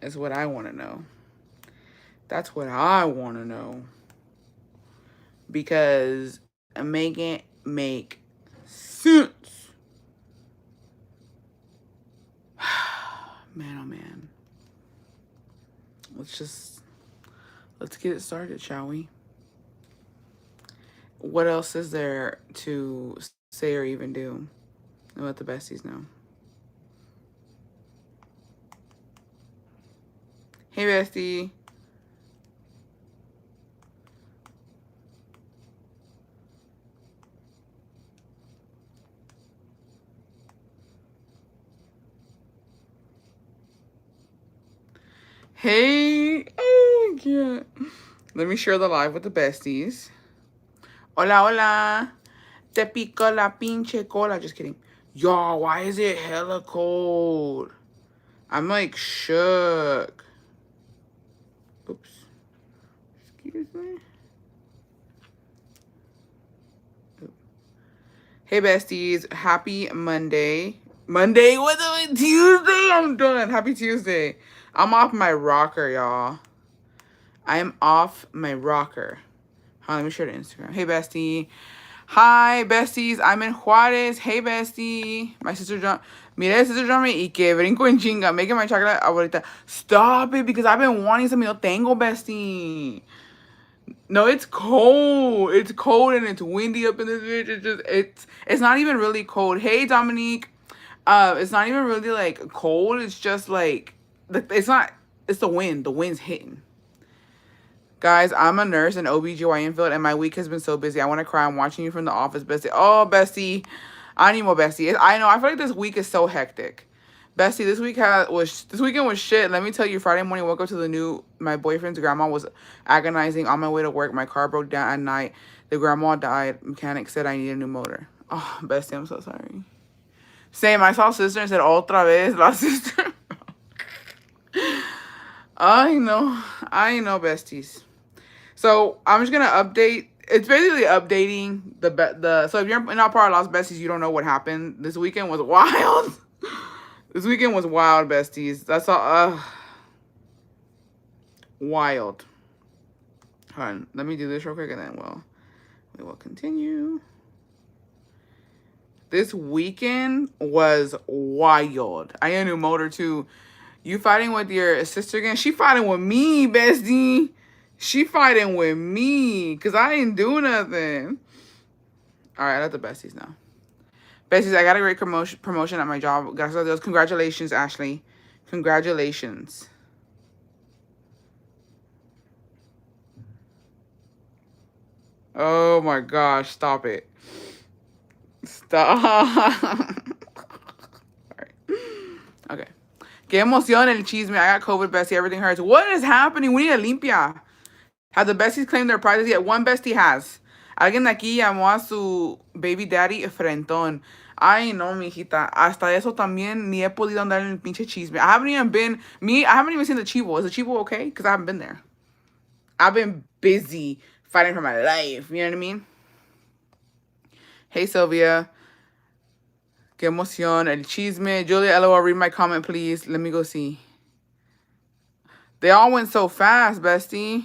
Is what I want to know. That's what I want to know. Because make it make sense. Man, oh man. Let's just let's get it started, shall we? What else is there to say or even do? And let the besties know. Hey, bestie. Hey. Oh, I can't. Let me share the live with the besties. Hola, hola. Te pico la pinche cola. Just kidding. Yo, why is it hella cold? I'm like shook. Oops. Excuse me. Hey, besties. Happy Monday. Monday? What the Tuesday? I'm done. Happy Tuesday. I'm off my rocker, y'all. I'm off my rocker. Let me share the Instagram. Hey, bestie. Hi, besties. I'm in Juarez. Hey, bestie. My sister John. Mira, sister John me y que brinco en chinga. Making my chocolate abuelita. Stop it, because I've been wanting some no tengo, bestie. No, it's cold. It's cold and it's windy up in this bitch. It's not even really cold. Hey, Dominique. It's not even really like cold. It's just like it's not. It's the wind. The wind's hitting. Guys, I'm a nurse in OBGYN field, and my week has been so busy. I want to cry. I'm watching you from the office, bestie. Oh, bestie. I need more, bestie. I know. I feel like this week is so hectic. Bestie, this weekend was shit. Let me tell you, Friday morning, woke up to my boyfriend's grandma was agonizing on my way to work. My car broke down at night. The grandma died. Mechanic said I need a new motor. Oh, bestie, I'm so sorry. Same. I saw sister and said, otra vez, la sister. I know, besties. So I'm just gonna update. It's basically updating the. So if you're not part of Lost Besties, you don't know what happened. This weekend was wild. This weekend was wild, besties. That's all. Wild. Hold on. Let me do this real quick, and then we will continue. This weekend was wild. I got a new motor too. You fighting with your sister again? She fighting with me, bestie. She fighting with me because I ain't doing nothing. All right, I let the besties know. Besties, I got a great promotion at my job. Congratulations, Ashley. Congratulations. Oh my gosh, stop it. Stop. Okay. Qué emoción el chisme. I got COVID, bestie. Everything hurts. What is happening? We need a limpia. Have the besties claimed their prizes yet? One bestie has. Alguien de aquí llamó a su baby daddy frentón. Ay, no, mijita. Hasta eso también ni he podido andar en el pinche chisme. I haven't even seen the chivo. Is the chivo okay? Because I haven't been there. I've been busy fighting for my life. You know what I mean? Hey, Sylvia. Qué emoción. El chisme. Julia, LOL, read my comment, please. Let me go see. They all went so fast, bestie.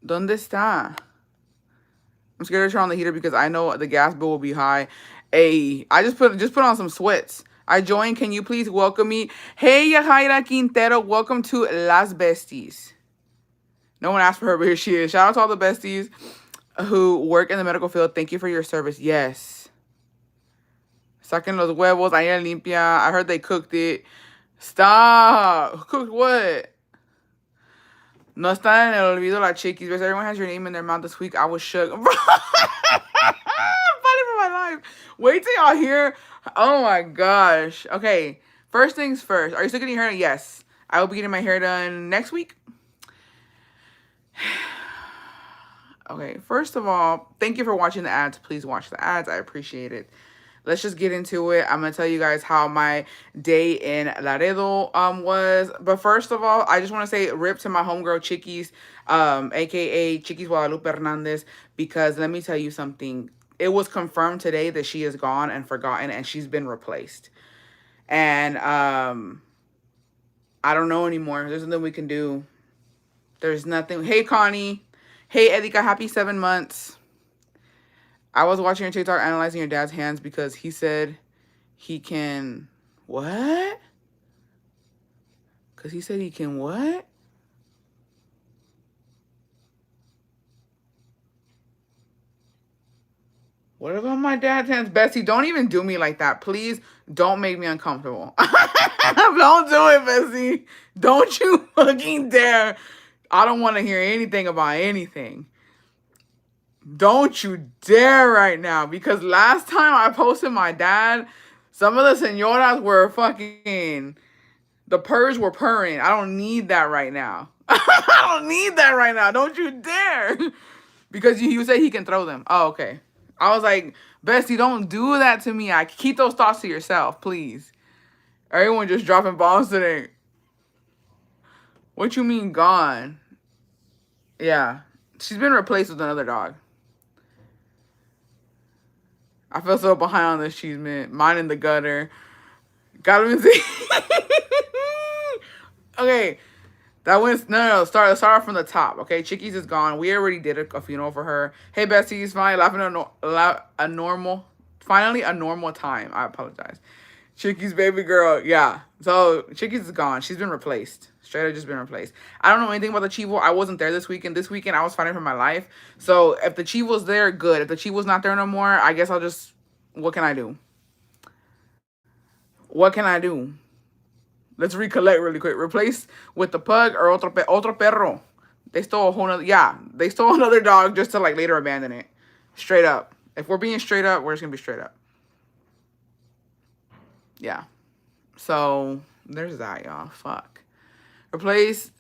¿Dónde está? I'm scared to turn on the heater because I know the gas bill will be high. Hey, I just put on some sweats. I joined. Can you please welcome me? Hey, Yahaira Quintero. Welcome to Las Besties. No one asked for her, but here she is. Shout out to all the besties who work in the medical field. Thank you for your service. Yes. Saquen los huevos. Ayer limpia. I heard they cooked it. Stop. Cooked what? No está en el olvido la chiquis. But everyone has your name in their mouth this week. I was shook. I'm fighting for my life. Wait till y'all hear. Oh my gosh. Okay. First things first. Are you still getting your hair done? Yes. I will be getting my hair done next week. Okay. First of all, thank you for watching the ads. Please watch the ads. I appreciate it. Let's just get into it. I'm going to tell you guys how my day in Laredo was. But first of all, I just want to say rip to my homegirl Chiquis, a.k.a. Chiquis Guadalupe Hernandez, because let me tell you something. It was confirmed today that she is gone and forgotten, and she's been replaced. And I don't know anymore. There's nothing we can do. There's nothing. Hey, Connie. Hey, Edika. Happy 7 months. I was watching your TikTok analyzing your dad's hands because he said he can... What? Because he said he can what? What about my dad's hands? Bessie, don't even do me like that. Please don't make me uncomfortable. Don't do it, Bessie. Don't you fucking dare. I don't want to hear anything about anything. Don't you dare right now. Because last time I posted my dad, some of the senoras were fucking... The purrs were purring. I don't need that right now. I don't need that right now. Don't you dare. Because you say he can throw them. Oh, okay. I was like, Bessie, don't do that to me. I keep those thoughts to yourself, please. Everyone just dropping bombs today. What you mean gone? Yeah. She's been replaced with another dog. I feel so behind on this cheese mint. Mine in the gutter. Got him in see. Okay. That went no. Start off from the top. Okay, Chickies is gone. We already did a funeral for her. Hey, Bessie, it's fine. Laughing a normal. Finally, a normal time. I apologize. Chickies, baby girl. Yeah. So Chickies is gone. She's been replaced. Straight up, just been replaced. I don't know anything about the Chivo. I wasn't there this weekend. This weekend, I was fighting for my life. So if the Chivo's there, good. If the Chivo's not there no more, I guess I'll just. What can I do? What can I do? Let's recollect really quick. Replace with the pug or otro perro. They stole a whole nother... Yeah, they stole another dog just to, like, later abandon it. Straight up. If we're being straight up, we're just going to be straight up. Yeah. So, there's that, y'all. Fuck. Replace...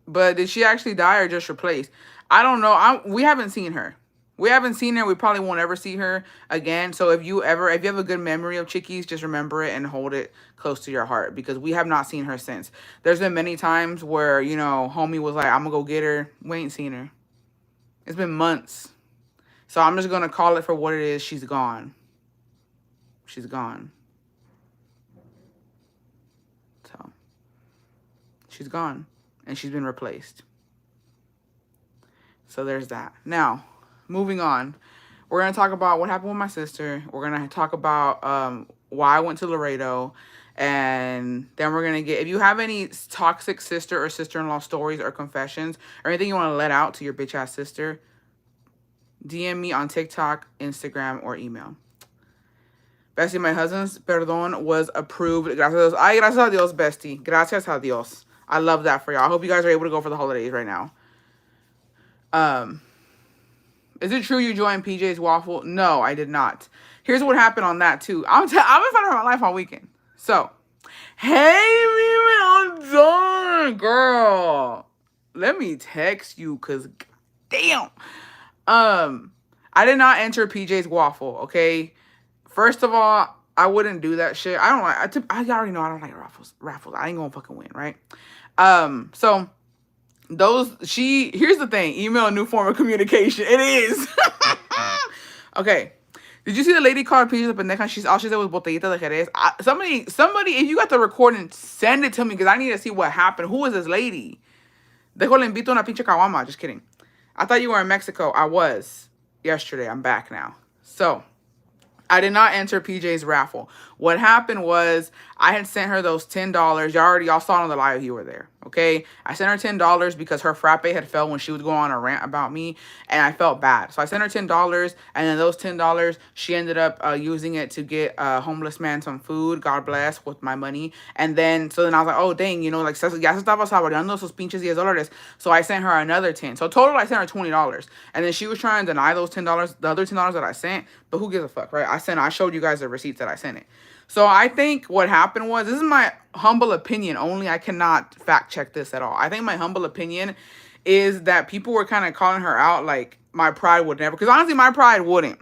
But did she actually die or just replace? I don't know. We haven't seen her. We haven't seen her. We probably won't ever see her again. So if you have a good memory of Chickies, just remember it and hold it close to your heart because we have not seen her since. There's been many times where, you know, homie was like, I'm going to go get her. We ain't seen her. It's been months. So I'm just going to call it for what it is. She's gone. She's gone. So she's gone and she's been replaced. So there's that. Now, moving on, we're going to talk about what happened with my sister. We're going to talk about why I went to Laredo. And then we're going to get, if you have any toxic sister or sister-in-law stories or confessions or anything you want to let out to your bitch-ass sister, DM me on TikTok, Instagram, or email. Bestie, my husband's perdón was approved. Gracias a Dios. Ay, gracias a Dios, Bestie. Gracias a Dios. I love that for y'all. I hope you guys are able to go for the holidays right now. Is it true you joined PJ's Waffle? No, I did not. Here's what happened on that, too. I've been fighting for my life all weekend. So, hey, Mimi, I'm done, girl. Let me text you, because, damn. I did not enter PJ's Waffle, okay? First of all, I wouldn't do that shit. I don't like, I already know I don't like raffles. I ain't gonna fucking win, right? So... here's the thing, email a new form of communication. It is. Okay. Did you see the lady called PJ the pendeja? All she said was botellita de Jerez. Somebody, if you got the recording, send it to me because I need to see what happened. Who is this lady? Dejo le invito una pinche caguama. Just kidding. I thought you were in Mexico. I was yesterday. I'm back now. So, I did not enter PJ's raffle. What happened was I had sent her those $10. Y'all saw it on the live. You were there. Okay. I sent her $10 because her frappe had fell when she was going on a rant about me. And I felt bad. So I sent her $10. And then those $10, she ended up using it to get a homeless man some food. God bless, with my money. And then, so then I was like, oh, dang, you know, like, ya se estaba saboreando esos pinches $10. So I sent her another 10. So total, I sent her $20. And then she was trying to deny those $10, the other $10 that I sent. But who gives a fuck, right? I showed you guys the receipts that I sent it. So I think what happened was, this is my humble opinion only. I cannot fact check this at all. I think my humble opinion is that people were kind of calling her out like my pride would never. Because honestly, my pride wouldn't.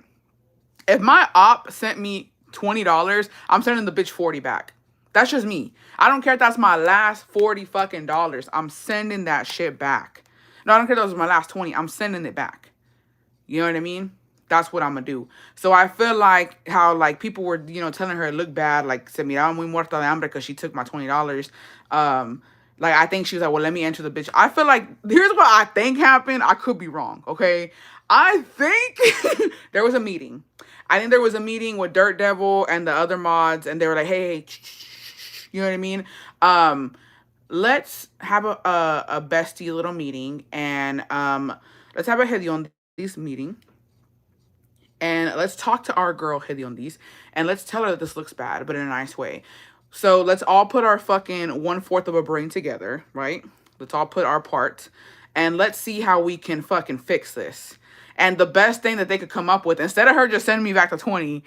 If my op sent me $20, I'm sending the bitch 40 back. That's just me. I don't care if that's my last 40 fucking dollars. I'm sending that shit back. No, I don't care if that was my last 20. I'm sending it back. You know what I mean? That's what I'm gonna do. So I feel like how like people were, you know, telling her it looked bad, like se miraba muy muerta de hambre because she took my $20. Like I think she was like, well, let me enter the bitch. I feel like here's what I think happened. I could be wrong, okay? I think there was a meeting. I think there was a meeting with Dirt Devil and the other mods, and they were like, hey, you know what I mean? Let's have a bestie little meeting, and let's have a Hediondis meeting, and let's talk to our girl Hediondis, and let's tell her that this looks bad, but in a nice way. So let's all put our fucking 1/4 of a brain together, right? Let's all put our part, and let's see how we can fucking fix this. And the best thing that they could come up with, instead of her just sending me back to 20,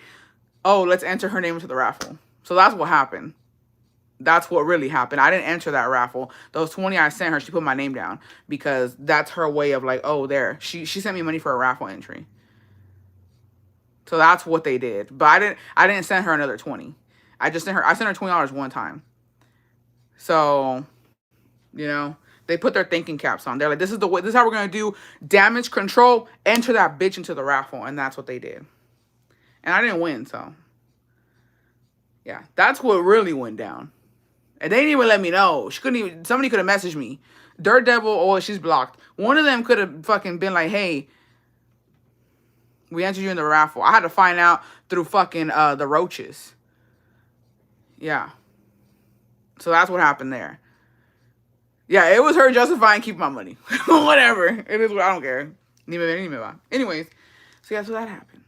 oh, let's enter her name into the raffle. So that's what happened. That's what really happened. I didn't enter that raffle. Those 20 I sent her, she put my name down because that's her way of like, oh, there. She sent me money for a raffle entry. So that's what they did. But I didn't send her another 20. I sent her $20 one time. So, you know, they put their thinking caps on. They're like, this is the way, this is how we're gonna do damage control, enter that bitch into the raffle, and that's what they did. And I didn't win, so yeah, that's what really went down. And they didn't even let me know. She couldn't even, somebody could have messaged me. Dirt Devil, oh, she's blocked. One of them could have fucking been like, hey, we entered you in the raffle. I had to find out through fucking the roaches. Yeah. So that's what happened there. Yeah, it was her justifying keeping my money. Whatever. It is what I don't care. Anyways, so yeah, so that happened.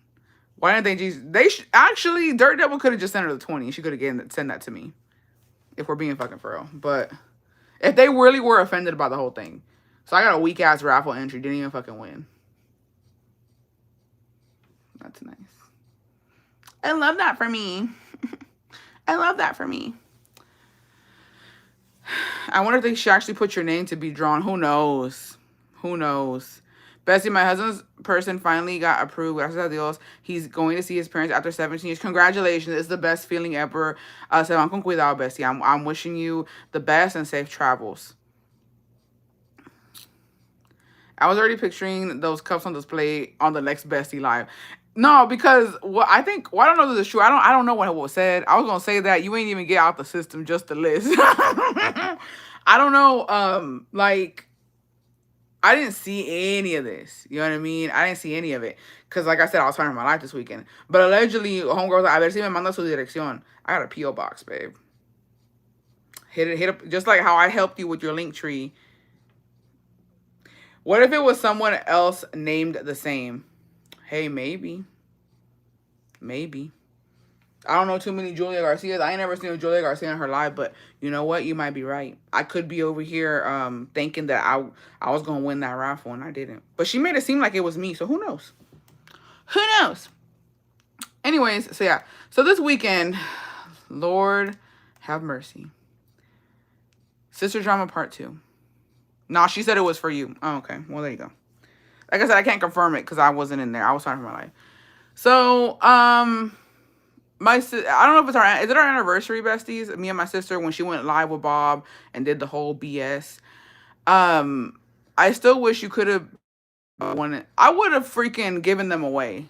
Why didn't they actually, Dirt Devil could have just sent her the 20. She could have sent that to me. If we're being fucking for real. But if they really were offended by the whole thing. So I got a weak ass raffle entry. Didn't even fucking win. That's nice. I love that for me. I love that for me. I wonder if they should actually put your name to be drawn. Who knows? Who knows? Bessie, my husband's person finally got approved. Gracias a Dios. He's going to see his parents after 17 years. Congratulations. It's the best feeling ever. Se van con cuidado, Bessie. I'm wishing you the best and safe travels. I was already picturing those cups on display on the next Bestie live. No, because what I think, well, I don't know if this is true. I don't know what was said. I was gonna say that you ain't even get out the system, just the list. I don't know. Like, I didn't see any of this. You know what I mean? I didn't see any of it. Because, like I said, I was finding my life this weekend. But allegedly, homegirls, a ver si me manda su dirección. I got a P.O. box, babe. Hit up. Just like how I helped you with your link tree. What if it was someone else named the same? Hey, maybe. Maybe. I don't know too many Julia Garcias. I ain't never seen a Julia Garcia in her live, but you know what? You might be right. I could be over here thinking that I was going to win that raffle, and I didn't. But she made it seem like it was me, so who knows? Who knows? Anyways, so yeah. So this weekend, Lord have mercy. Sister Drama Part 2. No, she said it was for you. Oh, okay. Well, there you go. Like I said, I can't confirm it because I wasn't in there. I was fighting for my life. So, I don't know if is it our anniversary, besties? Me and my sister, when she went live with Bob and did the whole BS. I still wish you could have won it. I would have freaking given them away.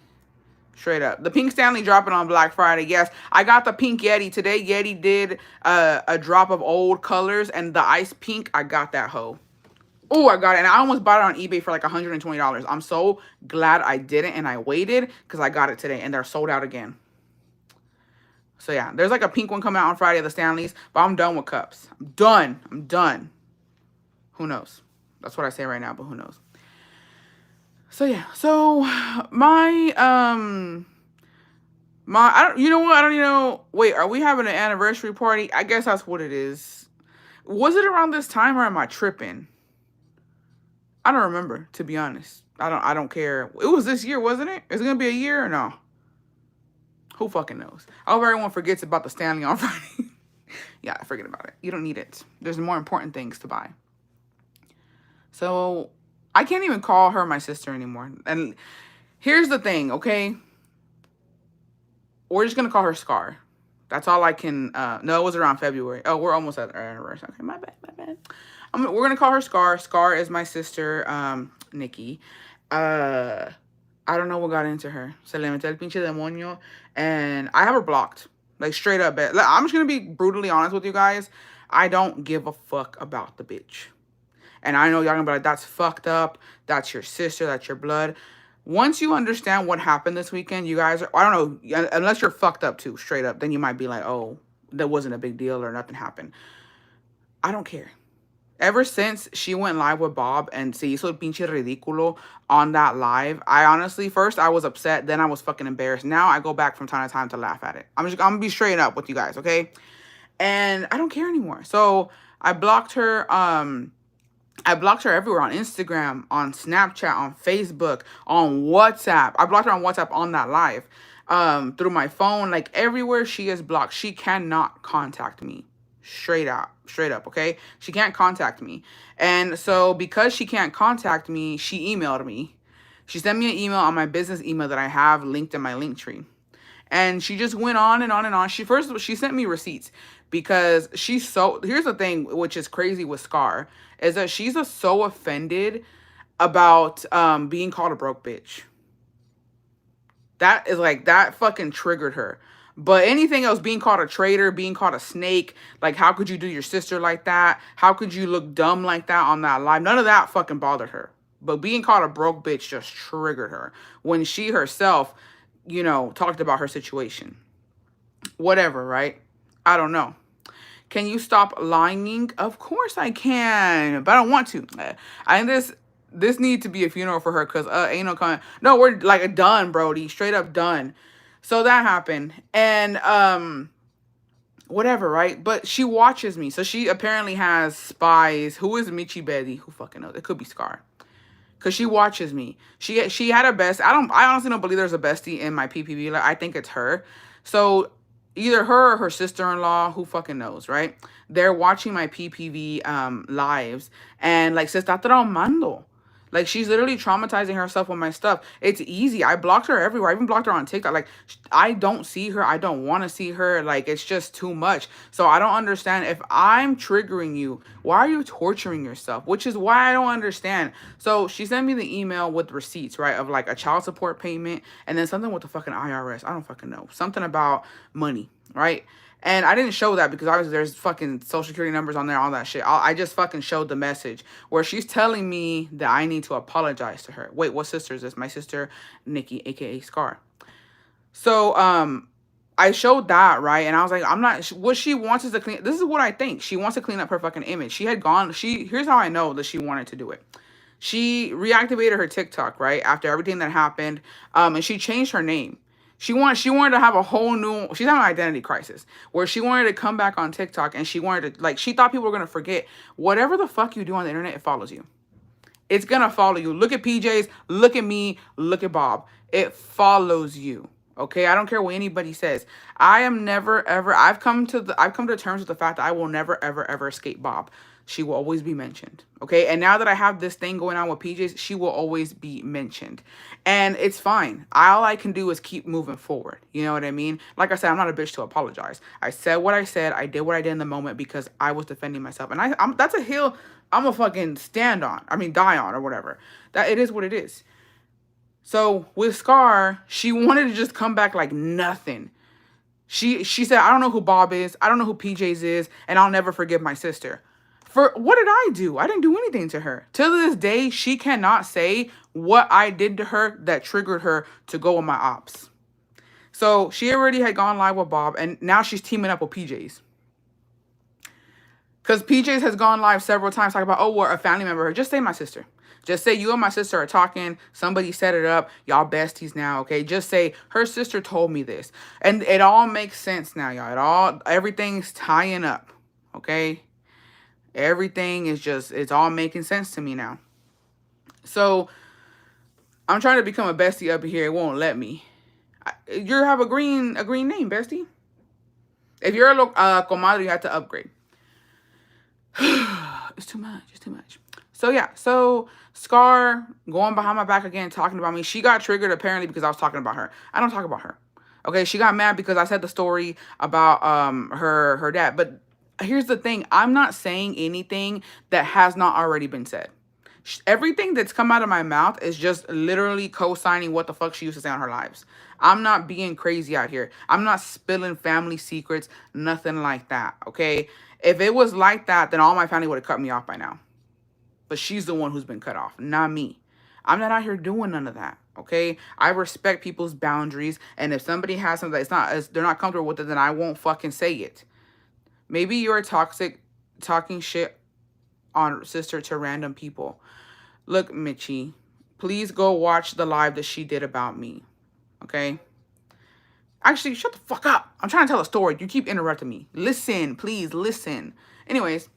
Straight up. The Pink Stanley dropping on Black Friday. Yes, I got the Pink Yeti. Today, Yeti did a drop of old colors, and the ice pink, I got that hoe. Oh, I got it. And I almost bought it on eBay for like $120. I'm so glad I didn't and I waited because I got it today and they're sold out again. So yeah, there's like a pink one coming out on Friday at the Stanleys, but I'm done with cups. I'm done. I'm done. Who knows? That's what I say right now, but who knows? So yeah, so my, you know what? I don't even know. Wait, are we having an anniversary party? I guess that's what it is. Was it around this time or am I tripping? I don't remember, to be honest. I don't care. It was this year, wasn't it? Is it going to be a year or no? Who fucking knows? I hope everyone forgets about the Stanley on Friday. Yeah, forget about it. You don't need it. There's more important things to buy. So, I can't even call her my sister anymore. And here's the thing, okay? We're just going to call her Scar. That's all I can... no, it was around February. Oh, we're almost at our anniversary. Okay, my bad. We're going to call her Scar. Scar is my sister, Nikki. I don't know what got into her. Se le metió el pinche demonio. And I have her blocked. Like, straight up. I'm just going to be brutally honest with you guys. I don't give a fuck about the bitch. And I know y'all gonna be like, that's fucked up. That's your sister. That's your blood. Once you understand what happened this weekend, you guys, I don't know, unless you're fucked up too, straight up, then you might be like, oh, that wasn't a big deal or nothing happened. I don't care. Ever since she went live with Bob and se hizo el pinche ridículo on that live, I honestly, first I was upset, then I was fucking embarrassed. Now I go back from time to time to laugh at it. I'm gonna be straight up with you guys, okay? And I don't care anymore. So I blocked her. I blocked her everywhere, on Instagram, on Snapchat, on Facebook, on WhatsApp. I blocked her on WhatsApp on that live. Through my phone, like everywhere she is blocked. She cannot contact me. Straight up, okay? She can't contact me. And so because she can't contact me, she emailed me. She sent me an email on my business email that I have linked in my Linktree. And she just went on and on and on. She sent me receipts because here's the thing, which is crazy with Scar, is that she's so offended about being called a broke bitch. That is like, that fucking triggered her. But anything else, being called a traitor, being called a snake, like, how could you do your sister like that? How could you look dumb like that on that live? None of that fucking bothered her. But being called a broke bitch just triggered her when she herself, talked about her situation. Whatever, right? I don't know. Can you stop lying? Of course I can, but I don't want to. I think this needs to be a funeral for her, because ain't no coming. No, we're like done, Brody. Straight up done. So that happened. And whatever, right? But she watches me. So she apparently has spies. Who is Michi Betty? Who fucking knows? It could be Scar. Cause she watches me. She had a best. I honestly don't believe there's a bestie in my PPV. Like, I think it's her. So either her or her sister-in-law, who fucking knows, right? They're watching my PPV lives, and like, se está traumando. Like, she's literally traumatizing herself with my stuff. It's easy. I blocked her everywhere. I even blocked her on TikTok. Like, I don't see her. I don't want to see her. Like, it's just too much. So I don't understand. If I'm triggering you, why are you torturing yourself? Which is why I don't understand. So she sent me the email with receipts, right, of like a child support payment, and then something with the fucking IRS. I don't fucking know. Something about money, right? And I didn't show that because obviously there's fucking social security numbers on there, all that shit. I just fucking showed the message where she's telling me that I need to apologize to her. Wait, what sister is this? My sister, Nikki, aka Scar. So, I showed that, right? And I was like, what she wants is to clean. This is what I think. She wants to clean up her fucking image. Here's how I know that she wanted to do it. She reactivated her TikTok, right? After everything that happened. And she changed her name. She wanted to have a whole new, she's having an identity crisis where she wanted to come back on TikTok, and she wanted to, like, she thought people were going to forget. Whatever the fuck you do on the internet, it follows you. It's going to follow you. Look at PJs, look at me, look at Bob. It follows you. Okay? I don't care what anybody says. I am never ever, I've come to terms with the fact that I will never ever ever escape Bob. She will always be mentioned. Okay? And now that I have this thing going on with PJs, she will always be mentioned. And it's fine. All I can do is keep moving forward. You know what I mean? Like I said, I'm not a bitch to apologize. I said what I said. I did what I did in the moment because I was defending myself. And that's a hill I'm a fucking stand on. I mean, die on or whatever. That it is what it is. So with Scar, she wanted to just come back like nothing. She said, I don't know who Bob is. I don't know who PJs is. And I'll never forgive my sister. For what did I do? I didn't do anything to her. To this day, she cannot say what I did to her that triggered her to go with my ops. So she already had gone live with Bob, and now she's teaming up with PJs. Because PJs has gone live several times talking about, oh, we're a family member. Just say my sister. Just say you and my sister are talking. Somebody set it up. Y'all besties now, okay? Just say her sister told me this. And it all makes sense now, y'all. Everything's tying up, okay? Everything is it's all making sense to me now. So I'm trying to become a bestie up here. It won't let me. You have a green name, bestie. If you're a comadre, you have to upgrade. It's too much. It's too much. So yeah. So Scar going behind my back again, talking about me. She got triggered apparently because I was talking about her. I don't talk about her. Okay. She got mad because I said the story about her dad. But here's the thing. I'm not saying anything that has not already been said. Everything that's come out of my mouth is just literally co-signing what the fuck she used to say on her lives. I'm not being crazy out here. I'm not spilling family secrets, nothing like that, okay? If it was like that, then all my family would have cut me off by now. But she's the one who's been cut off, not me. I'm not out here doing none of that, okay? I respect people's boundaries, and if somebody has something that's not, they're not comfortable with it, then I won't fucking say it. Maybe you're toxic, talking shit on sister to random people. Look, Mitchie, please go watch the live that she did about me, okay? Actually, shut the fuck up. I'm trying to tell a story. You keep interrupting me. Listen, please, listen. Anyways,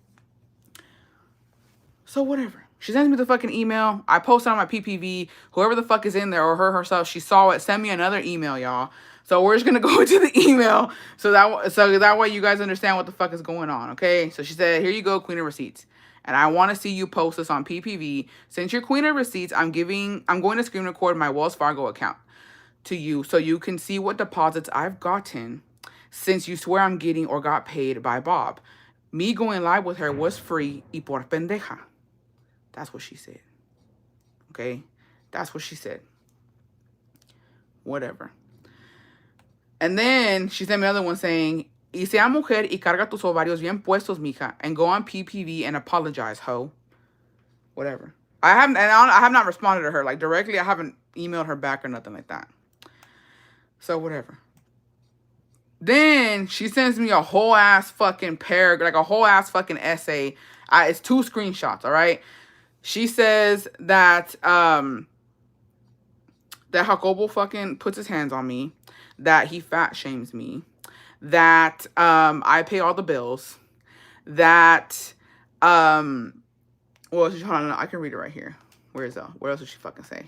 so whatever. She sends me the fucking email. I post it on my PPV. Whoever the fuck is in there or her herself, she saw it. Send me another email, y'all. So we're just gonna go into the email so that way you guys understand what the fuck is going on, okay? So she said, "Here you go, Queen of Receipts. And I want to see you post this on PPV. Since you're Queen of Receipts, I'm going to screen record my Wells Fargo account to you so you can see what deposits I've gotten since you swear I'm getting or got paid by Bob. Me going live with her was free y por pendeja." That's what she said. Okay? That's what she said. Whatever. And then she sent me another one saying, "Y sea mujer y carga tus ovarios bien puestos, mija, and go on PPV and apologize, ho." Whatever. I have not responded to her like directly. I haven't emailed her back or nothing like that. So whatever. Then she sends me a whole ass fucking paragraph, like a whole ass fucking essay. It's 2 screenshots, all right? She says that that Jacobo fucking puts his hands on me, that he fat shames me, that I pay all the bills, that well, hold on, I can read it right here. Where is that? What else did she fucking say?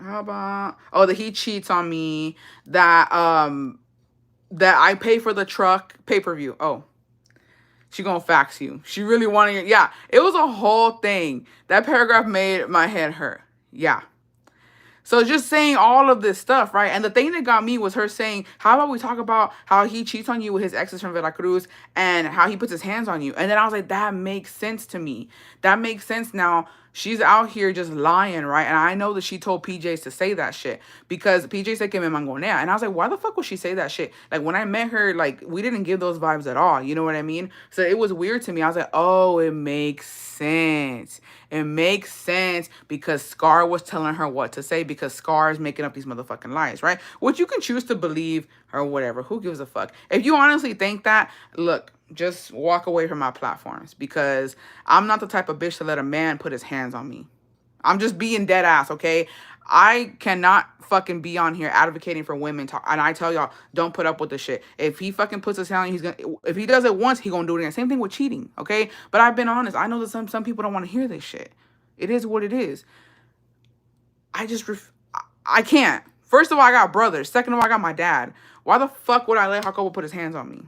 How about that he cheats on me, that that I pay for the truck pay-per-view. Oh, she gonna fax you. She really wanted it. Yeah, it was a whole thing. That paragraph made my head hurt. Yeah. So just saying all of this stuff, right? And the thing that got me was her saying, how about we talk about how he cheats on you with his exes from Veracruz and how he puts his hands on you? And then I was like, that makes sense to me. That makes sense now. She's out here just lying, right? And I know that she told PJs to say that shit because PJ said que me mangonea. And I was like, why the fuck would she say that shit? Like when I met her, like we didn't give those vibes at all. You know what I mean? So it was weird to me. I was like, oh, it makes sense. It makes sense because Scar was telling her what to say because Scar is making up these motherfucking lies, right? Which you can choose to believe or whatever. Who gives a fuck? If you honestly think that, look, just walk away from my platforms because I'm not the type of bitch to let a man put his hands on me. I'm just being dead ass, okay? I cannot fucking be on here advocating for women talk, and I tell y'all, don't put up with this shit. If he fucking puts his hand on you, if he does it once, he gonna do it again. Same thing with cheating, okay? But I've been honest. I know that some people don't want to hear this shit. It is what it is. I can't. First of all, I got brothers. Second of all, I got my dad. Why the fuck would I let Jacobo put his hands on me?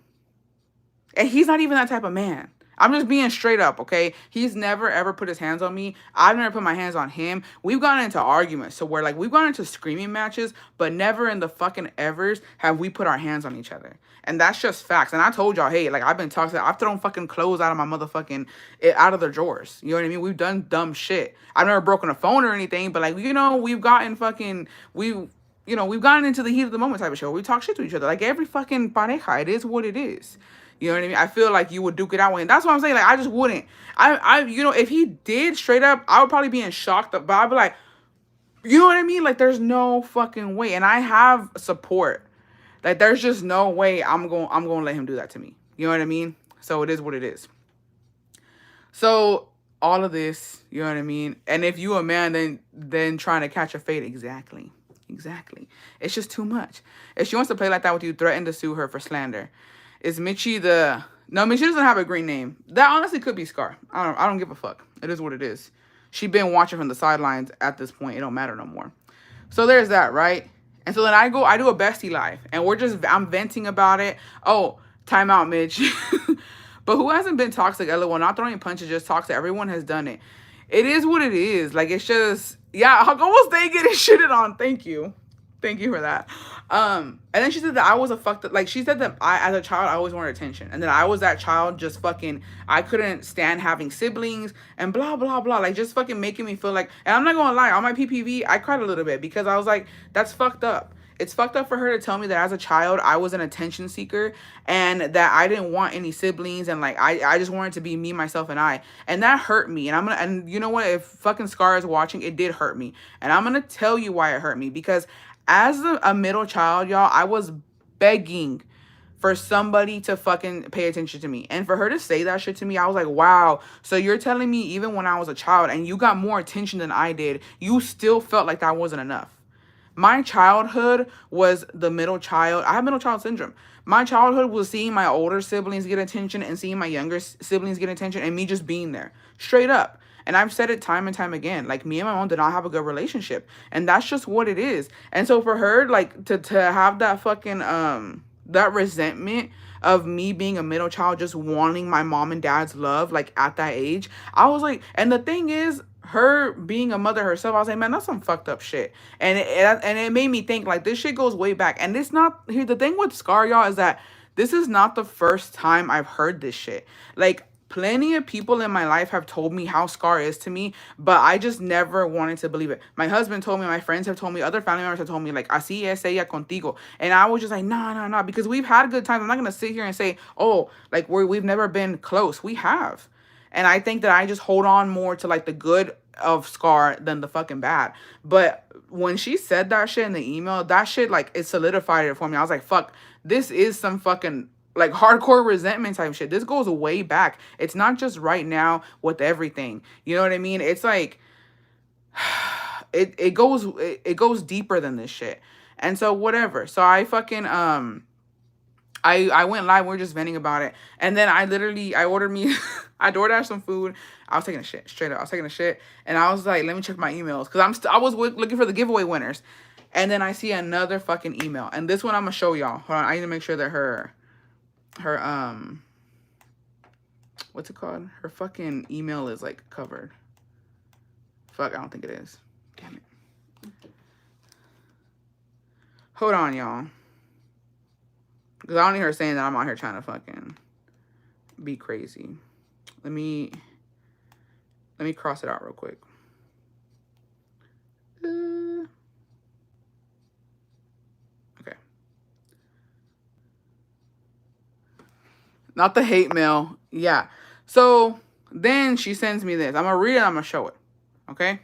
And he's not even that type of man. I'm just being straight up, okay? He's never, ever put his hands on me. I've never put my hands on him. We've gotten into arguments. So we're like, we've gone into screaming matches, but never in the fucking evers have we put our hands on each other. And that's just facts. And I told y'all, hey, like, I've been toxic. I've thrown fucking clothes out of my motherfucking, out of their drawers. You know what I mean? We've done dumb shit. I've never broken a phone or anything, but, like, you know, we've gotten fucking, we've gotten into the heat of the moment type of show. We talk shit to each other. Like, every fucking pareja, it is what it is. You know what I mean? I feel like you would duke it out with him. That's what I'm saying. Like, I just wouldn't. If he did straight up, I would probably be in shock. But I'd be like, you know what I mean? Like, there's no fucking way. And I have support. Like, there's just no way I'm going to let him do that to me. You know what I mean? So it is what it is. So all of this, you know what I mean? And if you a man, then trying to catch a fade, exactly. It's just too much. If she wants to play like that with you, threaten to sue her for slander. Is Mitchie no, Mitchie doesn't have a green name. That honestly could be Scar. I don't give a fuck. It is what it is. She been watching from the sidelines at this point. It don't matter no more. So there's that, right? And so then I do a bestie live. And I'm venting about it. Oh, time out, Mitch. But who hasn't been toxic? LOL, not throwing punches, just toxic. Everyone has done it. It is what it is. Like, it's just, yeah, Jacobo stay getting shitted on. Thank you. Thank you for that. And then she said that I was a fucked up. Like she said that I, as a child, I always wanted attention, and that I was that child just fucking. I couldn't stand having siblings and blah blah blah. Like just fucking making me feel like. And I'm not gonna lie, on my PPV, I cried a little bit because I was like, that's fucked up. It's fucked up for her to tell me that as a child I was an attention seeker and that I didn't want any siblings and like I just wanted to be me, myself, and I. And that hurt me. And I'm gonna and you know what? If fucking Scar is watching, it did hurt me. And I'm gonna tell you why it hurt me. Because as a middle child, y'all, I was begging for somebody to fucking pay attention to me. And for her to say that shit to me, I was like, wow. So you're telling me even when I was a child and you got more attention than I did, you still felt like that wasn't enough. My childhood was the middle child. I have middle child syndrome. My childhood was seeing my older siblings get attention and seeing my younger siblings get attention and me just being there. Straight up. And I've said it time and time again. Like, me and my mom did not have a good relationship. And that's just what it is. And so for her, like, to have that fucking, that resentment of me being a middle child, just wanting my mom and dad's love, like, at that age, I was like, and the thing is, her being a mother herself, I was like, man, that's some fucked up shit. And it made me think, like, this shit goes way back. And it's not, here, the thing with Scar, y'all, is that this is not the first time I've heard this shit. Like, plenty of people in my life have told me how Scar is to me, but I just never wanted to believe it. My husband told me, my friends have told me, other family members have told me, like, así es ella contigo. And I was just like, nah, because we've had good times. I'm not going to sit here and say, oh, like, we've never been close. We have. And I think that I just hold on more to, like, the good of Scar than the fucking bad. But when she said that shit in the email, that shit, like, it solidified it for me. I was like, fuck, this is some fucking, like, hardcore resentment type shit. This goes way back. It's not just right now with everything. You know what I mean? It's like, it goes deeper than this shit. And so whatever. So I fucking, I went live. We were just venting about it. And then I ordered me, I DoorDashed some food. I was taking a shit, straight up. I was taking a shit. And I was like, let me check my emails. Because I was looking for the giveaway winners. And then I see another fucking email. And this one I'm going to show y'all. Hold on. I need to make sure that her, what's it called? Her fucking email is, like, covered. Fuck, I don't think it is. Damn it. Hold on, y'all. Because I don't hear her saying that I'm out here trying to fucking be crazy. Let me cross it out real quick. Okay. Not the hate mail. Yeah. So then she sends me this. I'm going to read it. I'm going to show it. Okay.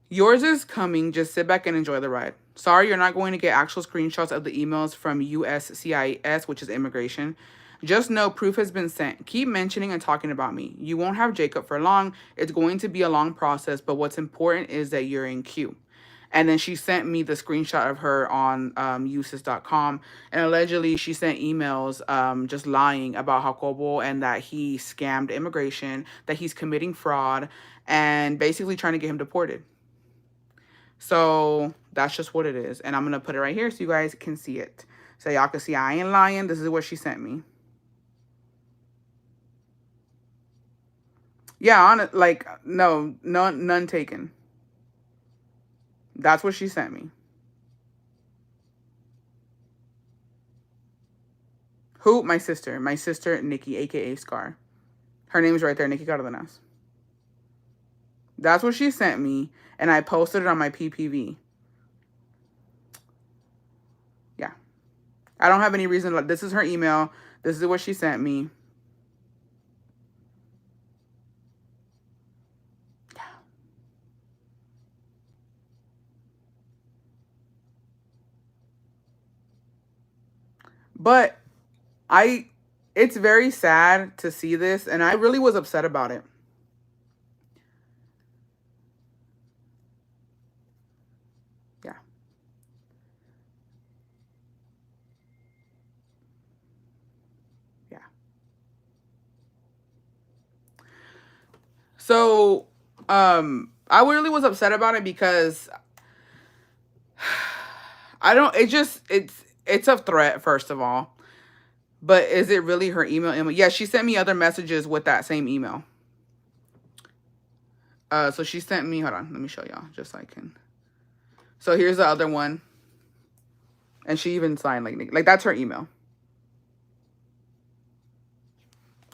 Yours is coming. Just sit back and enjoy the ride. Sorry, you're not going to get actual screenshots of the emails from USCIS, which is immigration. Just know proof has been sent. Keep mentioning and talking about me. You won't have Jacob for long. It's going to be a long process, but what's important is that you're in queue. And then she sent me the screenshot of her on usis.com. And allegedly, she sent emails just lying about Jacobo and that he scammed immigration, that he's committing fraud, and basically trying to get him deported. So that's just what it is. And I'm going to put it right here so you guys can see it. So y'all can see I ain't lying. This is what she sent me. Yeah, like, no, none taken. That's what she sent me. Who? My sister. My sister, Nikki, a.k.a. Scar. Her name's right there, Nikki Cardenas. That's what she sent me, and I posted it on my PPV. Yeah. I don't have any reason. This is her email. This is what she sent me. Yeah. But it's very sad to see this, and I really was upset about it. Yeah. Yeah. So, I really was upset about it because it's a threat, first of all. But is it really her email? Yeah, she sent me other messages with that same email. So she sent me, hold on, let me show y'all, just so I can. So here's the other one. And she even signed like that's her email.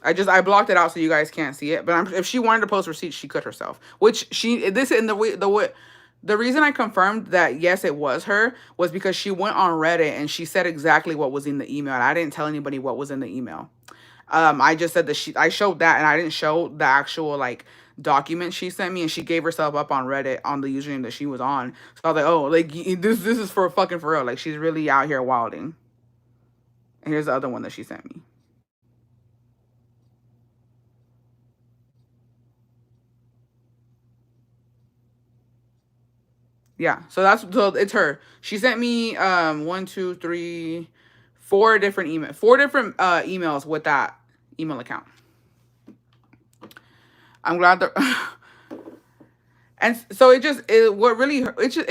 I blocked it out so you guys can't see it. But if she wanted to post receipts, she could herself. Which this in the reason I confirmed that yes, it was her was because she went on Reddit and she said exactly what was in the email. And I didn't tell anybody what was in the email. I just said that I showed that and I didn't show the actual like document she sent me, and she gave herself up on Reddit on the username that she was on. So I was like, oh, like this is for fucking for real. Like she's really out here wilding. And here's the other one that she sent me. Yeah, so it's her. She sent me one, two, three, four different emails with that email account. I'm glad that and so it's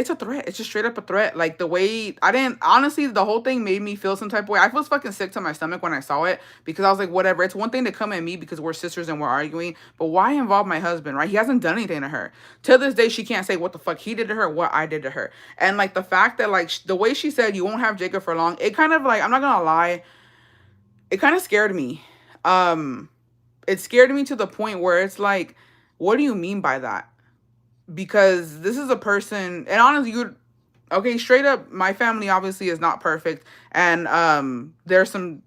a threat. It's just straight up a threat. Like the way I didn't honestly, the whole thing made me feel some type of way. I was fucking sick to my stomach when I saw it because I was like, whatever. It's one thing to come at me because we're sisters and we're arguing, but why involve my husband, right? He hasn't done anything to her. To this day, she can't say what the fuck he did to her, what I did to her, and like the fact that like the way she said you won't have Jacob for long, it kind of like I'm not gonna lie, it kind of scared me. It scared me to the point where it's like, what do you mean by that? Because this is a person, and honestly, okay, straight up, my family obviously is not perfect, and there's some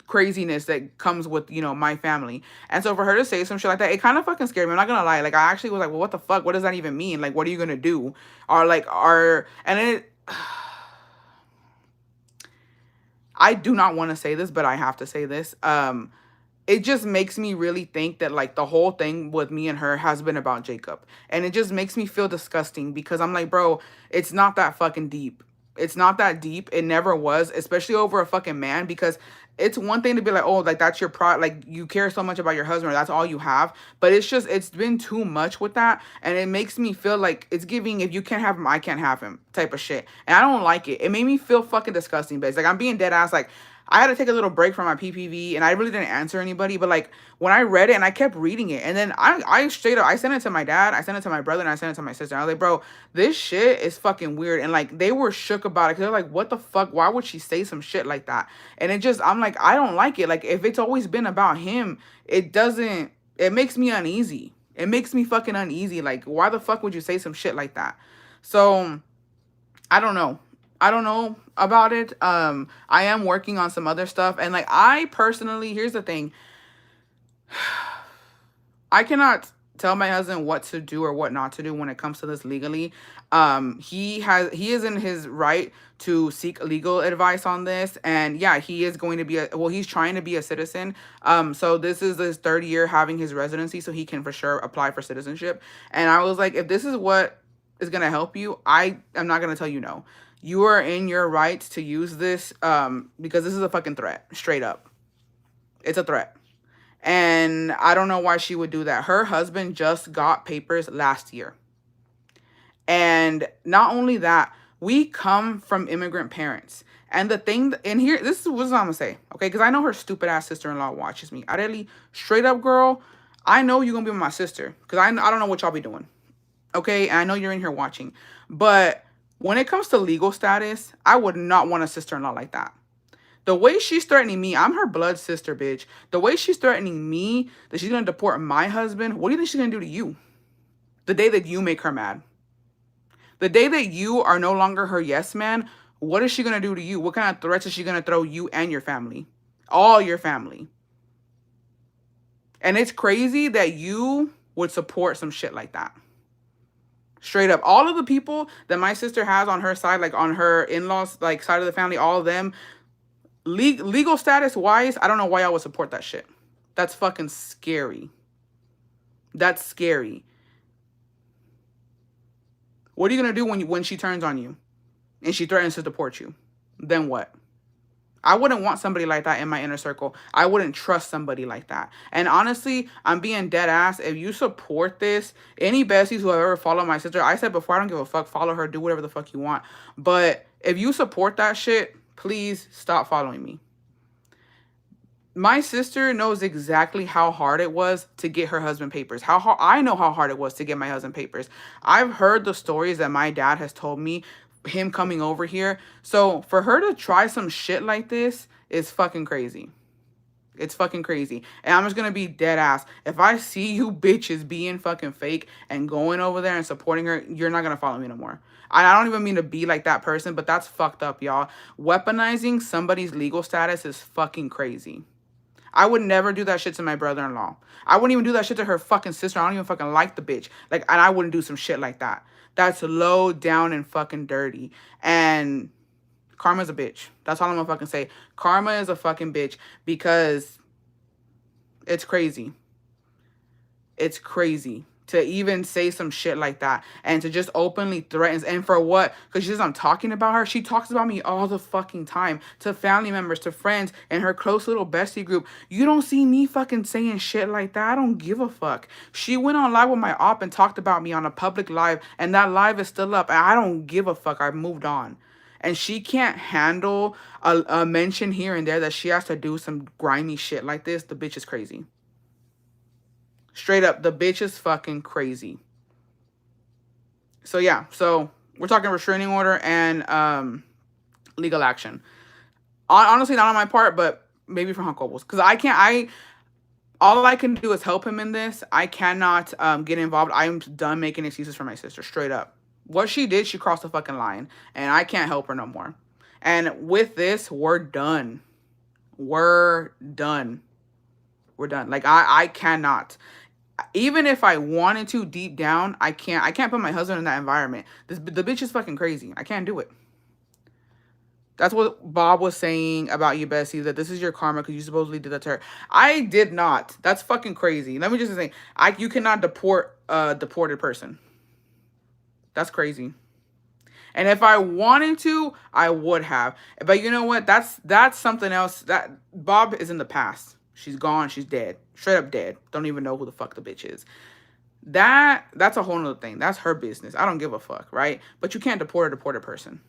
craziness that comes with my family, and so for her to say some shit like that, it kind of fucking scared me. I'm not gonna lie, like I actually was like, well, what the fuck? What does that even mean? Like, what are you gonna do? Or like, and it. I do not want to say this, but I have to say this. It just makes me really think that like the whole thing with me and her has been about Jacob. And it just makes me feel disgusting because I'm like, bro, it's not that fucking deep. It's not that deep. It never was, especially over a fucking man, because it's one thing to be like, oh, like that's your like you care so much about your husband, or that's all you have. But it's been too much with that. And it makes me feel like it's giving, if you can't have him, I can't have him type of shit. And I don't like it. It made me feel fucking disgusting, but it's like I'm being dead ass. Like I had to take a little break from my PPV and I really didn't answer anybody. But like when I read it and I kept reading it, and then I straight up, I sent it to my dad, I sent it to my brother, and I sent it to my sister. I was like, bro, this shit is fucking weird. And like they were shook about it because they're like, what the fuck? Why would she say some shit like that? And I'm like, I don't like it. Like if it's always been about him, it makes me uneasy. It makes me fucking uneasy. Like why the fuck would you say some shit like that? So I don't know. I don't know about it. I am working on some other stuff. And like I personally, here's the thing. I cannot tell my husband what to do or what not to do when it comes to this legally. He is in his right to seek legal advice on this. And yeah, he is going to be he's trying to be a citizen. So this is his third year having his residency, so he can for sure apply for citizenship. And I was like, if this is what is going to help you, I am not going to tell you no. You are in your rights to use this because this is a fucking threat, straight up. It's a threat. And I don't know why she would do that. Her husband just got papers last year. And not only that, we come from immigrant parents. And the thing, and here, this is what I'm going to say, okay? Because I know her stupid ass sister-in-law watches me. Arely, straight up, girl, I know you're going to be with my sister. Because I don't know what y'all be doing. Okay? And I know you're in here watching. But when it comes to legal status, I would not want a sister-in-law like that. The way she's threatening me, I'm her blood sister, bitch. The way she's threatening me, that she's going to deport my husband, what do you think she's going to do to you? The day that you make her mad. The day that you are no longer her yes man, what is she going to do to you? What kind of threats is she going to throw you and your family? All your family. And it's crazy that you would support some shit like that. Straight up. All of the people that my sister has on her side, like on her in-laws, like side of the family, all of them, legal status wise, I don't know why I would support that shit. That's fucking scary. That's scary. What are you going to do when she turns on you and she threatens to deport you? Then what? I wouldn't want somebody like that in my inner circle. I wouldn't trust somebody like that. And honestly, I'm being dead ass. If you support this, any besties who have ever followed my sister, I said before, I don't give a fuck. Follow her. Do whatever the fuck you want. But if you support that shit, please stop following me. My sister knows exactly how hard it was to get her husband papers. How hard, I know how hard it was to get my husband papers. I've heard the stories that my dad has told me, him coming over here. So for her to try some shit like this is fucking crazy. It's fucking crazy. And I'm just gonna be dead ass. If I see you bitches being fucking fake and going over there and supporting her, you're not gonna follow me no more. I don't even mean to be like that person, but that's fucked up, y'all. Weaponizing somebody's legal status is fucking crazy. I would never do that shit to my brother-in-law. I wouldn't even do that shit to her fucking sister. I don't even fucking like the bitch. Like, and I wouldn't do some shit like that. That's low down and fucking dirty. And karma's a bitch. That's all I'm gonna fucking say. Karma is a fucking bitch because it's crazy. It's crazy to even say some shit like that and to just openly threatens. And for what? Because she says I'm talking about her. She talks about me all the fucking time to family members, to friends, and her close little bestie group. You don't see me fucking saying shit like that. I don't give a fuck. She went on live with my op and talked about me on a public live, and that live is still up. And I don't give a fuck. I've moved on. And she can't handle a mention here and there that she has to do some grimy shit like this. The bitch is crazy. Straight up, the bitch is fucking crazy. So yeah, so we're talking restraining order and legal action. Honestly, not on my part, but maybe from Jacobo's. Because all I can do is help him in this. I cannot get involved. I'm done making excuses for my sister, straight up. What she did, she crossed the fucking line. And I can't help her no more. And with this, we're done. We're done. We're done. Like, I cannot. Even if I wanted to deep down, I can't put my husband in that environment. The bitch is fucking crazy. I can't do it. That's what Bob was saying about you, Bessie, that this is your karma because you supposedly did that to her. I did not. That's fucking crazy. Let me just say, you cannot deport a deported person. That's crazy. And if I wanted to, I would have. But you know what? That's something else. That Bob is in the past. She's gone. She's dead. Straight up dead. Don't even know who the fuck the bitch is. That's a whole nother thing. That's her business. I don't give a fuck, right? But you can't deport a deported person.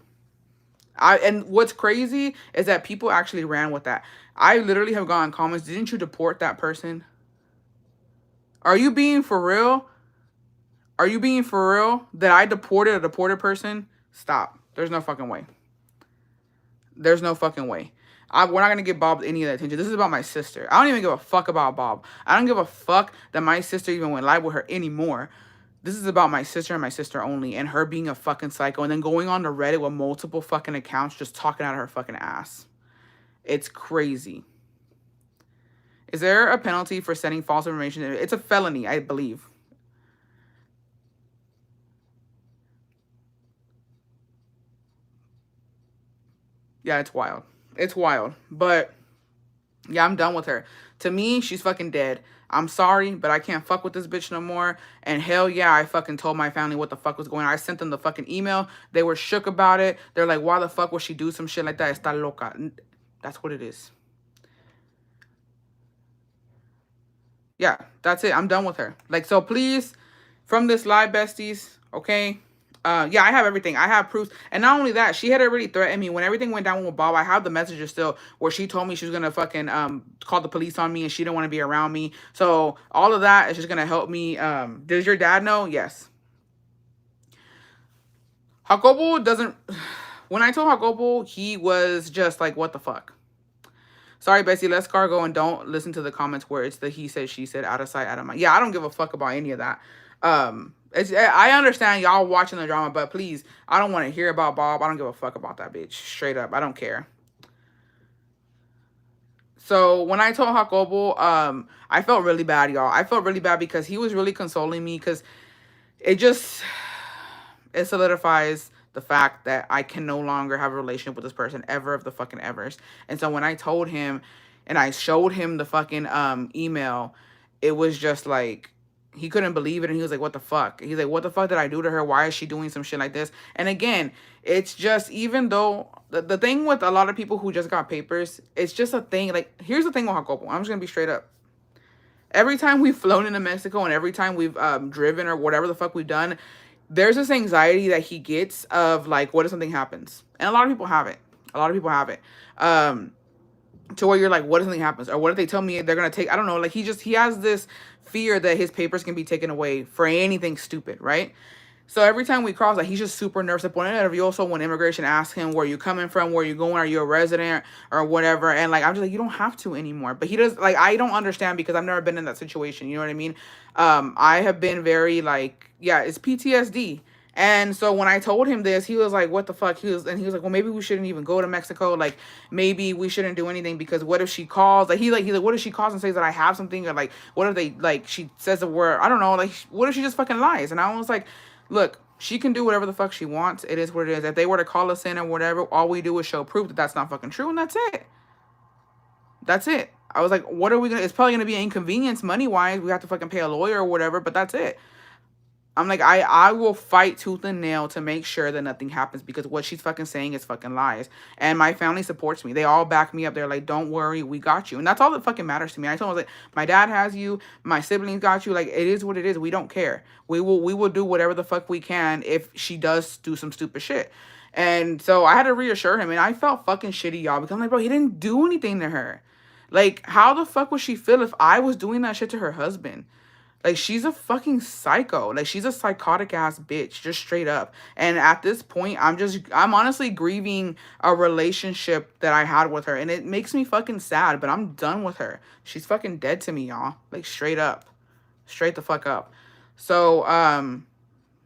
And what's crazy is that people actually ran with that. I literally have gotten comments, didn't you deport that person? Are you being for real? Are you being for real that I deported a deported person? Stop. There's no fucking way. There's no fucking way. We're not going to give Bob any of that attention. This is about my sister. I don't even give a fuck about Bob. I don't give a fuck that my sister even went live with her anymore. This is about my sister and my sister only, and her being a fucking psycho and then going on to Reddit with multiple fucking accounts just talking out of her fucking ass. It's crazy. Is there a penalty for sending false information? It's a felony, I believe. Yeah, it's wild. It's wild. But yeah, I'm done with her. To me, she's fucking dead. I'm sorry, but I can't fuck with this bitch no more. And hell yeah, I fucking told my family what the fuck was going on. I sent them the fucking email. They were shook about it. They're like, why the fuck would she do some shit like that? Está loca. That's what it is. Yeah, that's it. I'm done with her. Like, so please, from this live, besties, okay? Yeah, I have everything. I have proofs. And not only that, she had already threatened me when everything went down with Bob. I have the messages still where she told me she was gonna fucking call the police on me and she didn't want to be around me. So all of that is just gonna help me. Does your dad know? Yes. Jacobo doesn't. When I told Jacobo, he was just like, what the fuck? Sorry, Bessie, let's cargo and don't listen to the comments where it's the he said, she said, out of sight, out of mind. Yeah, I don't give a fuck about any of that. I understand y'all watching the drama, but please, I don't want to hear about Bob. I don't give a fuck about that bitch. Straight up, I don't care. So when I told Jacobo, I felt really bad, y'all. I felt really bad because he was really consoling me because it solidifies the fact that I can no longer have a relationship with this person ever of the fucking evers. And so when I told him and I showed him the fucking email, it was just like, he couldn't believe it. And he was like, what the fuck? He's like, what the fuck did I do to her? Why is she doing some shit like this? And again, it's just, even though the thing with a lot of people who just got papers, it's just a thing. Like, here's the thing with Jacobo. I'm just going to be straight up. Every time we've flown into Mexico and every time we've driven or whatever the fuck we've done, there's this anxiety that he gets of like, what if something happens? And a lot of people have it. A lot of people have it. to where you're like, what if something happens? Or what if they tell me they're going to take, I don't know. Like, he has this fear that his papers can be taken away for anything stupid, right? So every time we cross, like, he's just super nervous. At point of also when immigration asks him where you coming from, where you going, are you a resident or whatever, and like I'm just like, you don't have to anymore. But he does, like, I don't understand because I've never been in that situation. You know what I mean? I have been very like, yeah, it's PTSD. And so when I told him this, he was like, "What the fuck?" He was like, "Well, maybe we shouldn't even go to Mexico. Like, maybe we shouldn't do anything because what if she calls? Like, he's like, what if she calls and says that I have something, or like, what if they like she says the word? I don't know. Like, what if she just fucking lies?" And I was like, "Look, she can do whatever the fuck she wants. It is what it is. If they were to call us in or whatever, all we do is show proof that that's not fucking true, and that's it. That's it." I was like, "What are we gonna? It's probably gonna be an inconvenience money wise. We have to fucking pay a lawyer or whatever, but that's it." I'm like, I will fight tooth and nail to make sure that nothing happens because what she's fucking saying is fucking lies. And my family supports me. They all back me up. They're like, don't worry, we got you. And that's all that fucking matters to me. I told them, I was like, my dad has you, my siblings got you. Like, it is what it is. We don't care. We will do whatever the fuck we can if she does do some stupid shit. And so I had to reassure him, and I felt fucking shitty, y'all, because I'm like, bro, he didn't do anything to her. Like, how the fuck would she feel if I was doing that shit to her husband? Like, she's a fucking psycho. Like, she's a psychotic ass bitch, just straight up. And at this point, I'm honestly grieving a relationship that I had with her. And it makes me fucking sad, but I'm done with her. She's fucking dead to me, y'all. Like, straight up. Straight the fuck up. So,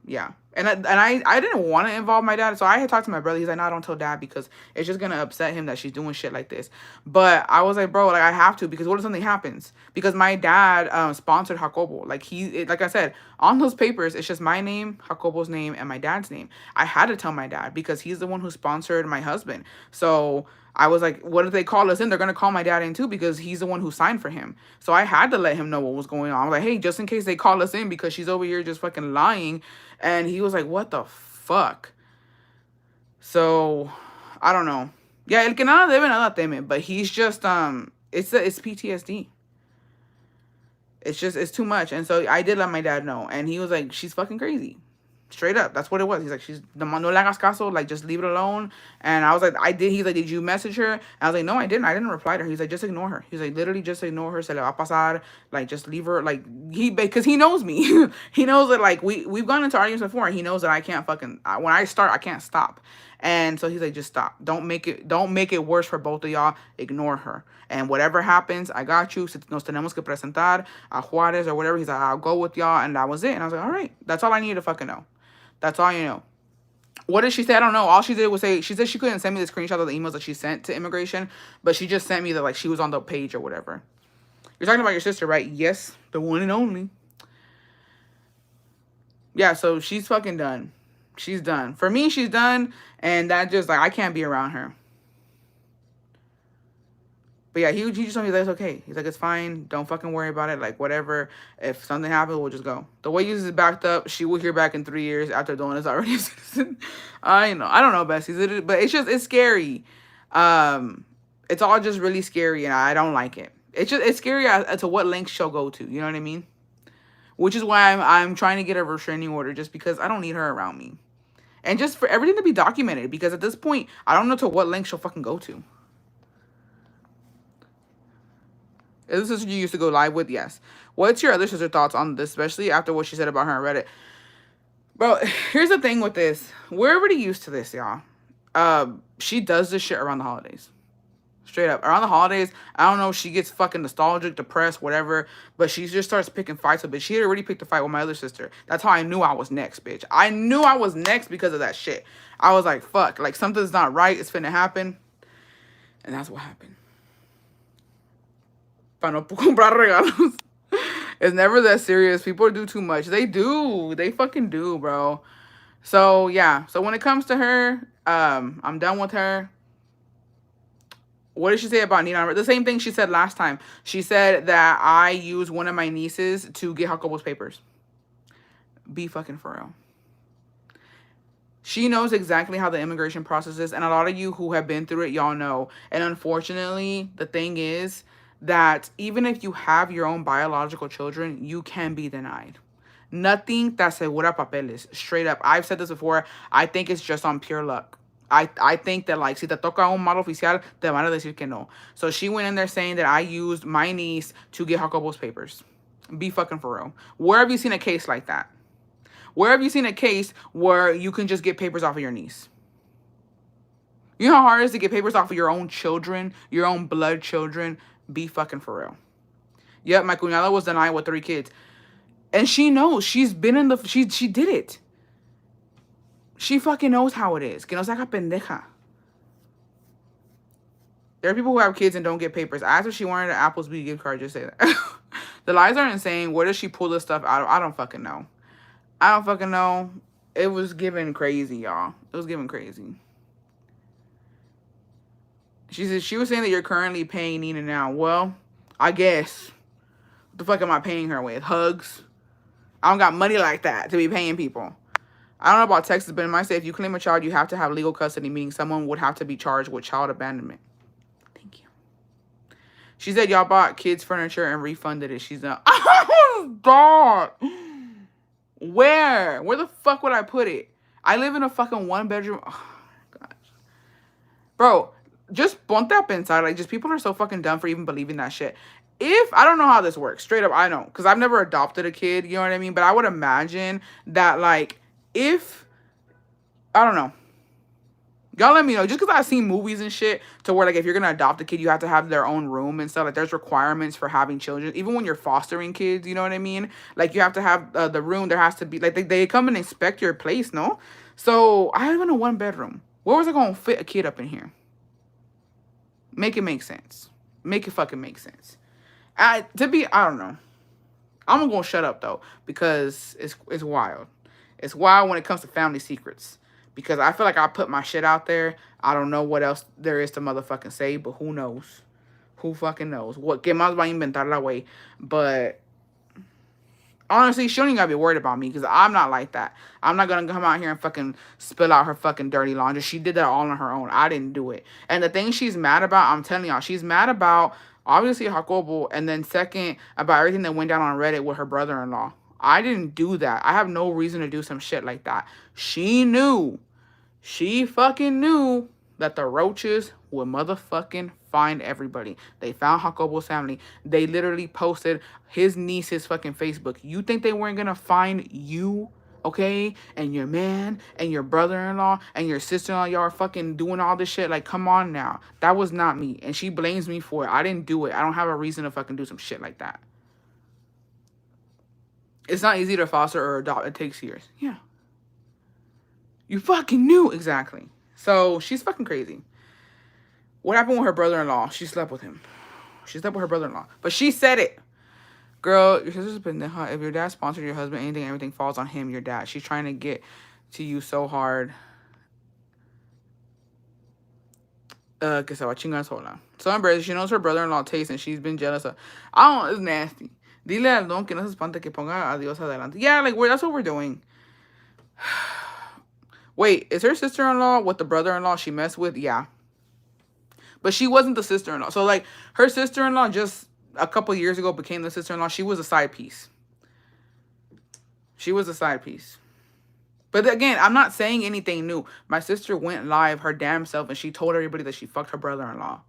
yeah. And I didn't want to involve my dad. So I had talked to my brother. He's like, no, don't tell dad because it's just going to upset him that she's doing shit like this. But I was like, bro, like I have to because what if something happens? Because my dad sponsored Jacobo. Like like I said, on those papers, it's just my name, Jacobo's name, and my dad's name. I had to tell my dad because he's the one who sponsored my husband. So I was like, what if they call us in? They're going to call my dad in too because he's the one who signed for him. So I had to let him know what was going on. I was like, hey, just in case they call us in because she's over here just fucking lying. And he was like, what the fuck? So, I don't know. Yeah, el que nada debe, nada teme. But he's just, it's PTSD. It's too much. And so I did let my dad know. And he was like, she's fucking crazy. Straight up. That's what it was. He's like, no le hagas caso. Like, just leave it alone. And I was like, I did. He's like, did you message her? And I was like, no, I didn't. I didn't reply to her. He's like, just ignore her. He's like, literally just ignore her. Se le va a pasar. Like, just leave her. Like, because he knows me. He knows that, like, we've gone into arguments before. And he knows that I can't fucking, when I start, I can't stop. And so he's like, just stop. Don't make it worse for both of y'all. Ignore her. And whatever happens, I got you. Nos tenemos que presentar a Juarez or whatever. He's like, I'll go with y'all. And that was it. And I was like, all right. That's all I needed to fucking know. That's all you know. What did she say? I don't know. All she did was say, she said she couldn't send me the screenshot of the emails that she sent to immigration, but she just sent me that, like, she was on the page or whatever. You're talking about your sister, right? Yes, the one and only. Yeah, so she's fucking done. She's done. For me, she's done, and that just, like, I can't be around her. But yeah, he just told me that it's okay. He's like, it's fine. Don't fucking worry about it. Like, whatever. If something happens, we'll just go. The way this is backed up, she will hear back in 3 years after Dawn is already a citizen. I know. I don't know, besties. But it's scary. It's all just really scary, and I don't like it. It's scary as to what lengths she'll go to. You know what I mean? Which is why I'm trying to get a restraining order, just because I don't need her around me. And just for everything to be documented, because at this point, I don't know to what length she'll fucking go to. Is this sister you used to go live with? Yes. What's your other sister thoughts on this, especially after what she said about her on Reddit? Bro, here's the thing with this. We're already used to this, y'all. She does this shit around the holidays. Straight up. Around the holidays, I don't know if she gets fucking nostalgic, depressed, whatever, but she just starts picking fights with bitch. She had already picked a fight with my other sister. That's how I knew I was next, bitch. I knew I was next because of that shit. I was like, fuck. Like, something's not right. It's finna happen. And that's what happened. Para no comprar regalos. It's never that serious. People do too much. They do. They fucking do, bro. So, yeah. So, when it comes to her, I'm done with her. What did she say about Nina? The same thing she said last time. She said that I used one of my nieces to get Jacobo's papers. Be fucking for real. She knows exactly how the immigration process is. And a lot of you who have been through it, y'all know. And unfortunately, the thing is that even if you have your own biological children, you can be denied. Nothing te asegura papeles. Straight up. I've said this before. I think it's just on pure luck. I think that, like, si te toca un mal oficial, te van a decir que no. So she went in there saying that I used my niece to get Jacobo's papers. Be fucking for real. Where have you seen a case like that? Where have you seen a case where you can just get papers off of your niece? You know how hard it is to get papers off of your own children, your own blood children? Be fucking for real. Yep, my cuñada was denied with 3 kids. And she knows. She's been in the... She did it. She fucking knows how it is. Que no se haga pendeja. There are people who have kids and don't get papers. I asked if she wanted an Applebee's gift card. Just say that. The lies are insane. Where does she pull this stuff out of? I don't fucking know. I don't fucking know. It was giving crazy, y'all. It was giving crazy. She said she was saying that you're currently paying Nina now. Well, I guess. What the fuck am I paying her with? Hugs? I don't got money like that to be paying people. I don't know about Texas, but in my state, if you claim a child, you have to have legal custody, meaning someone would have to be charged with child abandonment. Thank you. She said y'all bought kids' furniture and refunded it. She's not. Oh, God. Where? Where the fuck would I put it? I live in a fucking 1-bedroom. Oh, gosh. Bro, just ponte a pensar. Like, just people are so fucking dumb for even believing that shit. If, I don't know how this works. Straight up, I know. Because I've never adopted a kid, you know what I mean? But I would imagine that, like, if, I don't know. Y'all let me know. Just because I've seen movies and shit to where, like, if you're going to adopt a kid, you have to have their own room and stuff. Like, there's requirements for having children. Even when you're fostering kids, you know what I mean? Like, you have to have the room. There has to be, like, they come and inspect your place, no? So, I live in a 1-bedroom. Where was I going to fit a kid up in here? Make it make sense. Make it fucking make sense. I don't know. I'm going to shut up, though, because it's wild. It's wild when it comes to family secrets. Because I feel like I put my shit out there. I don't know what else there is to motherfucking say, but who knows? Who fucking knows? What que más va a inventar la way? But honestly, she don't even gotta be worried about me because I'm not like that. I'm not gonna come out here and fucking spill out her fucking dirty laundry. She did that all on her own. I didn't do it. And the thing she's mad about, I'm telling y'all, she's mad about obviously Jacobo, and then second about everything that went down on Reddit with her brother-in-law. I didn't do that. I have no reason to do some shit like that. She knew. She fucking knew that the roaches would motherfucking find everybody. They found Jacobo's family. They literally posted his niece's fucking Facebook. You think they weren't gonna find you? Okay? And your man and your brother-in-law and your sister-in-law, y'all are fucking doing all this shit. Like, come on now. That was not me. And she blames me for it. I didn't do it. I don't have a reason to fucking do some shit like that. It's not easy to foster or adopt. It takes years. Yeah. You fucking knew. Exactly. So, she's fucking crazy. What happened with her brother-in-law? She slept with him. She slept with her brother-in-law. But she said it. Girl, your sister's a pendeja. If your dad sponsored your husband, everything falls on him, your dad. She's trying to get to you so hard. Que se va a chingar sola. So embarrassed. She knows her brother-in-law taste and she's been jealous of. I don't know. It's nasty. Dile al don que no se espante que ponga a Dios adelante. Yeah, like, that's what we're doing. Wait, is her sister-in-law with the brother-in-law she messed with? Yeah. But she wasn't the sister-in-law. So, like, her sister-in-law just a couple years ago became the sister-in-law. She was a side piece. She was a side piece. But again, I'm not saying anything new. My sister went live her damn self and she told everybody that she fucked her brother-in-law.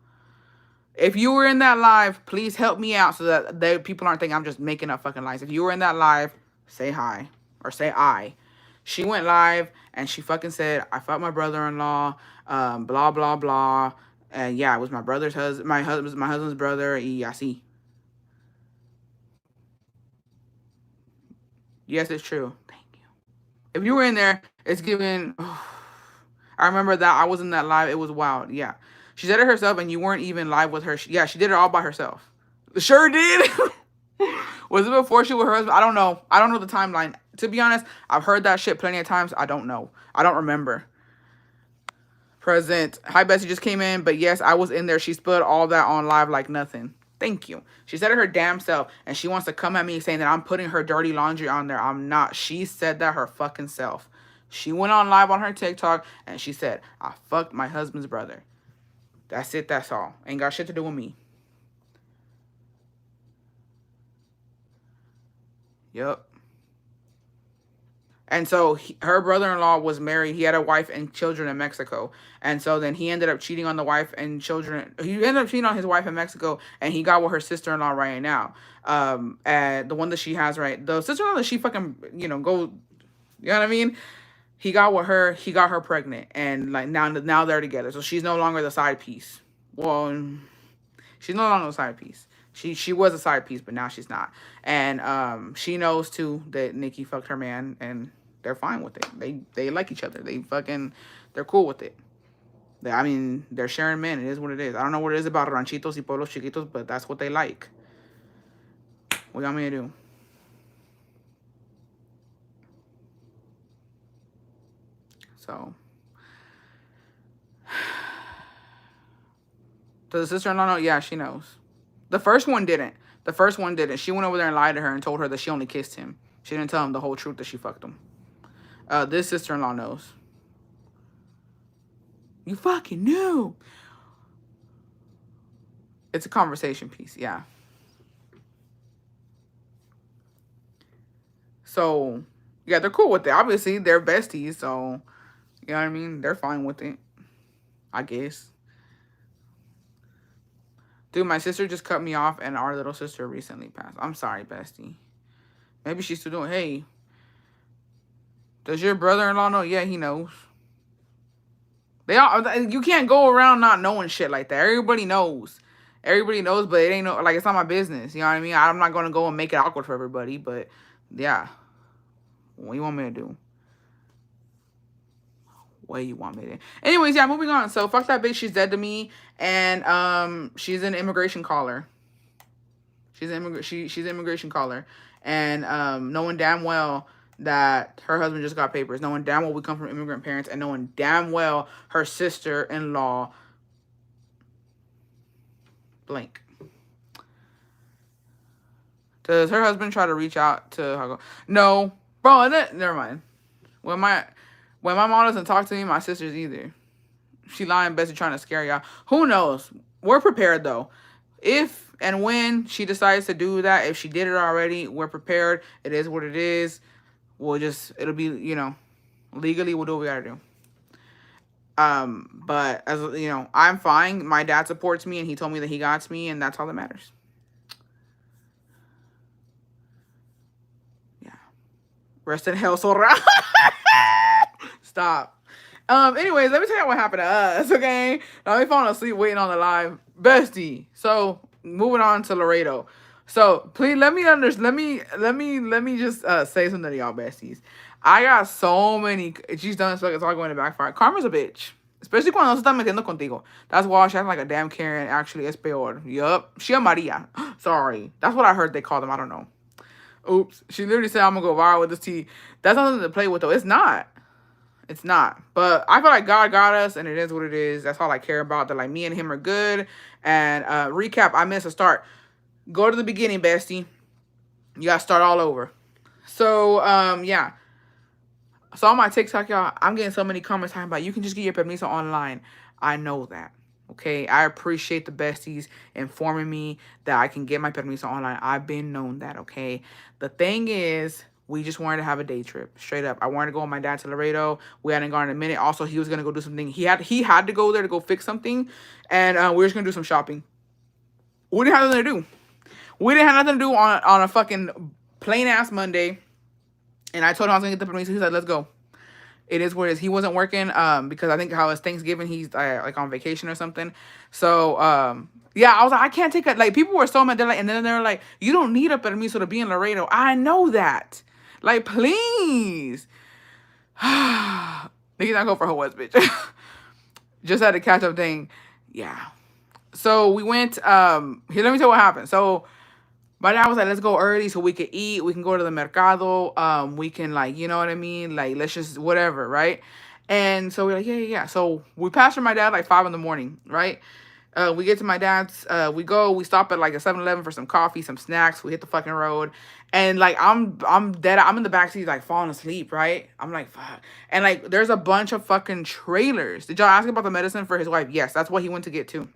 If you were in that live, please help me out so that people aren't thinking I'm just making up fucking lies. If you were in that live, say hi. Or say I. She went live and she fucking said, I fucked my brother-in-law, blah, blah, blah. And yeah, it was my brother's husband, my husband's brother, y así. Yes, it's true. Thank you. If you were in there, it's given. Oh, I remember that I was in that live. It was wild. Yeah. She said it herself and you weren't even live with her. Yeah, she did it all by herself. Sure did. Was it before she was her husband? I don't know. I don't know the timeline. To be honest, I've heard that shit plenty of times. I don't know. I don't remember. Present. Hi, Bessie just came in. But yes, I was in there. She spilled all that on live like nothing. Thank you. She said it her damn self. And she wants to come at me saying that I'm putting her dirty laundry on there. I'm not. She said that her fucking self. She went on live on her TikTok. And she said, I fucked my husband's brother. That's it. That's all. Ain't got shit to do with me. Yup. And so her brother-in-law was married. He had a wife and children in Mexico. And so then he ended up cheating on the wife and children. He ended up cheating on his wife in Mexico, and he got with her sister-in-law right now. And the one that she has, right, the sister-in-law that she fucking, go, you know what I mean? He got with her. He got her pregnant, and like now they're together. So she's no longer the side piece. Well, she's no longer the side piece. She was a side piece, but now she's not. And she knows too that Nikki fucked her man, and they're fine with it. They like each other. They're cool with it. I mean, they're sharing men. It is what it is. I don't know what it is about ranchitos y pueblos chiquitos, but that's what they like. What you want me to do? So, does the sister-in-law know? Yeah, she knows. The first one didn't. She went over there and lied to her and told her that she only kissed him. She didn't tell him the whole truth that she fucked him. This sister-in-law knows. You fucking knew. It's a conversation piece, yeah. So, yeah, they're cool with it. Obviously, they're besties, so, you know what I mean? They're fine with it, I guess. Dude, my sister just cut me off, and our little sister recently passed. I'm sorry, bestie. Maybe she's still doing, hey, does your brother-in-law know? Yeah, he knows. You can't go around not knowing shit like that. Everybody knows. Everybody knows, but it ain't it's not my business. You know what I mean? I'm not going to go and make it awkward for everybody, but yeah. What do you want me to do? What do you want me to do? Anyways, yeah, moving on. So, fuck that bitch. She's dead to me. And she's an immigration caller. She's an immigration caller. And knowing damn well that her husband just got papers, knowing damn well we come from immigrant parents, and knowing damn well her sister-in-law blank. Does her husband try to reach out to her? No. Bro, never mind. When my mom doesn't talk to me, my sisters either. She lying, basically trying to scare y'all. Who knows? We're prepared, though. If and when she decides to do that, if she did it already, we're prepared. It is what it is. It'll be, legally, we'll do what we gotta do. But as I'm fine. My dad supports me, and he told me that he got me, and that's all that matters. Yeah. Rest in hell, Sora. Stop. Anyways, let me tell you what happened to us, okay? Now we falling asleep waiting on the live. Bestie. So moving on to Laredo. So please let me just say something to y'all, besties. I got so many. She's done. It's all going to backfire. Karma's a bitch. Especially cuando no se está metiendo contigo. That's why she acting like a damn Karen. Actually, es peor. Yup. She a Maria. Sorry. That's what I heard they call them. I don't know. Oops. She literally said I'm going to go viral with this tea. That's nothing to play with, though. It's not. It's not. But I feel like God got us, and it is what it is. That's all I care about. That, me and him are good. And recap, I missed a start. Go to the beginning, bestie. You got to start all over. So, yeah. So on my TikTok, y'all, I'm getting so many comments talking about you can just get your permiso online. I know that. Okay, I appreciate the besties informing me that I can get my permiso online. I've been known that, okay? The thing is, we just wanted to have a day trip, straight up. I wanted to go with my dad to Laredo. We hadn't gone in a minute. Also, he was going to go do something. He had to go there to go fix something, and we were just going to do some shopping. We didn't have nothing to do. We didn't have nothing to do on a fucking plain-ass Monday, and I told him I was going to get the permiso. He said, let's go. It is what it is. He wasn't working because I think how it's Thanksgiving, he's on vacation or something. So, yeah, I was like, I can't take it. Like, people were so mad. And then they're like, you don't need a permiso to be in Laredo. I know that. Like, please. Niggas not go for her West, bitch. Just had to catch up thing. Yeah. So we went, here, let me tell you what happened. So my dad was like, let's go early so we can eat. We can go to the mercado. We can, you know what I mean? Let's just, whatever, right? And so we're like, yeah. So we passed from my dad 5 a.m, right? We get to my dad's, we stop at a 7-Eleven for some coffee, some snacks. We hit the fucking road. And I'm dead. I'm in the backseat, falling asleep, right? I'm like, fuck. And there's a bunch of fucking trailers. Did y'all ask about the medicine for his wife? Yes, that's what he went to get too.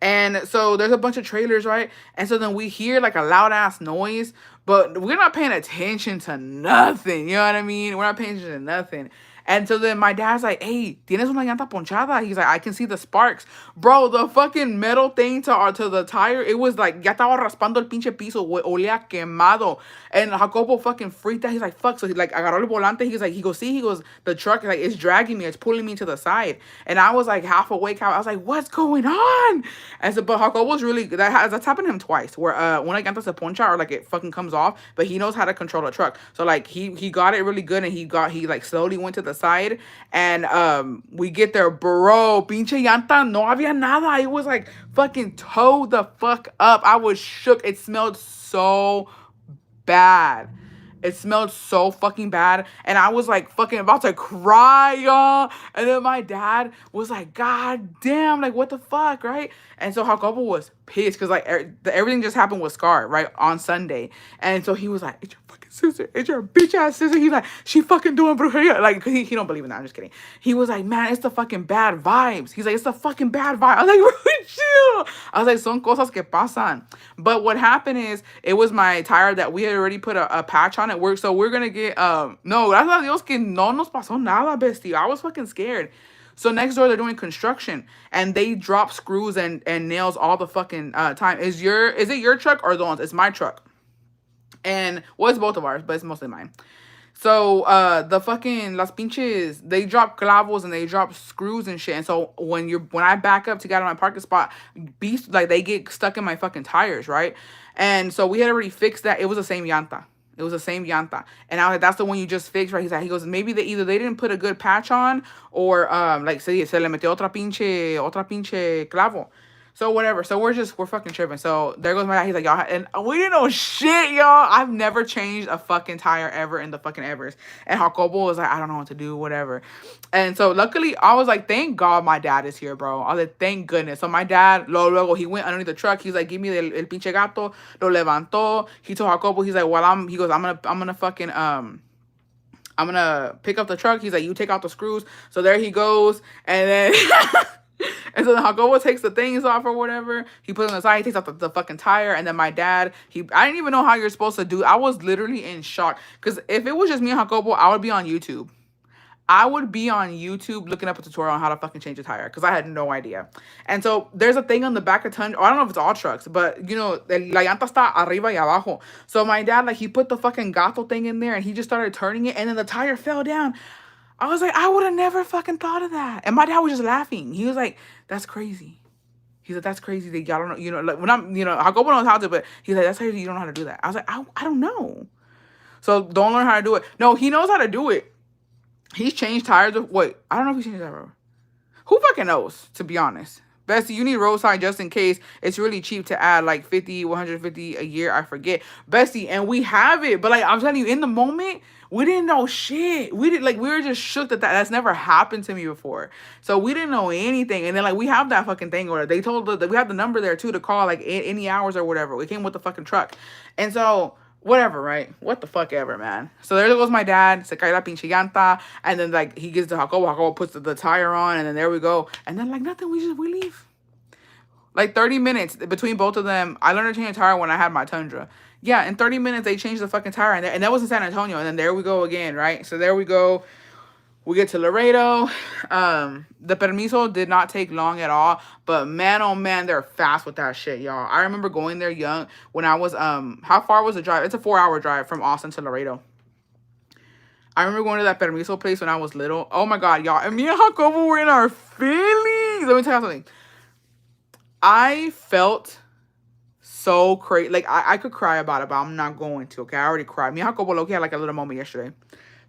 And so there's a bunch of trailers, right? And so then we hear like a loud ass noise, but we're not paying attention to nothing. You know what I mean? We're not paying attention to nothing. And so then my dad's like, hey, ¿tienes una llanta ponchada? He's like, I can see the sparks. Bro, the fucking metal thing to the tire, it was like, ya estaba raspando el pinche piso, güey, olía quemado. And Jacobo fucking freaked out. He's like, fuck. So he like, agarró el volante. He goes, see, he goes, the truck, like, it's dragging me. It's pulling me to the side. And I was like half awake. I was like, what's going on? And so, but Jacobo's really, that's happened to him twice, where when a llanta se poncha or like it fucking comes off, but he knows how to control a truck. So like he got it really good, and he like slowly went to the side, and we get there, bro, pinche llanta, no había nada. It was like fucking towed the fuck up. I was shook. It smelled so bad. It smelled so fucking bad. And I was like fucking about to cry, y'all. And then my dad was like, God damn, like what the fuck, right? And so Jacobo was pissed because like everything just happened with Scar, right? On Sunday. And so he was like, it's your fucking sister. It's your bitch ass sister. He's like, she fucking doing brujeria. Like, he don't believe in that. I'm just kidding. He was like, man, it's the fucking bad vibes. He's like, it's the fucking bad vibe. I was like, bro, chill. I was like, son cosas que pasan. But what happened is, it was my tire that we had already put a patch on it. So we're gonna get, no, gracias a Dios que no nos pasó nada, bestie. I was fucking scared. So next door, they're doing construction, and they drop screws and nails all the fucking time. Is it your truck or the ones? It's my truck. And well, it's both of ours, but it's mostly mine. So the fucking las pinches, they drop clavos and they drop screws and shit. And so when I back up to get out of my parking spot, beast, like they get stuck in my fucking tires, right? And so we had already fixed that. It was the same llanta. It was the same llanta. And I was like, that's the one you just fixed, right? He goes, maybe they didn't put a good patch on, or like se le metió otra pinche clavo. So whatever. So we're fucking tripping. So there goes my dad. He's like, y'all, and we didn't know shit, y'all. I've never changed a fucking tire ever in the fucking evers. And Jacobo was like, I don't know what to do, whatever. And so luckily, I was like, thank God my dad is here, bro. I was like, thank goodness. So my dad, luego he went underneath the truck. He's like, give me el pinche gato. Lo levantó. He told Jacobo, he's like, well, I'm gonna fucking, I'm gonna pick up the truck. He's like, you take out the screws. So there he goes. And then... And so then Jacobo takes the things off or whatever. He puts it on the side. He takes out the fucking tire. And then my dad, I didn't even know how you're supposed to do. I was literally in shock. Because if it was just me and Jacobo, I would be on YouTube. I would be on YouTube looking up a tutorial on how to fucking change a tire. Because I had no idea. And so there's a thing on the back of I don't know if it's all trucks. But, you know, la llanta está arriba y abajo. So my dad, like, he put the fucking gato thing in there. And he just started turning it. And then the tire fell down. I was like, I would have never fucking thought of that. And my dad was just laughing. He was like, that's crazy. He's like, that's crazy that y'all don't know, you know, like when I'm, you know, Jacobo knows how to, but he's like, that's crazy you don't know how to do that. I was like, I don't know. So don't learn how to do it. No, he knows how to do it. He's changed tires. Wait, I don't know if he changed tires. Who fucking knows, to be honest? Bestie, you need roadside just in case. It's really cheap to add like 50, 150 a year. I forget. Bestie, and we have it. But like, I'm telling you, in the moment, we didn't know shit. We were just shook that that's never happened to me before. So we didn't know anything. And then like, we have that fucking thing where they told we have the number there too to call like any hours or whatever. It came with the fucking truck. And so whatever, right? What the fuck ever, man. So there goes my dad. Se cae la pinche llanta. And then, like, he gets to Jacobo. Jacobo puts the tire on. And then there we go. And then, like, nothing. We leave. Like, 30 minutes between both of them. I learned to change a tire when I had my Tundra. Yeah, in 30 minutes, they changed the fucking tire. And that was in San Antonio. And then there we go again, right? So there we go. We get to Laredo. The permiso did not take long at all. But man, oh man, they're fast with that shit, y'all. I remember going there young when I was, how far was the drive? It's a 4-hour drive from Austin to Laredo. I remember going to that permiso place when I was little. Oh my God, y'all. And me and Jacobo were in our feelings. Let me tell you something. I felt so crazy. Like, I could cry about it, but I'm not going to, okay? I already cried. Me and Jacobo low-key had like a little moment yesterday.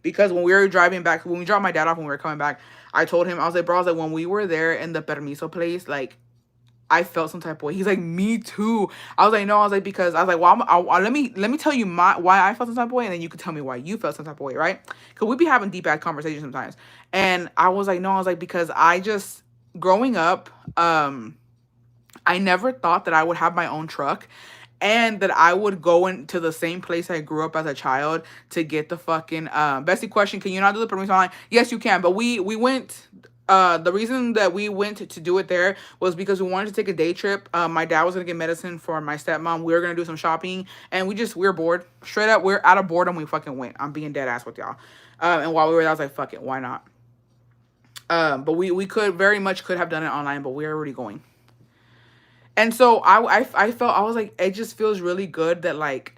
Because when we were driving back, when we dropped my dad off when we were coming back, I told him, I was like, bro, I was like, when we were there in the permiso place, like, I felt some type of way. He's like, me too. I was like, no, I was like, because I was like, well, let me tell you why I felt some type of way, and then you can tell me why you felt some type of way, right? Because we be having deep ass conversations sometimes. And I was like, no, I was like, because I just, growing up, I never thought that I would have my own truck. And that I would go into the same place I grew up as a child to get the fucking Bestie question, can you not do the permiso online? Yes, you can. But we went The reason that we went to do it there was because we wanted to take a day trip. My dad was gonna get medicine for my stepmom. We were gonna do some shopping, and we were bored. Straight up, we're out of boredom. We fucking went. I'm being dead ass with y'all. And while we were there, I was like, fuck it, why not? But we could very much could have done it online, but we're already going. And so I felt, I was like, it just feels really good that like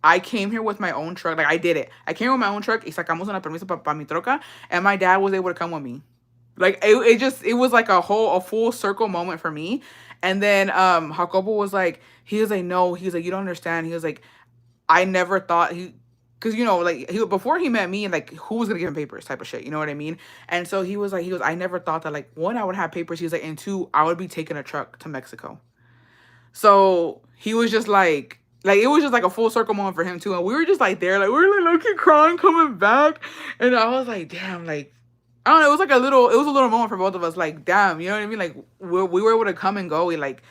I came here with my own truck. Like I did it. I came with my own truck. Y sacamos una permiso para mi troca, and my dad was able to come with me. Like it was like a full circle moment for me. And then Jacobo was like, no, he was like, you don't understand. He was like, I never thought because like before he met me, like who was gonna give him papers type of shit, you know what I mean? And so he was, I never thought that, like, one, I would have papers. He was like, and two, I would be taking a truck to Mexico. So he was just like it was just like a full circle moment for him too. And we were just like there, like we were like looking, crying, coming back. And I was like, damn, like I don't know, it was a little moment for both of us, like, damn, you know what I mean? Like we were able to come and go. Like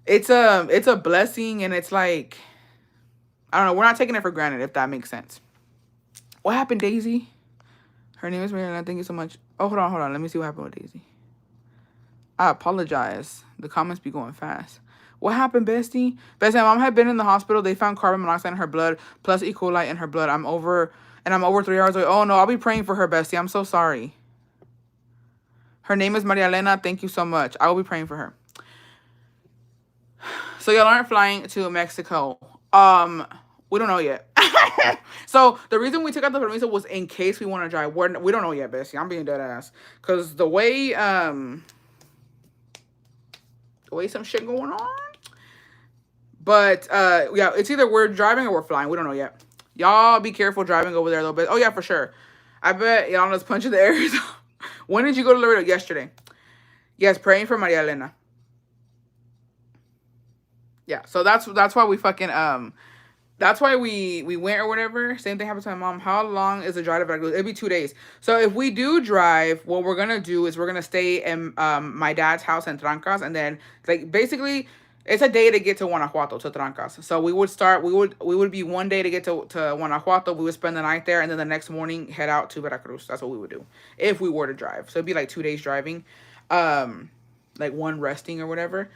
it's a blessing, and it's like, I don't know, we're not taking it for granted, if that makes sense. What happened, Daisy? Her name is Mariana. Thank you so much. Oh, hold on. Let me see what happened with Daisy. I apologize. The comments be going fast. What happened, bestie? Bestie, my mom had been in the hospital. They found carbon monoxide in her blood, plus E. coli in her blood. I'm over 3 hours away. Oh, no, I'll be praying for her, bestie. I'm so sorry. Her name is Maria Elena. Thank you so much. I will be praying for her. So y'all aren't flying to Mexico. We don't know yet. So the reason we took out the permiso was in case we want to drive. We don't know yet, bestie. I'm being dead ass. Because the way some shit going on. But yeah, it's either we're driving or we're flying. We don't know yet. Y'all be careful driving over there a little bit. Oh yeah, for sure. I bet y'all just punch in the air. When did you go to Laredo? Yesterday. Yes, praying for Maria Elena. Yeah, so that's why we fucking that's why we went or whatever. Same thing happened to my mom. How long is the drive to Veracruz? It'll be 2 days. So if we do drive, what we're gonna do is we're gonna stay in my dad's house in Trancas, and then like basically it's a day to get to Guanajuato, to Trancas. So we would be 1 day to get to Guanajuato. We would spend the night there, and then the next morning head out to Veracruz. That's what we would do if we were to drive. So it'd be like 2 days driving, like one resting or whatever.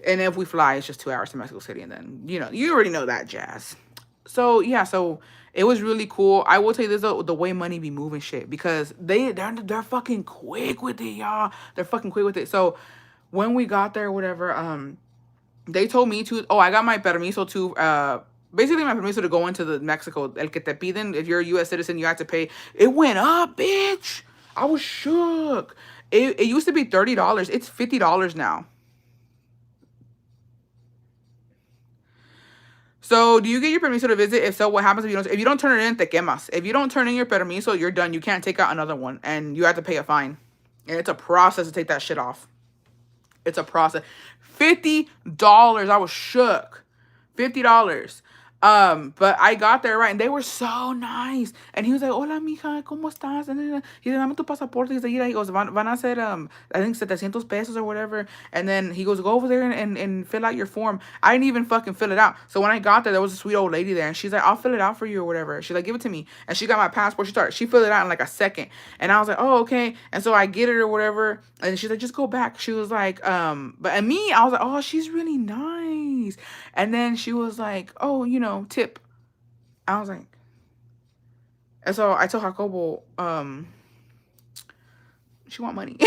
And if we fly, it's just 2 hours to Mexico City, and then, you already know that jazz. So, yeah, so it was really cool. I will tell you this, though, the way money be moving shit, because they're fucking quick with it, y'all. They're fucking quick with it. So, when we got there, whatever, they told me to, I got my permiso to, basically my permiso to go into the Mexico, el que te piden, if you're a U.S. citizen, you have to pay. It went up, bitch. I was shook. It used to be $30. It's $50 now. So, do you get your permiso to visit? If so, what happens if you don't turn it in? Te quemas. If you don't turn in your permiso, you're done. You can't take out another one, and you have to pay a fine. And it's a process to take that shit off. It's a process. $50. I was shook. $50. But I got there, right, and they were so nice. And he was like, hola, mija, ¿cómo estás? And then he said, dame tu pasaporte. He goes, van a ser, I think 700 pesos or whatever. And then he goes, go over there and fill out your form. I didn't even fucking fill it out. So when I got there was a sweet old lady there, and she's like, I'll fill it out for you or whatever. She's like, give it to me. And she got my passport. She filled it out in like a second. And I was like, oh, okay. And so I get it or whatever. And she's like, just go back. She was like, I was like, oh, she's really nice. And then she was like, oh, tip. I was like, and so I told Jacobo, she want money.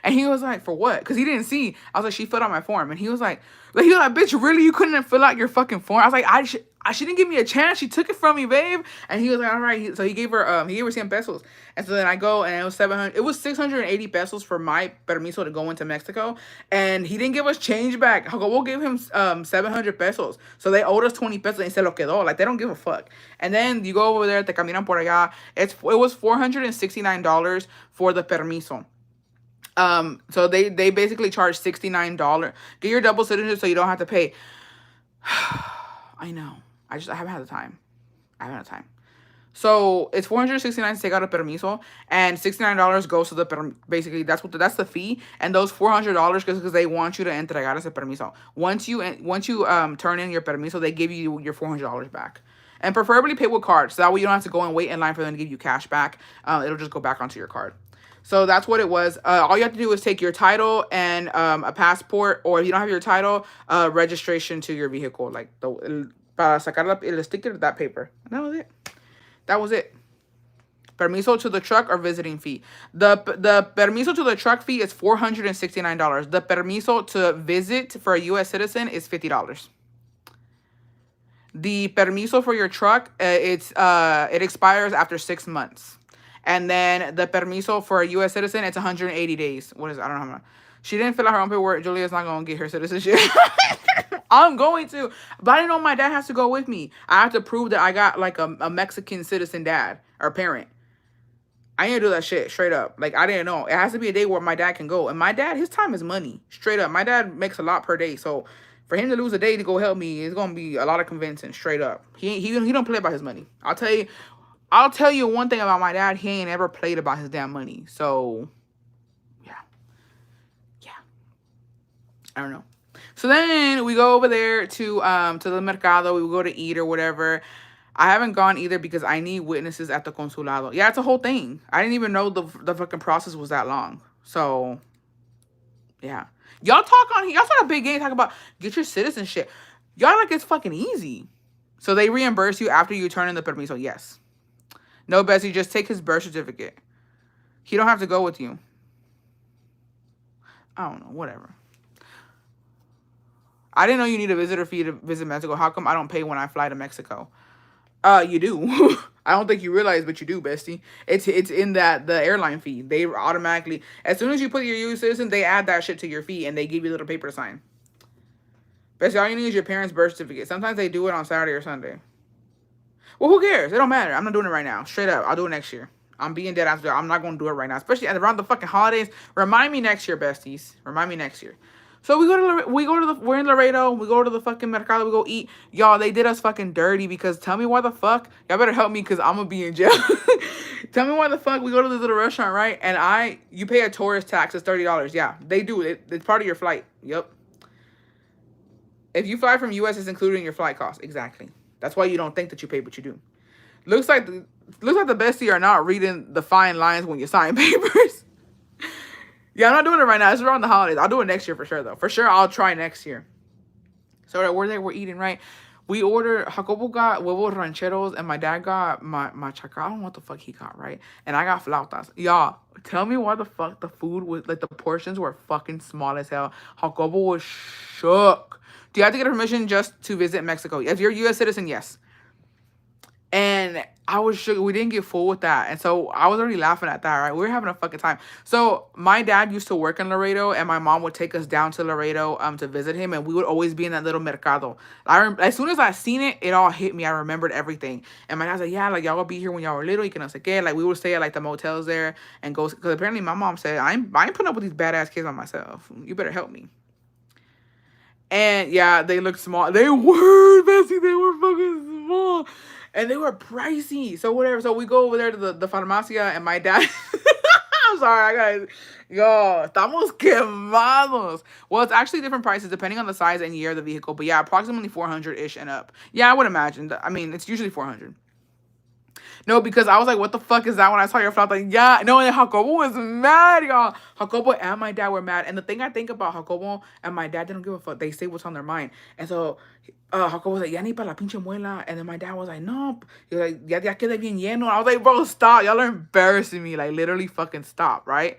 And he was like, for what? Because he didn't see. I was like, she filled out my form. And he was like, bitch, really? You couldn't fill out your fucking form? I was like, she didn't give me a chance. She took it from me, babe. And he was like, all right. So he gave her 10 pesos. And so then I go, and it was 700. It was 680 pesos for my permiso to go into Mexico. And he didn't give us change back. Jacobo gave him 700 pesos. So they owed us 20 pesos, and se lo quedó. Like, they don't give a fuck. And then you go over there, te caminan por allá. It was $469 for the permiso. So they basically charge $69. Get your double citizenship so you don't have to pay. I know. I haven't had the time. So it's $469 to take out a permiso, and $69 goes to basically that's the fee, and those $400 because they want you to entregar ese permiso. Once you turn in your permiso, they give you your $400 back. And preferably pay with cards, so that way you don't have to go and wait in line for them to give you cash back. It'll just go back onto your card. So that's what it was. All you have to do is take your title and a passport, or if you don't have your title, registration to your vehicle, like para sacar el sticker, that paper. And that was it. That was it. Permiso to the truck or visiting fee. The permiso to the truck fee is $469. The permiso to visit for a U.S. citizen is $50. The permiso for your truck, it expires after 6 months. And then the permiso for a U.S. citizen, it's 180 days. What is it? I don't know how much. She didn't fill out her own paperwork. Julia's not going to get her citizenship. I'm going to. But I didn't know my dad has to go with me. I have to prove that I got like a Mexican citizen dad or parent. I ain't do that shit, straight up. Like, I didn't know. It has to be a day where my dad can go. And my dad, his time is money. Straight up. My dad makes a lot per day. So for him to lose a day to go help me, it's gonna be a lot of convincing, straight up. He don't play about his money. I'll tell you one thing about my dad. He ain't ever played about his damn money. So yeah. I don't know. So then we go over there to the mercado. We go to eat or whatever. I haven't gone either because I need witnesses at the consulado. Yeah, it's a whole thing. I didn't even know the fucking process was that long. So yeah. Y'all talk a big game, talk about get your citizenship. Y'all like it's fucking easy. So they reimburse you after you turn in the permiso. Yes. No, Bessie, just take his birth certificate. He don't have to go with you. I don't know, whatever. I didn't know you need a visitor fee to visit Mexico. How come I don't pay when I fly to Mexico? You do. I don't think you realize, but you do, bestie. It's in the airline fee. They automatically, as soon as you put your U.S. citizen, they add that shit to your fee and they give you a little paper to sign. Bestie, all you need is your parents' birth certificate. Sometimes they do it on Saturday or Sunday. Well, who cares? It don't matter. I'm not doing it right now. Straight up, I'll do it next year. I'm being dead after. I'm not gonna do it right now, especially around the fucking holidays. Remind me next year, besties. Remind me next year. So we're in Laredo. We go to the fucking mercado. We go eat. Y'all, they did us fucking dirty because tell me why the fuck. Y'all better help me because I'm gonna be in jail. Tell me why the fuck we go to this little restaurant, right? And you pay a tourist tax. It's $30. Yeah, they do it. It's part of your flight. Yep. If you fly from U.S., it's included in your flight cost. Exactly. That's why you don't think that you pay, but you do. Looks like the bestie are not reading the fine lines when you sign papers. Yeah, I'm not doing it right now. It's around the holidays. I'll do it next year for sure, though. For sure, I'll try next year. So we're eating, right? We ordered, Jacobo got huevos rancheros, and my dad got machaca. I don't know what the fuck he got, right? And I got flautas. Y'all, tell me why the fuck the food was, like, the portions were fucking small as hell. Jacobo was shook. Do you have to get permission just to visit Mexico? If you're a U.S. citizen, yes. And I was shook. We didn't get full with that. And so I was already laughing at that, right? We were having a fucking time. So my dad used to work in Laredo, and my mom would take us down to Laredo to visit him, and we would always be in that little mercado. As soon as I seen it, it all hit me. I remembered everything. And my dad's like, yeah, like, y'all will be here when y'all were little. You can say, okay. Like, we would stay at, like, the motels there and go. Because apparently my mom said, I ain't putting up with these badass kids by myself. You better help me. And, yeah, they looked small. They were, Bessie. They were fucking small. And they were pricey. So whatever. So we go over there to the farmacia, and my dad. I'm sorry, I got. Yo, estamos quemados. Well, it's actually different prices depending on the size and year of the vehicle. But yeah, approximately 400-ish and up. Yeah, I would imagine. I mean, it's usually 400. No, because I was like, what the fuck is that when I saw your flauta? Like, yeah. No, and Jacobo was mad, y'all. Jacobo and my dad were mad. And the thing I think about Jacobo and my dad, they don't give a fuck. They say what's on their mind. And so Jacobo was like, ya ni pa la pinche muela. And then my dad was like, no. He was like, ya quedé bien lleno. I was like, bro, stop. Y'all are embarrassing me. Like, literally fucking stop, right?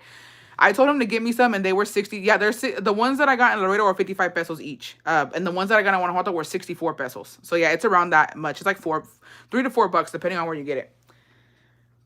I told him to get me some, and they were 60. Yeah, the ones that I got in Laredo were 55 pesos each. And the ones that I got in Guanajuato were 64 pesos. So yeah, it's around that much. It's like $3 to $4, depending on where you get it.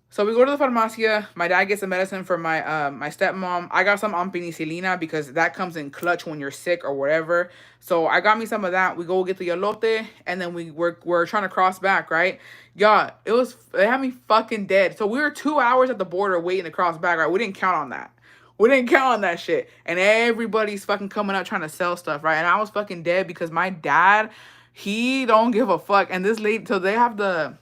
So we go to the farmacia. My dad gets the medicine for my my stepmom. I got some ampicillina because that comes in clutch when you're sick or whatever. So I got me some of that. We go get the elote, and then we're trying to cross back, right? Yeah, it had me fucking dead. So we were 2 hours at the border waiting to cross back, right? We didn't count on that. We didn't count on that shit. And everybody's fucking coming up trying to sell stuff, right? And I was fucking dead because my dad, he don't give a fuck. And this lady, so they have the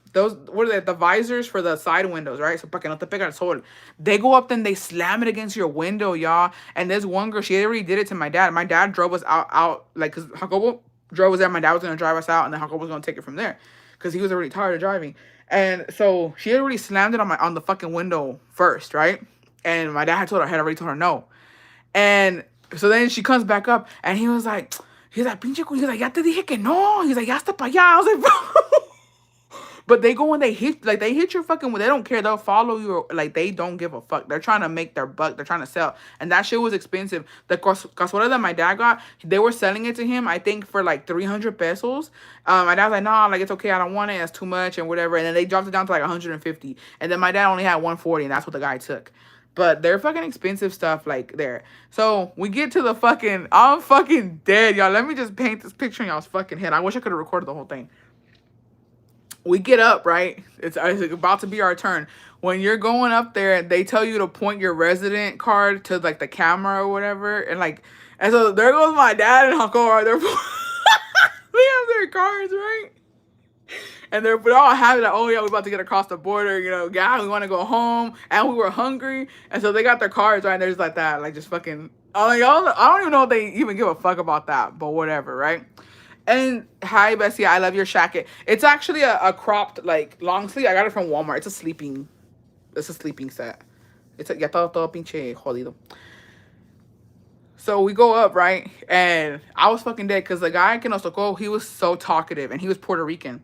visors for the side windows, right? So, para que no te pega el sol. They go up, then they slam it against your window, y'all. And this one girl, she already did it to my dad. My dad drove us out, like, because Jacobo drove us there. My dad was going to drive us out, and then Jacobo was going to take it from there because he was already tired of driving. And so she had already slammed it on the fucking window first, right? And my dad had already told her no. And so then she comes back up, and he's like, pinche, he's like, ya te dije que no. He's like, ya está para allá. I was like, bro. But they go and they hit your fucking, they don't care. They'll follow you. Like, they don't give a fuck. They're trying to make their buck. They're trying to sell. And that shit was expensive. The cazuela that my dad got, they were selling it to him, I think, for like 300 pesos. My dad was like, nah, like, it's okay. I don't want it. It's too much and whatever. And then they dropped it down to like 150. And then my dad only had 140, and that's what the guy took. But they're fucking expensive stuff, like, there. So we get to the fucking, I'm fucking dead, y'all. Let me just paint this picture in y'all's fucking head. I wish I could have recorded the whole thing. We get up, right? It's about to be our turn. When you're going up there, they tell you to point your resident card to like the camera or whatever, and so there goes my dad and Uncle are there. They have their cards, right? And they're all happy like, oh yeah, we're about to get across the border, yeah, we want to go home, and we were hungry, and so they got their cards, right? And they're just like that, like, just fucking, I don't even know if they even give a fuck about that, but whatever, right? And hi, Bessie, I love your jacket. It's actually a cropped, like, long sleeve. I got it from Walmart. It's a sleeping set. It's ya todo pinche jodido. So we go up, right? And I was fucking dead because the guy que nos tocó, he was so talkative, and he was Puerto Rican.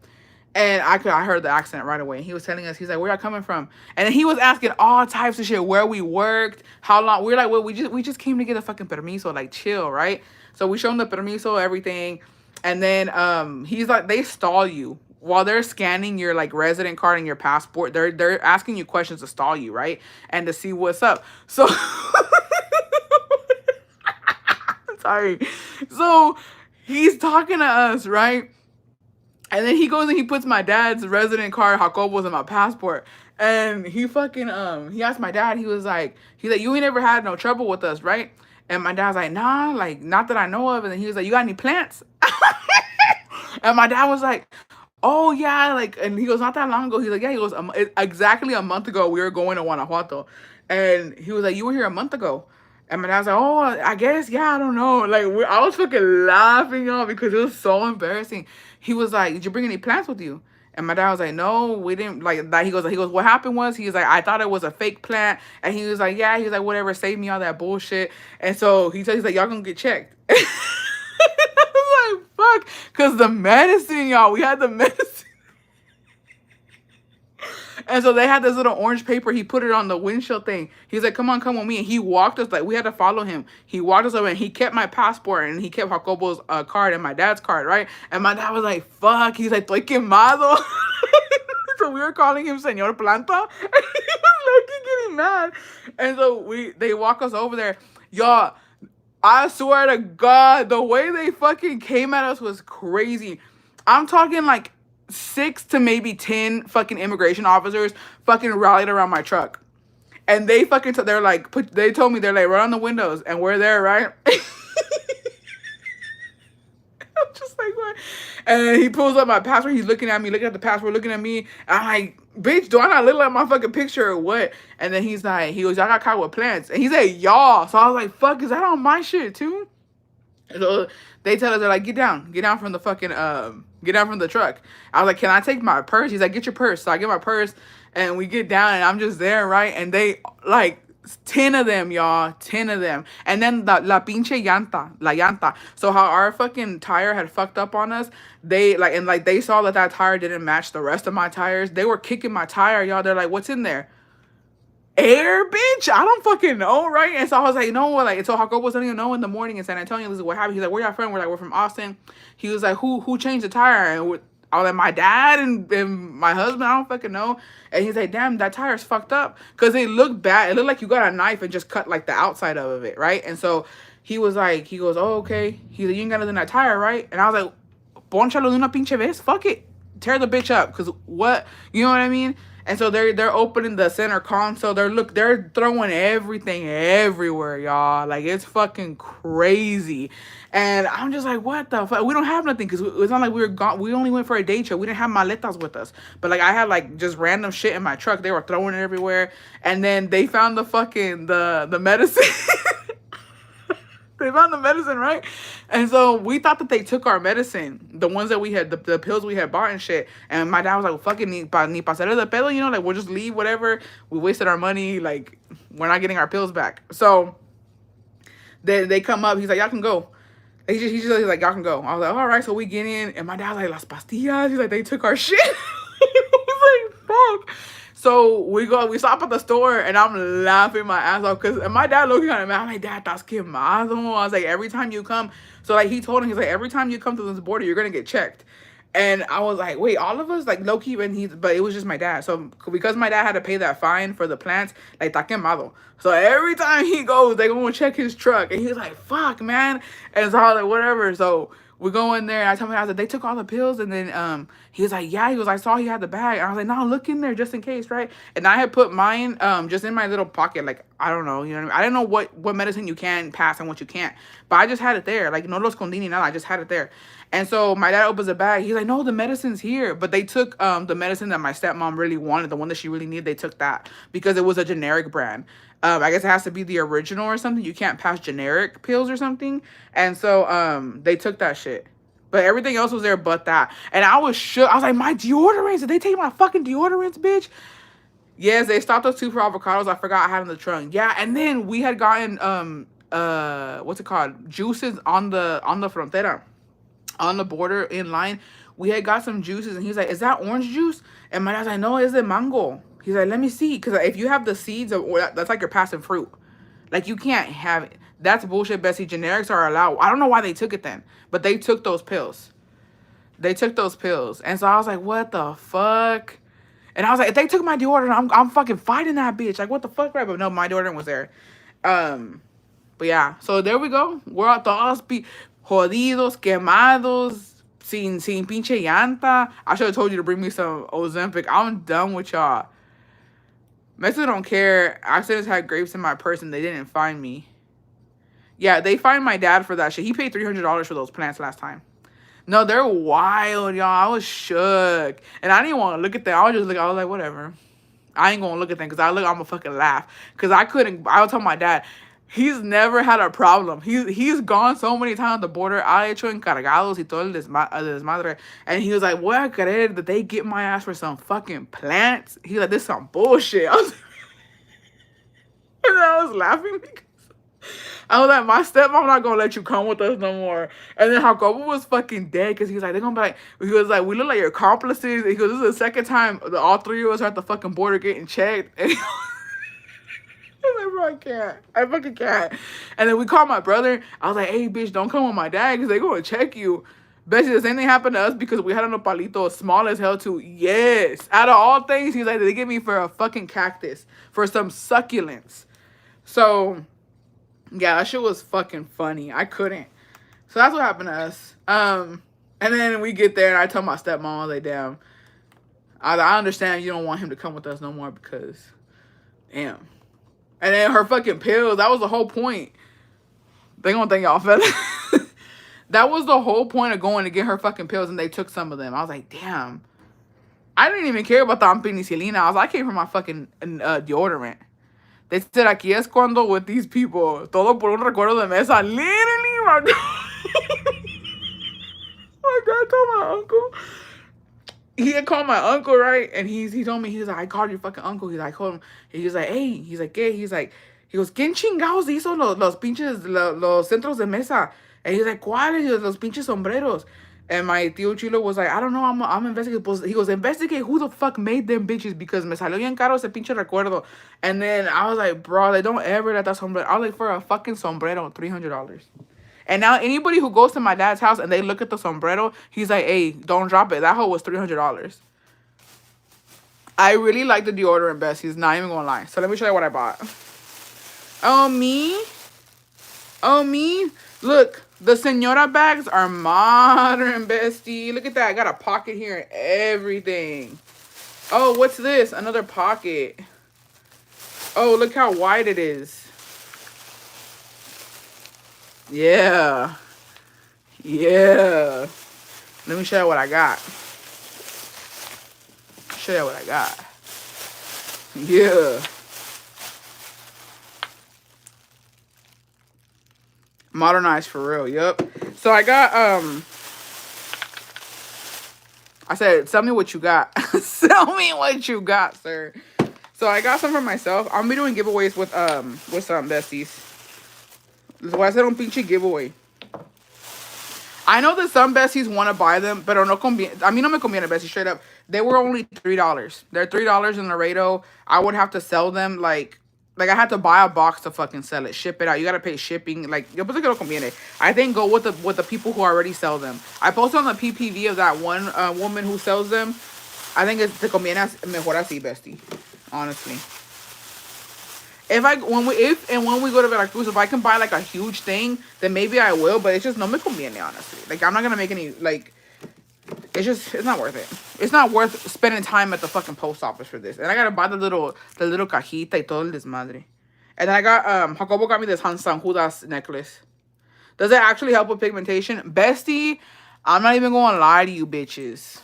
And I heard the accent right away. He was telling us, he's like, where y'all coming from? And then he was asking all types of shit, where we worked, how long. We're like, well, we just came to get a fucking permiso, like, chill, right? So we show him the permiso, everything. And then he's like, they stall you while they're scanning your like resident card and your passport. They're asking you questions to stall you, right? And to see what's up. So sorry. So he's talking to us, right? And then he goes and he puts my dad's resident card, Jacobo's, in my passport. And he fucking he asked my dad, he's like, you ain't ever had no trouble with us, right? And my dad's like, nah, like, not that I know of. And then he was like, you got any plants? And my dad was like, oh yeah, like, and he goes, not that long ago. He's like, yeah, he goes, exactly a month ago we were going to Guanajuato. And he was like, you were here a month ago. And my dad was like, oh, I guess, yeah, I don't know. Like, I was fucking laughing, y'all, because it was so embarrassing. He was like, did you bring any plants with you? And my dad was like, no, we didn't, like, that. He goes, what happened was, he was like, I thought it was a fake plant. And he was like, yeah, he was like, whatever, save me all that bullshit. And so he's like, y'all gonna get checked. I was like, fuck, because the medicine, y'all, we had the medicine. And so they had this little orange paper. He put it on the windshield thing. He's like, come on, come with me. And he walked us, like, we had to follow him. He walked us over, and he kept my passport, and he kept Jacobo's card and my dad's card, right? And my dad was like, fuck. He's like, estoy quemado. So we were calling him Señor Planta. And he was looking, getting mad. And so they walk us over there. Y'all, I swear to God, the way they fucking came at us was crazy. I'm talking like 6 to maybe 10 fucking immigration officers fucking rallied around my truck. And they fucking, they're like, they told me, they're like, run on the windows. And we're there, right? I'm just like, what? And he pulls up my passport. He's looking at me, looking at the passport, looking at me. I'm like, bitch, do I not look like my fucking picture or what? And then he goes, y'all got caught with plants. And he said, y'all. So I was like, fuck, is that on my shit too? And so they tell us, they're like, get down from the fucking, get down from the truck. I was like, can I take my purse? He's like, get your purse. So I get my purse, and we get down, and I'm just there, right? And they, like, 10 of them, y'all, 10 of them. And then la pinche llanta, la llanta. So how our fucking tire had fucked up on us, they, like, and, like, they saw that tire didn't match the rest of my tires. They were kicking my tire, y'all. They're like, what's in there? Air, bitch, I don't fucking know, right? And so I was like, no, like, and so Jacobo was letting you know in the morning in San Antonio, this is what happened. He's like, where y'all from? We're like, we're from Austin. He was like, who changed the tire? And I was like, my dad and my husband, I don't fucking know. And he's like, damn, that tire's fucked up. Because it looked bad. It looked like you got a knife and just cut, like, the outside of it, right? And so he was like, he goes, oh, okay. He's like, you ain't got nothing in that tire, right? And I was like, ponchalo de una pinche vez, fuck it. Tear the bitch up. Because what? You know what I mean? And so they're opening the center console. They're throwing everything everywhere, y'all. Like, it's fucking crazy. And I'm just like, what the fuck? We don't have nothing, because it's not like we were gone. We only went for a day trip. We didn't have maletas with us. But, like, I had, like, just random shit in my truck. They were throwing it everywhere. And then they found the fucking, the medicine. They found the medicine, right? And so we thought that they took our medicine, the ones that we had, the pills we had bought and shit. And my dad was like, well, fucking ni pasarle de pedo, you know, like, we'll just leave, whatever. We wasted our money, like, We're not getting our pills back. So they come up. He's like, y'all can go. He's like, y'all can go. I was like, all right. So we get in, and my dad's like, las pastillas. He's like, they took our shit. I was like, fuck. So we stop at the store, and I'm laughing my ass off because my dad looking at me. I'm like, Dad, that's quemado. I was like, every time you come, so like he told him, he's like, every time you come to this border, you're gonna get checked. And I was like, wait, all of us, like, low key, but it was just my dad. So because my dad had to pay that fine for the plants, like, está quemado. So every time he goes, they gonna check his truck. And he was like, fuck, man. And so I was like, whatever. So we go in there, and I told him, I was like, they took all the pills. And then he was like, yeah. He was like, I saw he had the bag. And I was like, no, look in there just in case, right? And I had put mine just in my little pocket. Like, I don't know, you know what I mean? I didn't know what medicine you can pass and what you can't. But I just had it there. Like, no los escondí ni nada. I just had it there. And so my dad opens the bag. He's like, no, the medicine's here. But they took the medicine that my stepmom really wanted, the one that she really needed. They took that because it was a generic brand. I guess it has to be the original or something. You can't pass generic pills or something. And so they took that shit. But everything else was there but that. And I was shook. I was like, my deodorants. Did they take my fucking deodorants, bitch? Yes, they stopped us too for avocados. I forgot I had in the trunk. Yeah, and then we had gotten what's it called? Juices on the frontera. On the border in line, we had got some juices, and he's like, is that orange juice? And my dad's like, no, it's the mango. He's like, let me see, because if you have the seeds of, that's like you're passing fruit. Like, you can't have it. That's bullshit, Bessie. Generics are allowed. I don't know why they took it then, but they took those pills. They took those pills. And so I was like, what the fuck? And I was like, if they took my deodorant, I'm fucking fighting that bitch. Like, what the fuck, right? But no, my deodorant was there. But yeah, so there we go. We're at the hospital. Jodidos, quemados, sin pinche llanta. I should have told you to bring me some Ozempic. I'm done with y'all. Mexico don't care. Accidents had grapes in my purse and they didn't find me. Yeah, they fined my dad for that shit. He paid $300 for those plants last time. No, they're wild, y'all. I was shook. And I didn't want to look at them. I was like, whatever. I ain't going to look at them because I'm going to fucking laugh. Because I was telling my dad, he's never had a problem. He's gone so many times at the border. Ha hecho encargados y todo el desmadre. And he was like, voy a creer that they get my ass for some fucking plants. He's like, this is some bullshit. And I was laughing because I was like, my stepmom not going to let you come with us no more. And then Jacobo was fucking dead because he was like, they're going to be like, he was like, we look like your accomplices. He goes, this is the second time all three of us are at the fucking border getting checked. And I can't. I fucking can't. And then we called my brother. I was like, hey, bitch, don't come with my dad because they're going to check you. Bessie, the same thing happened to us because we had a nopalito small as hell too. Yes. Out of all things, he's like, they get me for a fucking cactus. For some succulents. So, yeah, that shit was fucking funny. I couldn't. So that's what happened to us. And then we get there and I tell my stepmom, I was like, damn. I understand you don't want him to come with us no more because, damn. And then her fucking pills, that was the whole point. They gonna think y'all fed. That was the whole point of going to get her fucking pills, and they took some of them. I was like, damn. I didn't even care about the ampicillina. I was like, I came for my fucking deodorant. They said, aquí es cuando with these people. Todo por un recuerdo de mesa. Literally, my dad told my uncle. He had called my uncle, right? And he told me, he was like, I called your fucking uncle. He's like, I called him. He was like, hey. He's like, ¿qué? He's like, he goes, ¿quién chingados hizo los pinches, los centros de mesa? And he's like, ¿cuáles? Los pinches sombreros. And my tío Chilo was like, I don't know, I'm investigating. He goes, investigate who the fuck made them bitches because me salió bien caro ese pinche recuerdo. And then I was like, bro, they don't ever let that sombrero. I was like, for a fucking sombrero, $300. And now anybody who goes to my dad's house and they look at the sombrero, he's like, hey, don't drop it. That hoe was $300. I really like the deodorant best. He's not even going to lie. So let me show you what I bought. Oh, me? Look, the Senora bags are modern, bestie. Look at that. I got a pocket here and everything. Oh, what's this? Another pocket. Oh, look how wide it is. Yeah. Let me show you what I got. Yeah. Modernized for real. Yep. So I got I said, tell me what you got. Tell me what you got, sir. So I got some for myself. I'm gonna be doing giveaways with some besties. That's why I said on pinche giveaway. I know that some besties want to buy them, but no conviene. A mí no me conviene, bestie, straight up. They were only $3. They're $3 in Laredo. I would have to sell them like I had to buy a box to fucking sell it, ship it out. You gotta pay shipping. Like, yo pensé que no conviene. I think go with the people who already sell them. I posted on the PPV of that one woman who sells them. I think it's te conviene mejor así, bestie. Honestly. When we go to Veracruz, if I can buy like a huge thing, then maybe I will. But it's just no me conviene, honestly. Like, I'm not gonna make any like. It's not worth it. It's not worth spending time at the fucking post office for this. And I gotta buy the little cajita y todo el desmadre. And then I got Jacobo got me this San Judas necklace. Does it actually help with pigmentation, bestie? I'm not even gonna lie to you, bitches.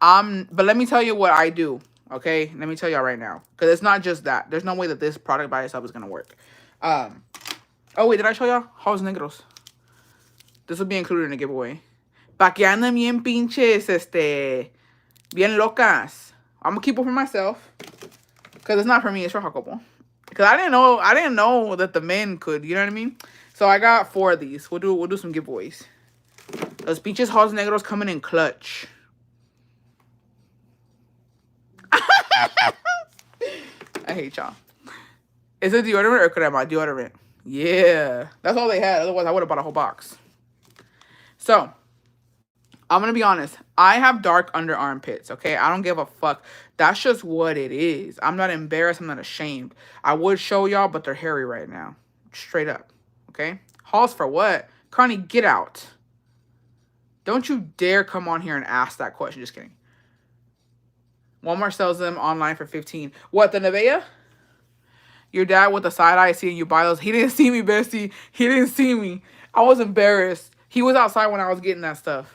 But let me tell you what I do. Okay, let me tell y'all right now, because it's not just that. There's no way that this product by itself is gonna work. Oh wait, did I show y'all Halls Negros? This will be included in the giveaway. Pa que anden bien pinches, bien locas. I'm gonna keep it for myself, because it's not for me. It's for Jacobo. Because I didn't know that the men could. You know what I mean? So I got 4 of these. We'll do some giveaways. Those pinches Halls Negros coming in clutch. I hate y'all. Is it deodorant or crema? Deodorant. Yeah. That's all they had. Otherwise, I would have bought a whole box. So, I'm going to be honest. I have dark under armpits, okay? I don't give a fuck. That's just what it is. I'm not embarrassed. I'm not ashamed. I would show y'all, but they're hairy right now. Straight up, okay? Halls for what? Connie, get out. Don't you dare come on here and ask that question. Just kidding. Walmart sells them online for $15. What, the Nivea? Your dad with the side eye seeing you buy those. He didn't see me, bestie. He didn't see me. I was embarrassed. He was outside when I was getting that stuff.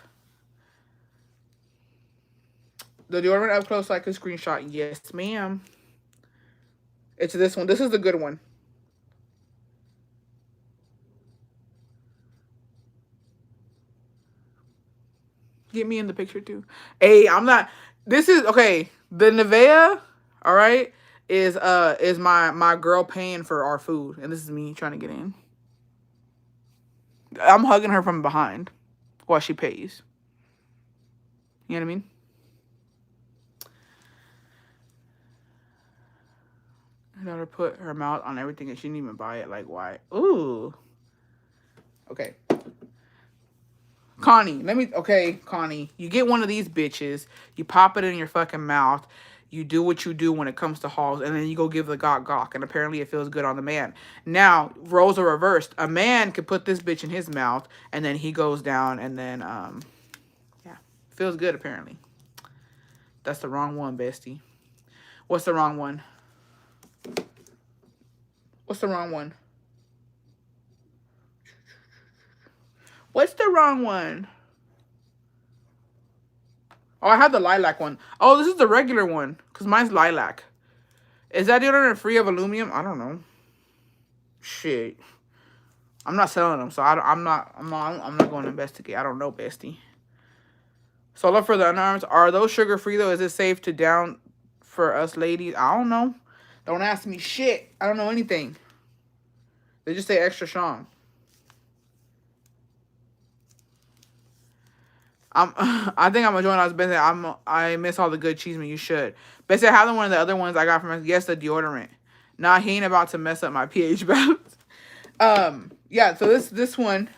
The deodorant up close so I could screenshot. Yes, ma'am. It's this one. This is the good one. Get me in the picture too. Hey, I'm not. This is okay. The Nivea, all right, is my girl paying for our food, and this is me trying to get in. I'm hugging her from behind while she pays. You know what I mean? I let her put her mouth on everything and she didn't even buy it. Like, why? Ooh. Okay. Connie, Connie, you get one of these bitches, you pop it in your fucking mouth, you do what you do when it comes to Halls, and then you go give the gawk, and apparently it feels good on the man. Now, roles are reversed. A man could put this bitch in his mouth, and then he goes down, and then, yeah, feels good, apparently. That's the wrong one, bestie. What's the wrong one? What's the wrong one? What's the wrong one? Oh, I have the lilac one. Oh, this is the regular one, because mine's lilac. Is that deodorant free of aluminum? I don't know. Shit. I'm not selling them, so I'm not going to investigate. I don't know, bestie. So look for the underarms. Are those sugar free though? Is it safe to down for us ladies? I don't know. Don't ask me shit. I don't know anything. They just say extra strong. I think I'm gonna join us, Bessie. I miss all the good cheese, man. You should. Bessie, I have one of the other ones I got from the deodorant. Nah, he ain't about to mess up my pH balance. Yeah, so this one,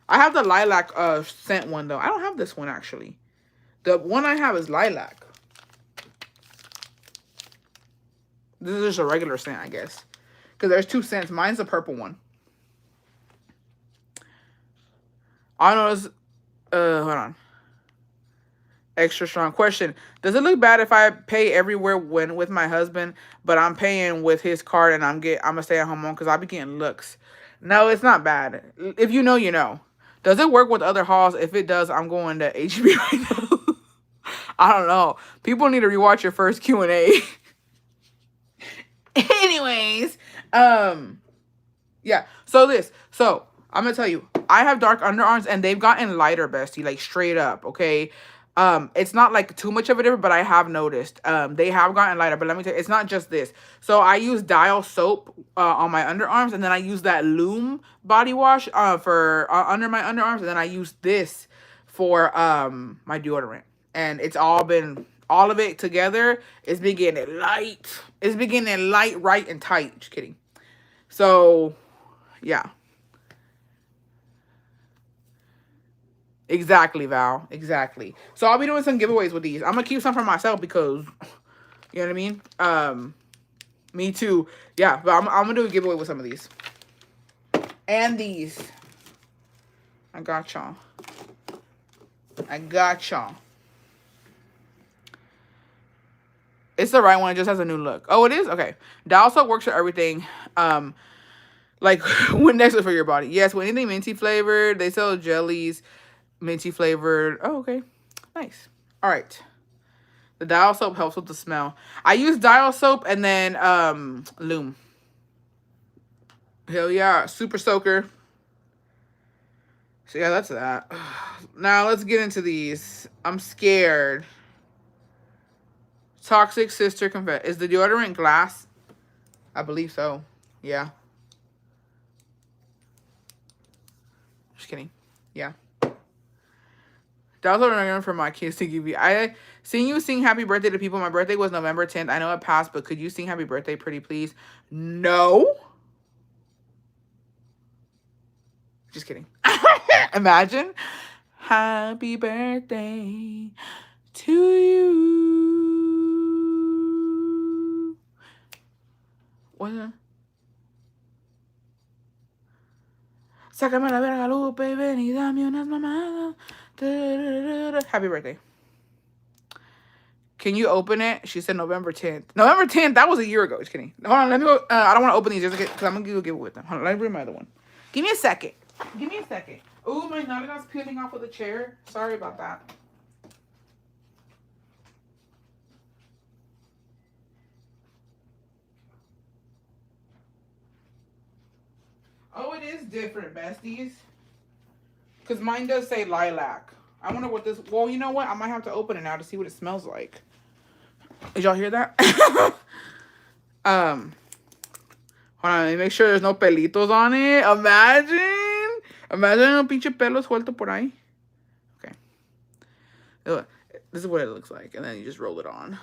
I have the lilac scent one though. I don't have this one actually. The one I have is lilac. This is just a regular scent, I guess. Because there's 2 scents. Mine's the purple one. I know it's hold on. Extra strong. Question. Does it look bad if I pay everywhere when with my husband, but I'm paying with his card and I'm a stay-at-home mom because I be getting looks? No, it's not bad. If you know, you know. Does it work with other Halls? If it does, I'm going to HB right now. I don't know. People need to rewatch your first Q&A. Anyways, yeah. So I'm gonna tell you, I have dark underarms and they've gotten lighter, bestie, like straight up, okay? It's not like too much of a difference, but I have noticed they have gotten lighter. But let me tell you, it's not just this. So I use Dial soap on my underarms, and then I use that Loom body wash for under my underarms, and then I use this for my deodorant. And it's all been, all of it together is beginning light. It's beginning light, right, and tight. Just kidding. So yeah. Exactly, Val. Exactly. So I'll be doing some giveaways with these. I'm gonna keep some for myself because, you know what I mean. Me too. Yeah, but I'm gonna do a giveaway with some of these and these. I got y'all. I got y'all. It's the right one. It just has a new look. Oh, it is? Okay. Dial soap works for everything. Like Windex for your body. Yes, with anything minty flavored. They sell jellies. Minty flavored. Oh, okay. Nice. All right. The Dial soap helps with the smell. I use Dial soap and then Loom. Hell yeah. Super soaker. So yeah, that's that. Now let's get into these. I'm scared. Toxic Sister Confess. Is the deodorant glass? I believe so. Yeah. Just kidding. Yeah. That was what I'm remembering for my kids to give you. I seen you sing happy birthday to people. My birthday was November 10th. I know it passed, but could you sing happy birthday pretty please? No. Just kidding. Imagine. Happy birthday to you. What? Sácame la verga, Lupe, ven y dame unas mamadas. Happy birthday. Can you open it? She said November 10th. November 10th? That was a year ago. Just kidding. Hold on, let me go. I don't want to open these just because I'm going to go give it with them. Hold on, let me bring my other one. Give me a second. Give me a second. Oh, my nalga's peeling off of the chair. Sorry about that. Oh, it is different, besties. Because mine does say lilac. I wonder what this... Well, you know what? I might have to open it now to see what it smells like. Did y'all hear that? Hold on, let me make sure there's no pelitos on it. Imagine un pinche pelo suelto por ahí. Okay. This is what it looks like. And then you just roll it on.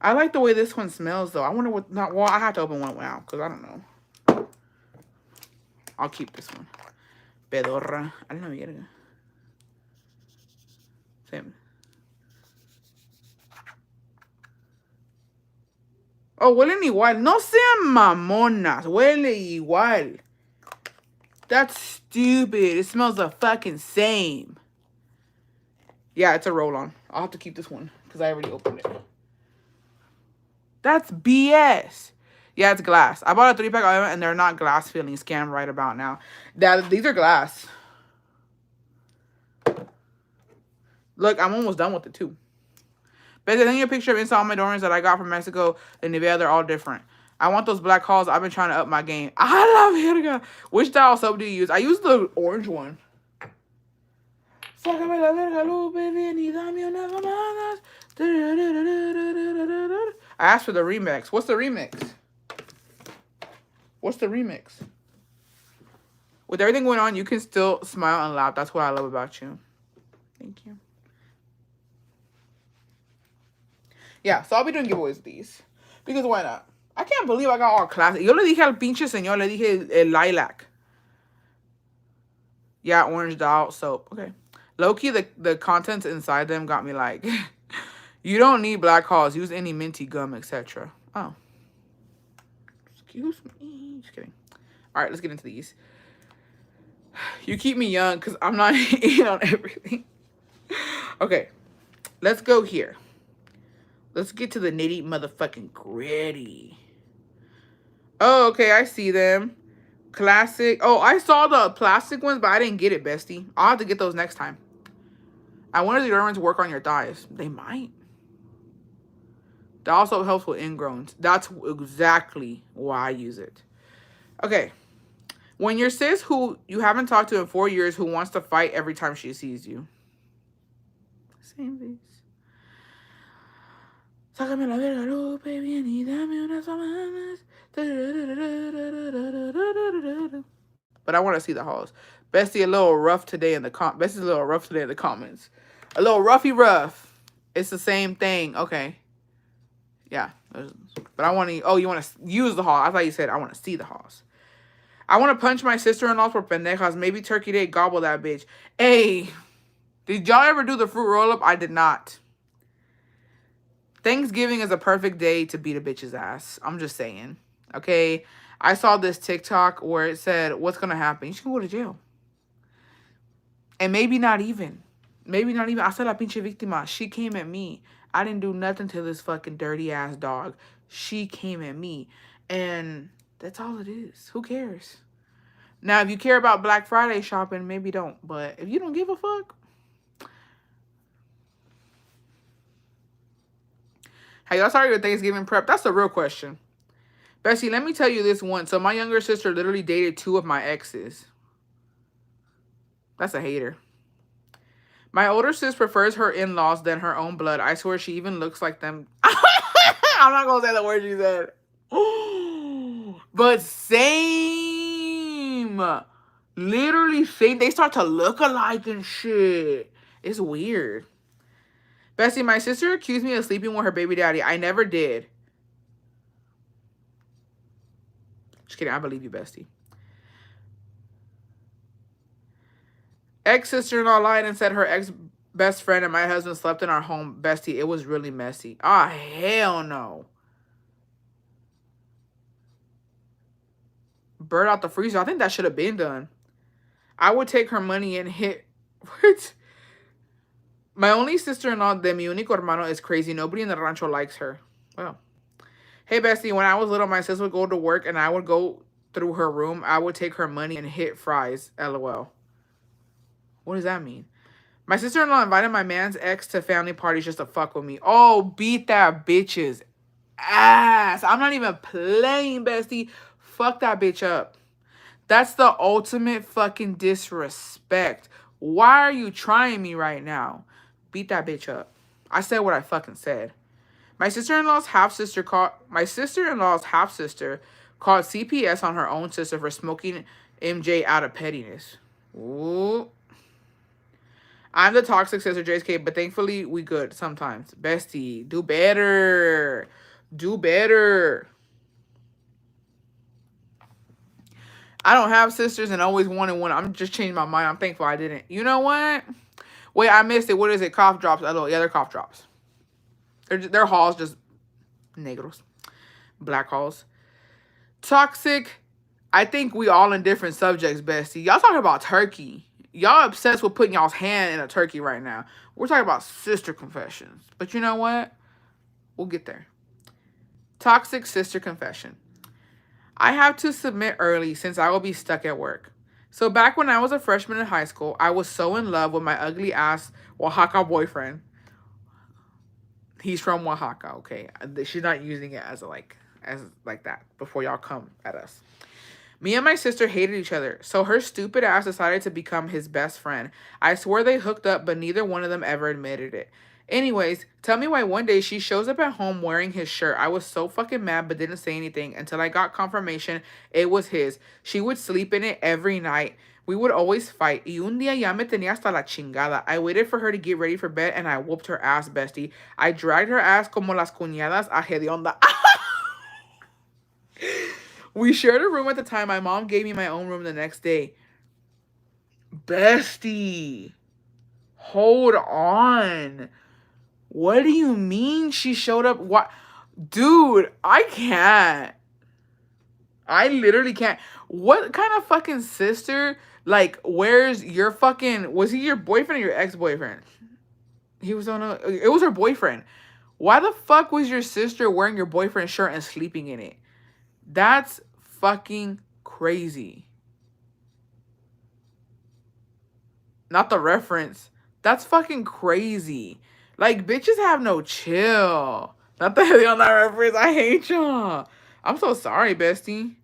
I like the way this one smells, though. I wonder what... Not, well, I have to open one now, because I don't know. I'll keep this one. Pedorra. I don't know, verga. Same. Oh, huelen igual. No sean mamonas. Huele igual. That's stupid. It smells the fucking same. Yeah, it's a roll-on. I'll have to keep this one because I already opened it. That's BS. Yeah, it's glass. I bought a 3-pack of them and they're not glass feeling scam right about now. These are glass. Look, I'm almost done with it too. But I think a picture of inside all my deodorants that I got from Mexico and Nivea, they're all different. I want those black halls. I've been trying to up my game. I love Verga. Which Dial soap do you use? I use the orange one. Sácame la verga, Lupe, ven y dame unas mamadas. I asked for the remix. What's the remix? What's the remix? With everything going on, you can still smile and laugh. That's what I love about you. Thank you. Yeah, so I'll be doing giveaways with these. Because why not? I can't believe I got all classic. Yo le dije al pinche señor, le dije el lilac. Yeah, orange Dial soap. Okay. Low-key, the contents inside them got me like, you don't need black halls. Use any minty gum, etc. Oh. Excuse me. Just kidding. All right, let's get into these. You keep me young because I'm not eating on everything. Okay. Let's go here. Let's get to the nitty motherfucking gritty. Oh, okay. I see them. Classic. Oh, I saw the plastic ones, but I didn't get it, bestie. I'll have to get those next time. I wonder if the deodorants work on your thighs. They might. That also helps with ingrowns. That's exactly why I use it. Okay. When your sis who you haven't talked to in 4 years who wants to fight every time she sees you. same face. Sácame la verga, no, baby, y dame unas semanas. But I want to see the hauls. Bestie a little rough today in the Bestie's a little rough today in the comments. A little roughy rough. It's the same thing. Okay. Yeah. But I want to... Oh, you want to use the haul. I thought you said I want to see the hauls. I want to punch my sister-in-law for pendejas. Maybe Turkey Day gobble that bitch. Hey, did y'all ever do the fruit roll-up? I did not. Thanksgiving is a perfect day to beat a bitch's ass. I'm just saying. Okay? I saw this TikTok where it said, what's going to happen? You should go to jail. And maybe not even. Maybe not even. I said la pinche víctima. She came at me. I didn't do nothing to this fucking dirty-ass dog. She came at me. And that's all it is. Who cares? Now, if you care about Black Friday shopping, maybe don't. But if you don't give a fuck. Have y'all started your Thanksgiving prep? That's the real question. Bessie, let me tell you this one. So my younger sister literally dated 2 of my exes. That's a hater. My older sis prefers her in-laws than her own blood. I swear she even looks like them. I'm not going to say the word she said. But same. Literally same. They start to look alike and shit. It's weird. Bessie, my sister accused me of sleeping with her baby daddy. I never did. Just kidding. I believe you, Bestie. Ex-sister-in-law lied and said her ex-best friend and my husband slept in our home. Bestie, it was really messy. Ah, hell no. Bird out the freezer. I think that should have been done. I would take her money and hit... What? My only sister-in-law, de mi único hermano, is crazy. Nobody in the rancho likes her. Well. Hey, Bestie, when I was little, my sis would go to work and I would go through her room. I would take her money and hit fries. LOL. What does that mean? My sister-in-law invited my man's ex to family parties just to fuck with me. Oh, beat that bitch's ass. I'm not even playing, Bestie. Fuck that bitch up. That's the ultimate fucking disrespect. Why are you trying me right now? Beat that bitch up. I said what I fucking said. My sister-in-law's half-sister called CPS on her own sister for smoking MJ out of pettiness. Ooh. I'm the toxic sister, JSK, but thankfully we good sometimes. Bestie, do better. Do better. I don't have sisters and always wanted one. I'm just changing my mind. I'm thankful I didn't. You know what? Wait, I missed it. What is it? Cough drops. Yeah, they're cough drops. They're halls, just negros. Black halls. Toxic. I think we all in different subjects, Bestie. Y'all talking about turkey. Y'all obsessed with putting y'all's hand in a turkey right now. We're talking about sister confessions. But you know what? We'll get there. Toxic sister confession. I have to submit early since I will be stuck at work. So back when I was a freshman in high school, I was so in love with my ugly ass Oaxaca boyfriend. He's from Oaxaca, okay? She's not using it as like that before y'all come at us. Me and my sister hated each other, so her stupid ass decided to become his best friend. I swear they hooked up, but neither one of them ever admitted it. Anyways, tell me why one day she shows up at home wearing his shirt. I was so fucking mad but didn't say anything until I got confirmation it was his. She would sleep in it every night. We would always fight. Y un día ya me tenía hasta la chingada. I waited for her to get ready for bed and I whooped her ass, Bestie. I dragged her ass como las cuñadas a hedionda. We shared a room at the time. My mom gave me my own room the next day. Bestie. Hold on. What do you mean she showed up? What? Dude, I can't. I literally can't. What kind of fucking sister? Like, where's your fucking... Was he your boyfriend or your ex-boyfriend? He was on a... It was her boyfriend. Why the fuck was your sister wearing your boyfriend's shirt and sleeping in it? That's fucking crazy. Not the reference. That's fucking crazy. Like, bitches have no chill. Not the hell on that reference. I hate y'all. I'm so sorry, Bestie.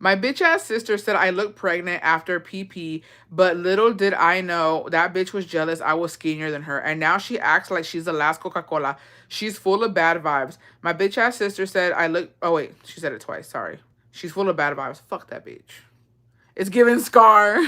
My bitch ass sister said I looked pregnant after PP, but little did I know that bitch was jealous I was skinnier than her. And now she acts like she's the last Coca-Cola. She's full of bad vibes. My bitch ass sister said I look. Oh, wait. She said it twice. Sorry. She's full of bad vibes. Fuck that bitch. It's giving Scar.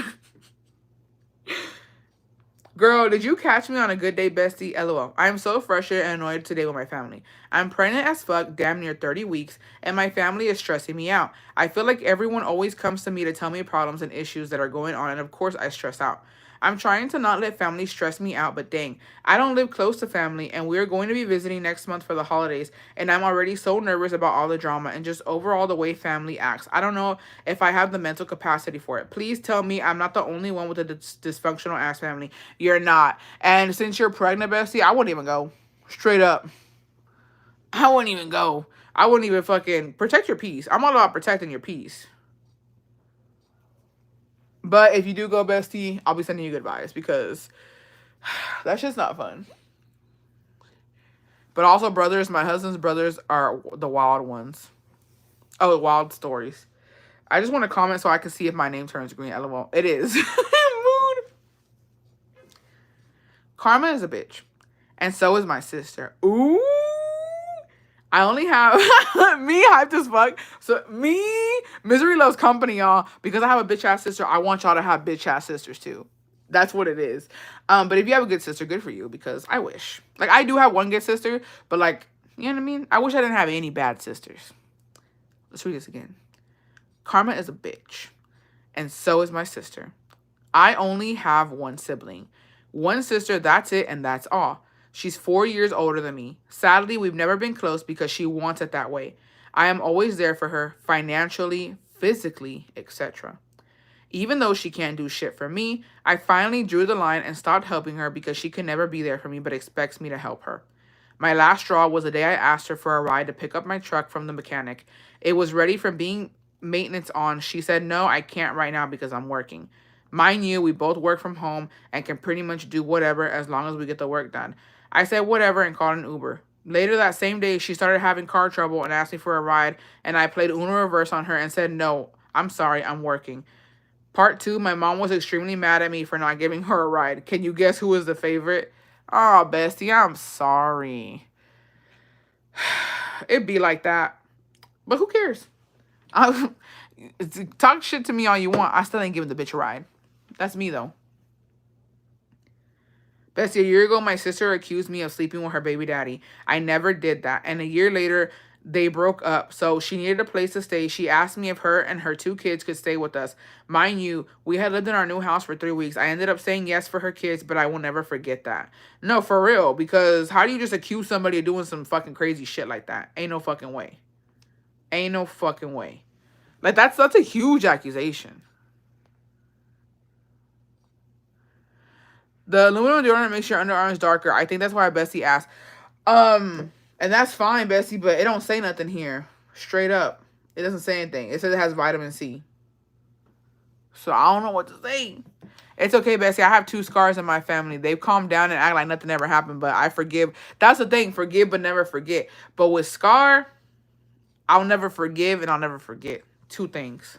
Girl, did you catch me on a good day, bestie? LOL. I am so frustrated and annoyed today with my family. I'm pregnant as fuck, damn near 30 weeks, and my family is stressing me out. I feel like everyone always comes to me to tell me problems and issues that are going on, and of course I stress out. I'm trying to not let family stress me out, but dang, I don't live close to family, and we're going to be visiting next month for the holidays, and I'm already so nervous about all the drama and just overall the way family acts. I don't know if I have the mental capacity for it. Please tell me I'm not the only one with a dysfunctional ass family. You're not. And since you're pregnant, bestie, I wouldn't even go. Straight up. I wouldn't even go. I wouldn't even fucking protect your peace. I'm all about protecting your peace. But if you do go, bestie, I'll be sending you good vibes because that's just not fun. But also, brothers, my husband's brothers are the wild ones. Oh, wild stories. I just want to comment so I can see if my name turns green. LOL. It is. Mood. Karma is a bitch. And so is my sister. Ooh. I only have me hyped as fuck. So me, misery loves company, y'all. Because I have a bitch ass sister, I want y'all to have bitch ass sisters too. That's what it is. But if you have a good sister, good for you. Because I wish. Like, I do have one good sister. But like, you know what I mean? I wish I didn't have any bad sisters. Let's read this again. Karma is a bitch. And so is my sister. I only have one sibling. One sister, that's it, and that's all. She's 4 years older than me. Sadly, we've never been close because she wants it that way. I am always there for her, financially, physically, etc. Even though she can't do shit for me, I finally drew the line and stopped helping her because she can never be there for me but expects me to help her. My last straw was the day I asked her for a ride to pick up my truck from the mechanic. It was ready for being maintenance on. She said, no, I can't right now because I'm working. Mind you, we both work from home and can pretty much do whatever as long as we get the work done. I said whatever and called an Uber. Later that same day, she started having car trouble and asked me for a ride, and I played Uno reverse on her and said, no, I'm sorry, I'm working. Part 2, my mom was extremely mad at me for not giving her a ride. Can you guess who was the favorite? Oh, bestie, I'm sorry. It'd be like that. But who cares? Talk shit to me all you want. I still ain't giving the bitch a ride. That's me, though. Bestie, a year ago, my sister accused me of sleeping with her baby daddy. I never did that. And a year later, they broke up. So she needed a place to stay. She asked me if her and her 2 kids could stay with us. Mind you, we had lived in our new house for 3 weeks. I ended up saying yes for her kids, but I will never forget that. No, for real. Because how do you just accuse somebody of doing some fucking crazy shit like that? Ain't no fucking way. Ain't no fucking way. Like, that's a huge accusation. The aluminum deodorant makes your underarms darker. I think that's why Bessie asked. And that's fine, Bessie, but it don't say nothing here. Straight up. It doesn't say anything. It says it has vitamin C. So I don't know what to say. It's okay, Bessie. I have 2 scars in my family. They've calmed down and act like nothing ever happened, but I forgive. That's the thing. Forgive but never forget. But with Scar, I'll never forgive and I'll never forget. 2 things.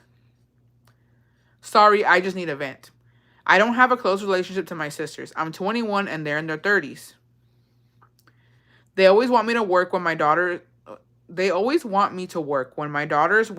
Sorry, I just need a vent. I don't have a close relationship to my sisters. I'm 21 and they're in their 30s. They always want me to work when my daughter... They always want me to work when my daughters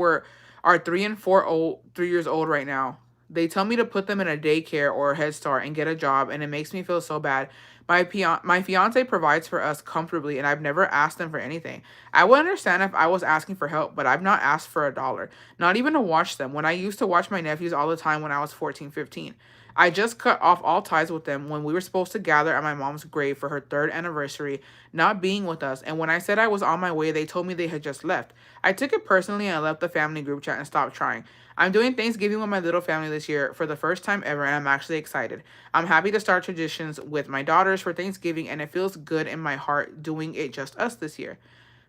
are 3 and 3 years old right now. They tell me to put them in a daycare or a Head Start and get a job, and it makes me feel so bad. My fiance provides for us comfortably, and I've never asked them for anything. I would understand if I was asking for help, but I've not asked for $1. Not even to watch them, when I used to watch my nephews all the time when I was 14, 15. I just cut off all ties with them when we were supposed to gather at my mom's grave for her 3rd anniversary, not being with us. And when I said I was on my way, they told me they had just left. I took it personally and I left the family group chat and stopped trying. I'm doing Thanksgiving with my little family this year for the first time ever, and I'm actually excited. I'm happy to start traditions with my daughters for Thanksgiving, and it feels good in my heart doing it just us this year.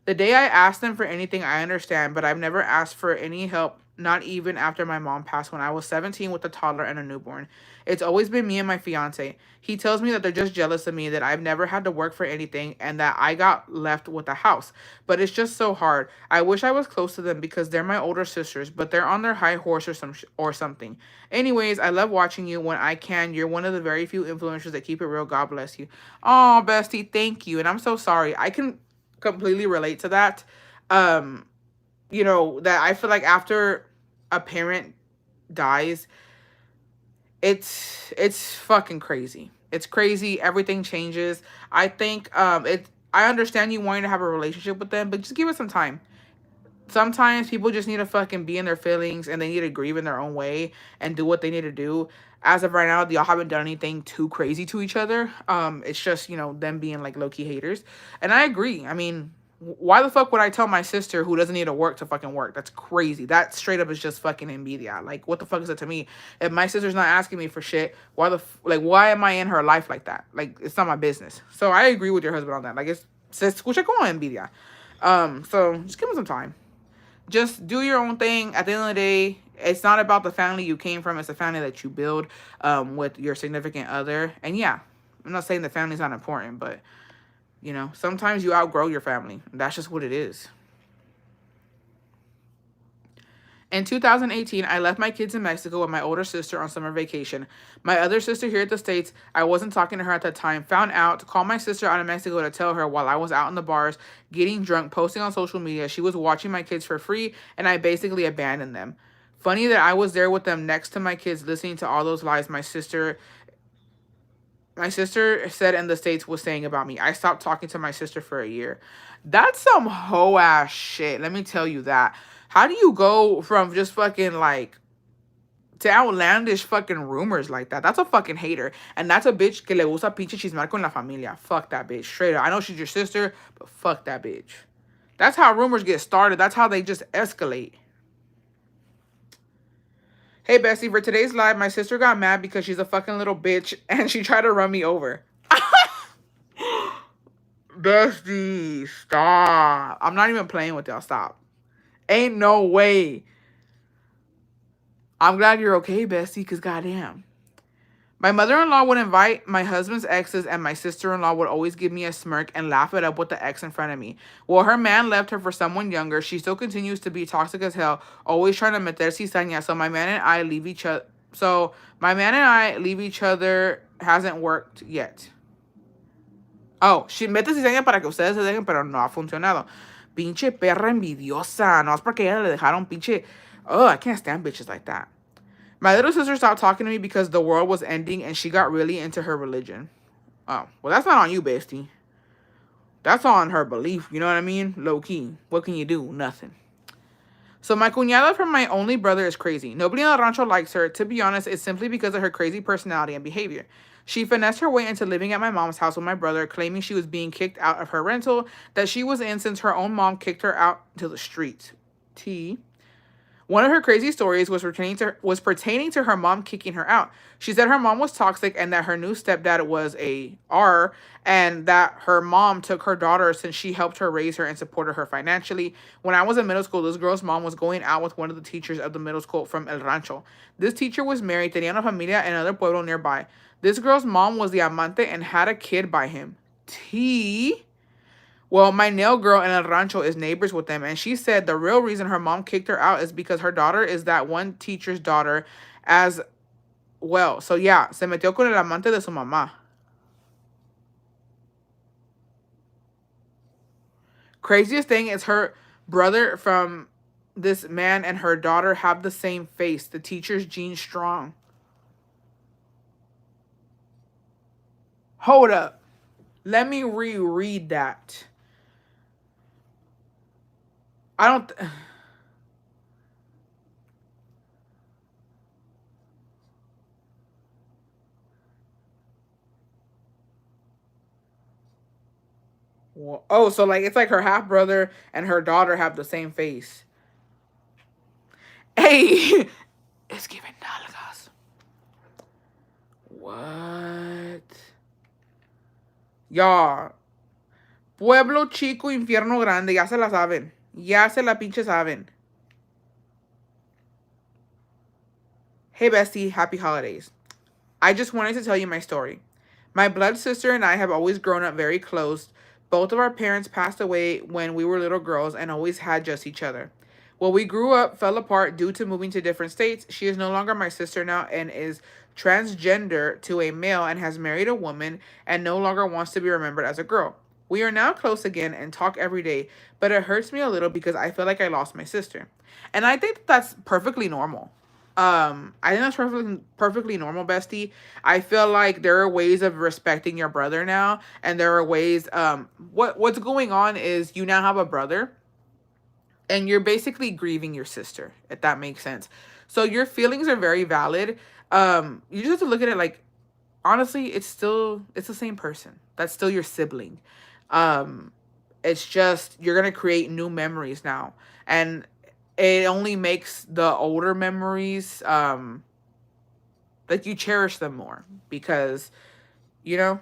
The day I asked them for anything, I understand, but I've never asked for any help not even after my mom passed when I was 17 with a toddler and a newborn. It's always been me and my fiance. He tells me that they're just jealous of me, that I've never had to work for anything, and that I got left with a house. But it's just so hard. I wish I was close to them because they're my older sisters, but they're on their high horse or something. Anyways, I love watching you when I can. You're one of the very few influencers that keep it real. God bless you. Oh, bestie, thank you. And I'm so sorry. I can completely relate to that. Um, that I feel like after a parent dies, it's fucking crazy. It's crazy. Everything changes. I think I understand you wanting to have a relationship with them, but just give it some time. Sometimes people just need to fucking be in their feelings and they need to grieve in their own way and do what they need to do. As of right now, y'all haven't done anything too crazy to each other. It's just, them being like low-key haters. And I agree. I mean, why the fuck would I tell my sister who doesn't need to work to fucking work? That's crazy. That straight up is just fucking envidia. Like, what the fuck is that to me? If my sister's not asking me for shit, why am I in her life like that? Like, it's not my business. So I agree with your husband on that. Like, se escucha como envidia. So just give him some time. Just do your own thing. At the end of the day, it's not about the family you came from. It's the family that you build with your significant other. And yeah, I'm not saying the family's not important, but sometimes you outgrow your family. That's just what it is. In 2018, I left my kids in Mexico with my older sister on summer vacation. My other sister here at the States, I wasn't talking to her at that time, found out, called my sister out in Mexico to tell her while I was out in the bars, getting drunk, posting on social media, she was watching my kids for free, and I basically abandoned them. Funny that I was there with them next to my kids listening to all those lies my sister said in the States was saying about me. I stopped talking to my sister for a year. That's some hoe ass shit. Let me tell you that. How do you go from just fucking like to outlandish fucking rumors like that? That's a fucking hater. And that's a bitch que le gusta pinche chismar con la familia. Fuck that bitch. Straight up. I know she's your sister, but fuck that bitch. That's how rumors get started. That's how they just escalate. Hey, Bessie, for today's live, my sister got mad because she's a fucking little bitch and she tried to run me over. Bestie, stop. I'm not even playing with y'all. Stop. Ain't no way. I'm glad you're okay, Bestie, because goddamn. My mother-in-law would invite my husband's exes, and my sister-in-law would always give me a smirk and laugh it up with the ex in front of me. Well, her man left her for someone younger. She still continues to be toxic as hell, always trying to meter cizaña. So my man and I leave each other hasn't worked yet. Oh, she mete cizaña para que ustedes se dejen, pero no ha funcionado. Pinche perra envidiosa. No es porque ella le dejaron pinche... Oh, I can't stand bitches like that. My little sister stopped talking to me because the world was ending and she got really into her religion. Oh, well, that's not on you, bestie. That's on her belief, you know what I mean? Low key. What can you do? Nothing. So my cuñada from my only brother is crazy. Nobody in the rancho likes her. To be honest, it's simply because of her crazy personality and behavior. She finessed her way into living at my mom's house with my brother, claiming she was being kicked out of her rental that she was in since her own mom kicked her out to the street. T. One of her crazy stories was pertaining to her mom kicking her out. She said her mom was toxic and that her new stepdad was a R, and that her mom took her daughter since she helped her raise her and supported her financially. When I was in middle school, this girl's mom was going out with one of the teachers of the middle school from El Rancho. This teacher was married, tenía una familia in another pueblo nearby. This girl's mom was the amante and had a kid by him. T. Well, my nail girl in El Rancho is neighbors with them, and she said the real reason her mom kicked her out is because her daughter is that one teacher's daughter as well. So yeah, se metió con el amante de su mamá. Craziest thing is her brother from this man and her daughter have the same face. The teacher's Gene Strong. Hold up. Let me reread that. I don't... Oh, so like it's like her half brother and her daughter have the same face. Hey, it's giving nalgas. What? Y'all. Pueblo chico, infierno grande. Ya se la saben. Ya se la pinche saben. Hey, bestie, happy holidays. I just wanted to tell you my story. My blood sister and I have always grown up very close. Both of our parents passed away when we were little girls and always had just each other. Well, we grew up, fell apart due to moving to different states. She is no longer my sister now and is transgender to a male and has married a woman and no longer wants to be remembered as a girl. We are now close again and talk every day, but it hurts me a little because I feel like I lost my sister. And I think that's perfectly normal. I think that's perfectly normal, bestie. I feel like there are ways of respecting your brother now, and there are ways. What's going on is you now have a brother, and you're basically grieving your sister, if that makes sense. So your feelings are very valid. You just have to look at it like, honestly, it's the same person. That's still your sibling. Um, it's just you're gonna create new memories now, and it only makes the older memories like you cherish them more because you know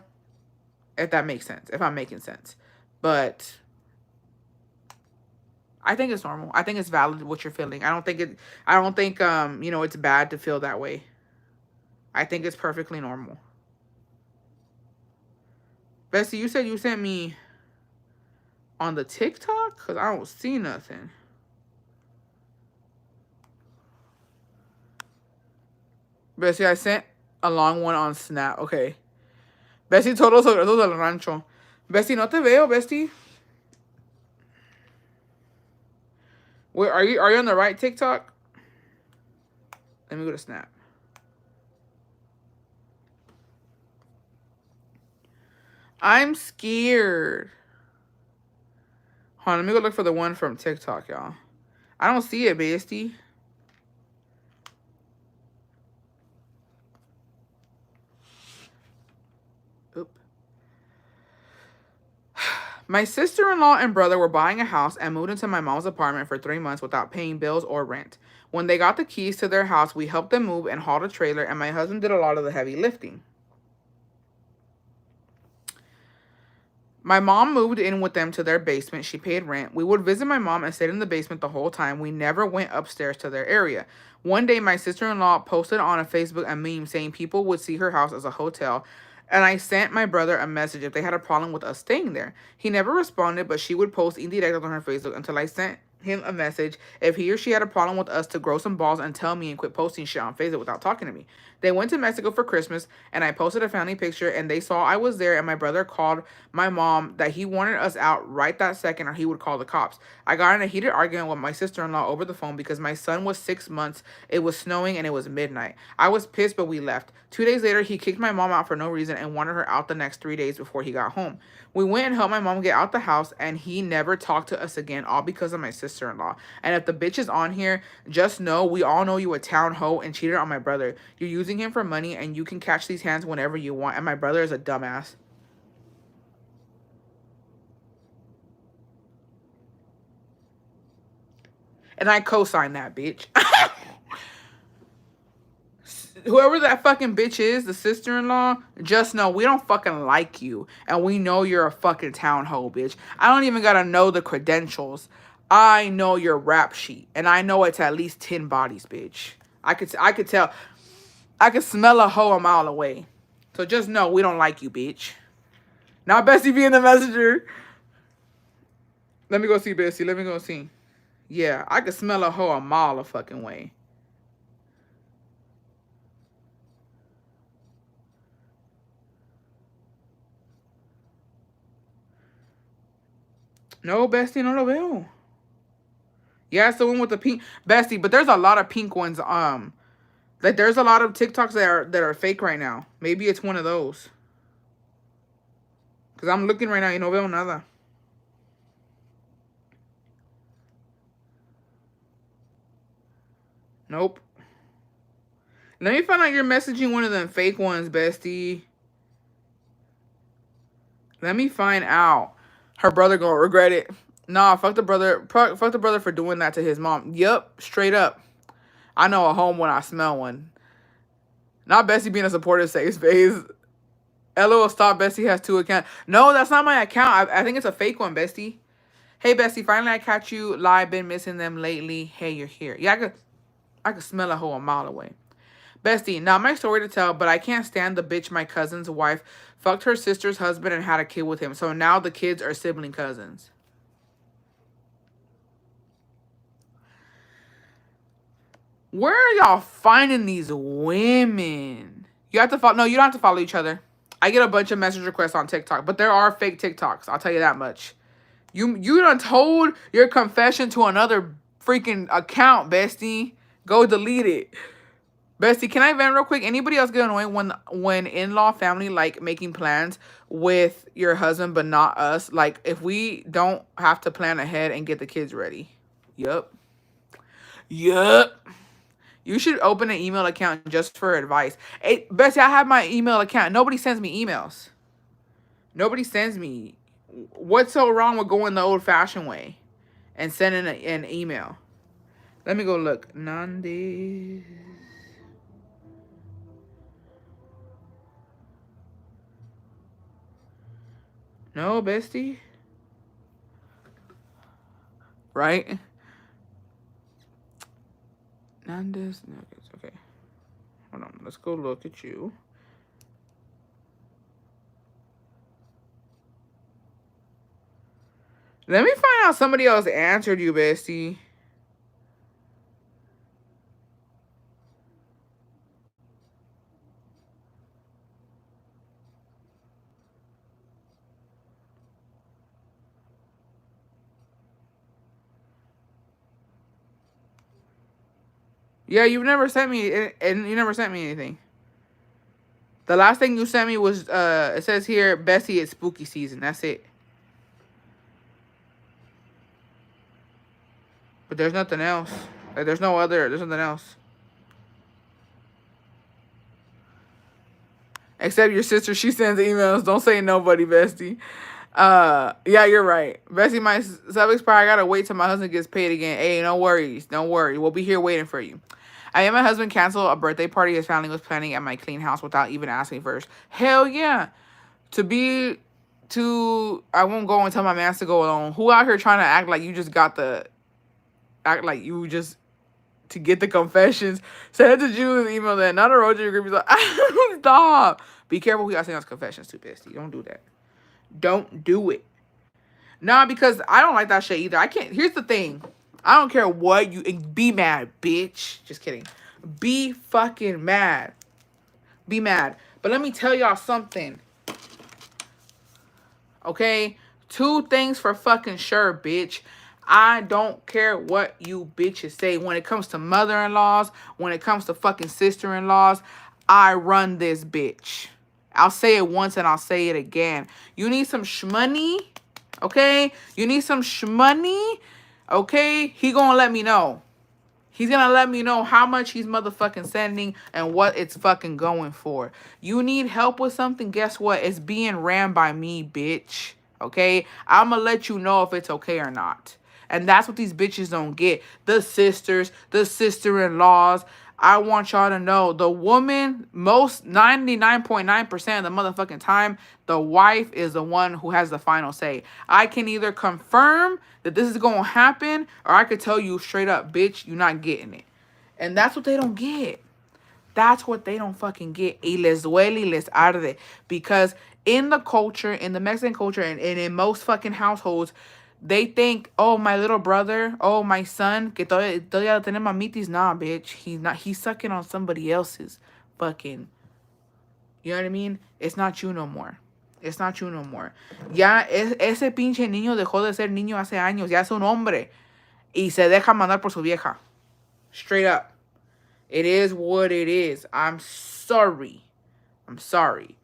if that makes sense, if I'm making sense. But I think it's normal. I think it's valid what you're feeling. I don't think it's bad to feel that way. I think it's perfectly normal. Bessie, you said you sent me on the TikTok because I don't see nothing. Bessie, I sent a long one on Snap. Okay. Bessie, todos los secretos del rancho. Bessie, no te veo, Bestie. Where are you? Are you on the right TikTok? Let me go to Snap. I'm scared. Hold on, let me go look for the one from TikTok, y'all. I don't see it, bestie. Oop. My sister-in-law and brother were buying a house and moved into my mom's apartment for 3 months without paying bills or rent. When they got the keys to their house, we helped them move and hauled a trailer, and my husband did a lot of the heavy lifting. My mom moved in with them to their basement. She paid rent. We would visit my mom and stayed in the basement the whole time. We never went upstairs to their area. One day, my sister-in-law posted on a Facebook a meme saying people would see her house as a hotel, and I sent my brother a message if they had a problem with us staying there. He never responded, but she would post indirectly on her Facebook until I sent him a message if he or she had a problem with us to grow some balls and tell me and quit posting shit on Facebook without talking to me. They went to Mexico for Christmas and I posted a family picture and they saw I was there and my brother called my mom that he wanted us out right that second or he would call the cops. I got in a heated argument with my sister-in-law over the phone because my son was 6 months, it was snowing and it was midnight. I was pissed but we left. 2 days later he kicked my mom out for no reason and wanted her out the next 3 days before he got home. We went and helped my mom get out the house and he never talked to us again, all because of my sister-in-law. And if the bitch is on here, just know we all know you a town hoe and cheated on my brother. You're using him for money and you can catch these hands whenever you want, and my brother is a dumbass. And I co-sign that bitch. Whoever that fucking bitch is, the sister-in-law, just know we don't fucking like you. And we know you're a fucking town hoe, bitch. I don't even gotta know the credentials. I know your rap sheet. And I know it's at least 10 bodies, bitch. I could tell. I could smell a hoe a mile away. So just know we don't like you, bitch. Now Bessie be in the messenger. Let me go see Bessie. Let me go see. Yeah, I could smell a hoe a mile a fucking way. No, Bestie, no lo veo. Yeah, it's the one with the pink. Bestie, but there's a lot of pink ones. Like there's a lot of TikToks that are fake right now. Maybe it's one of those. Cause I'm looking right now y no veo nada. Nope. Let me find out you're messaging one of them fake ones, Bestie. Let me find out. Her brother gonna regret it. Nah, fuck the brother. Fuck the brother for doing that to his mom. Yup, straight up. I know a home when I smell one. Not Bessie being a supportive safe space. LOL, stop. Bessie has 2 accounts. No, that's not my account. I think it's a fake one, Bestie. Hey, Bestie, finally I catch you live. Been missing them lately. Hey, you're here. Yeah, I could smell a hoe a mile away. Bestie, not my story to tell, but I can't stand the bitch my cousin's wife fucked her sister's husband and had a kid with him. So now the kids are sibling cousins. Where are y'all finding these women? You have to follow. No, you don't have to follow each other. I get a bunch of message requests on TikTok, but there are fake TikToks. I'll tell you that much. You done told your confession to another freaking account, bestie. Go delete it. Bestie, can I vent real quick? Anybody else get annoying when in-law family like making plans with your husband but not us? Like if we don't have to plan ahead and get the kids ready. Yup. Yup. You should open an email account just for advice. Hey, Bessie, I have my email account. Nobody sends me emails. Nobody sends me. What's so wrong with going the old-fashioned way and sending an email? Let me go look. Nandes. No, bestie. Right? Nandes Nuggets. Okay. Hold on. Let's go look at you. Let me find out somebody else answered you, bestie. Yeah, you've never sent me, and you never sent me anything. The last thing you sent me was, it says here, Bessie, it's spooky season. That's it. But there's nothing else. Like, there's nothing else. Except your sister, she sends emails. Don't say nobody, bestie. Yeah, you're right. Bestie, my sub expire. I gotta wait till my husband gets paid again. Hey, no worries. Don't worry. We'll be here waiting for you. I made my husband cancel a birthday party his family was planning at my clean house without even asking first. Hell yeah. I won't go and tell my man to go alone. Who out here trying to act like you just got to get the confessions? Send it to Julie email that. Not a Roger group. Like, stop. Be careful who y'all send us confessions to, bestie. Don't do that. Don't do it. Nah, because I don't like that shit either. I can't. Here's the thing. I don't care what you be mad, bitch. Just kidding. Be fucking mad. Be mad. But let me tell y'all something. Okay? 2 things for fucking sure, bitch. I don't care what you bitches say. When it comes to mother-in-laws, when it comes to fucking sister-in-laws, I run this bitch. I'll say it once and I'll say it again. You need some shmoney, okay? You need some shmoney, okay? He gonna let me know. He's gonna let me know how much he's motherfucking sending and what it's fucking going for. You need help with something? Guess what? It's being ran by me, bitch. Okay? I'm gonna let you know if it's okay or not. And that's what these bitches don't get. The sisters, the sister-in-laws. I want y'all to know the woman, most 99.9% of the motherfucking time, the wife is the one who has the final say. I can either confirm that this is going to happen, or I could tell you straight up, bitch, you're not getting it. And that's what they don't get. That's what they don't fucking get. Y les duele y les arde. Because in the culture, in the Mexican culture, and in most fucking households, they think, oh, my little brother, oh, my son, que todavía tiene mamitis. Nah, bitch. He's not. He's sucking on somebody else's fucking. You know what I mean? It's not you no more. It's not you no more. Ya, ese pinche niño dejó de ser niño hace años. Ya es un hombre. Y se deja mandar por su vieja. Straight up. It is what it is. I'm sorry. I'm sorry.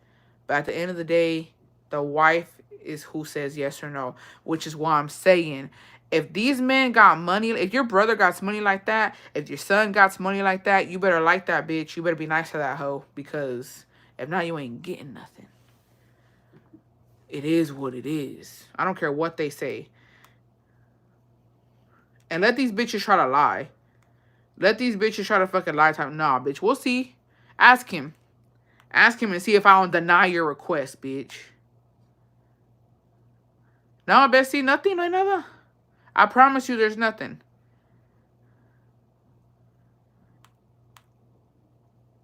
But at the end of the day, the wife is who says yes or no. Which is why I'm saying, if these men got money, if your brother got money like that, if your son got money like that, you better like that bitch. You better be nice to that hoe. Because if not, you ain't getting nothing. It is what it is. I don't care what they say. And let these bitches try to lie. Let these bitches try to fucking lie. Nah, bitch. We'll see. Ask him. Ask him and see if I don't deny your request, bitch. No, bestie, nothing. No hay nada. I promise you there's nothing.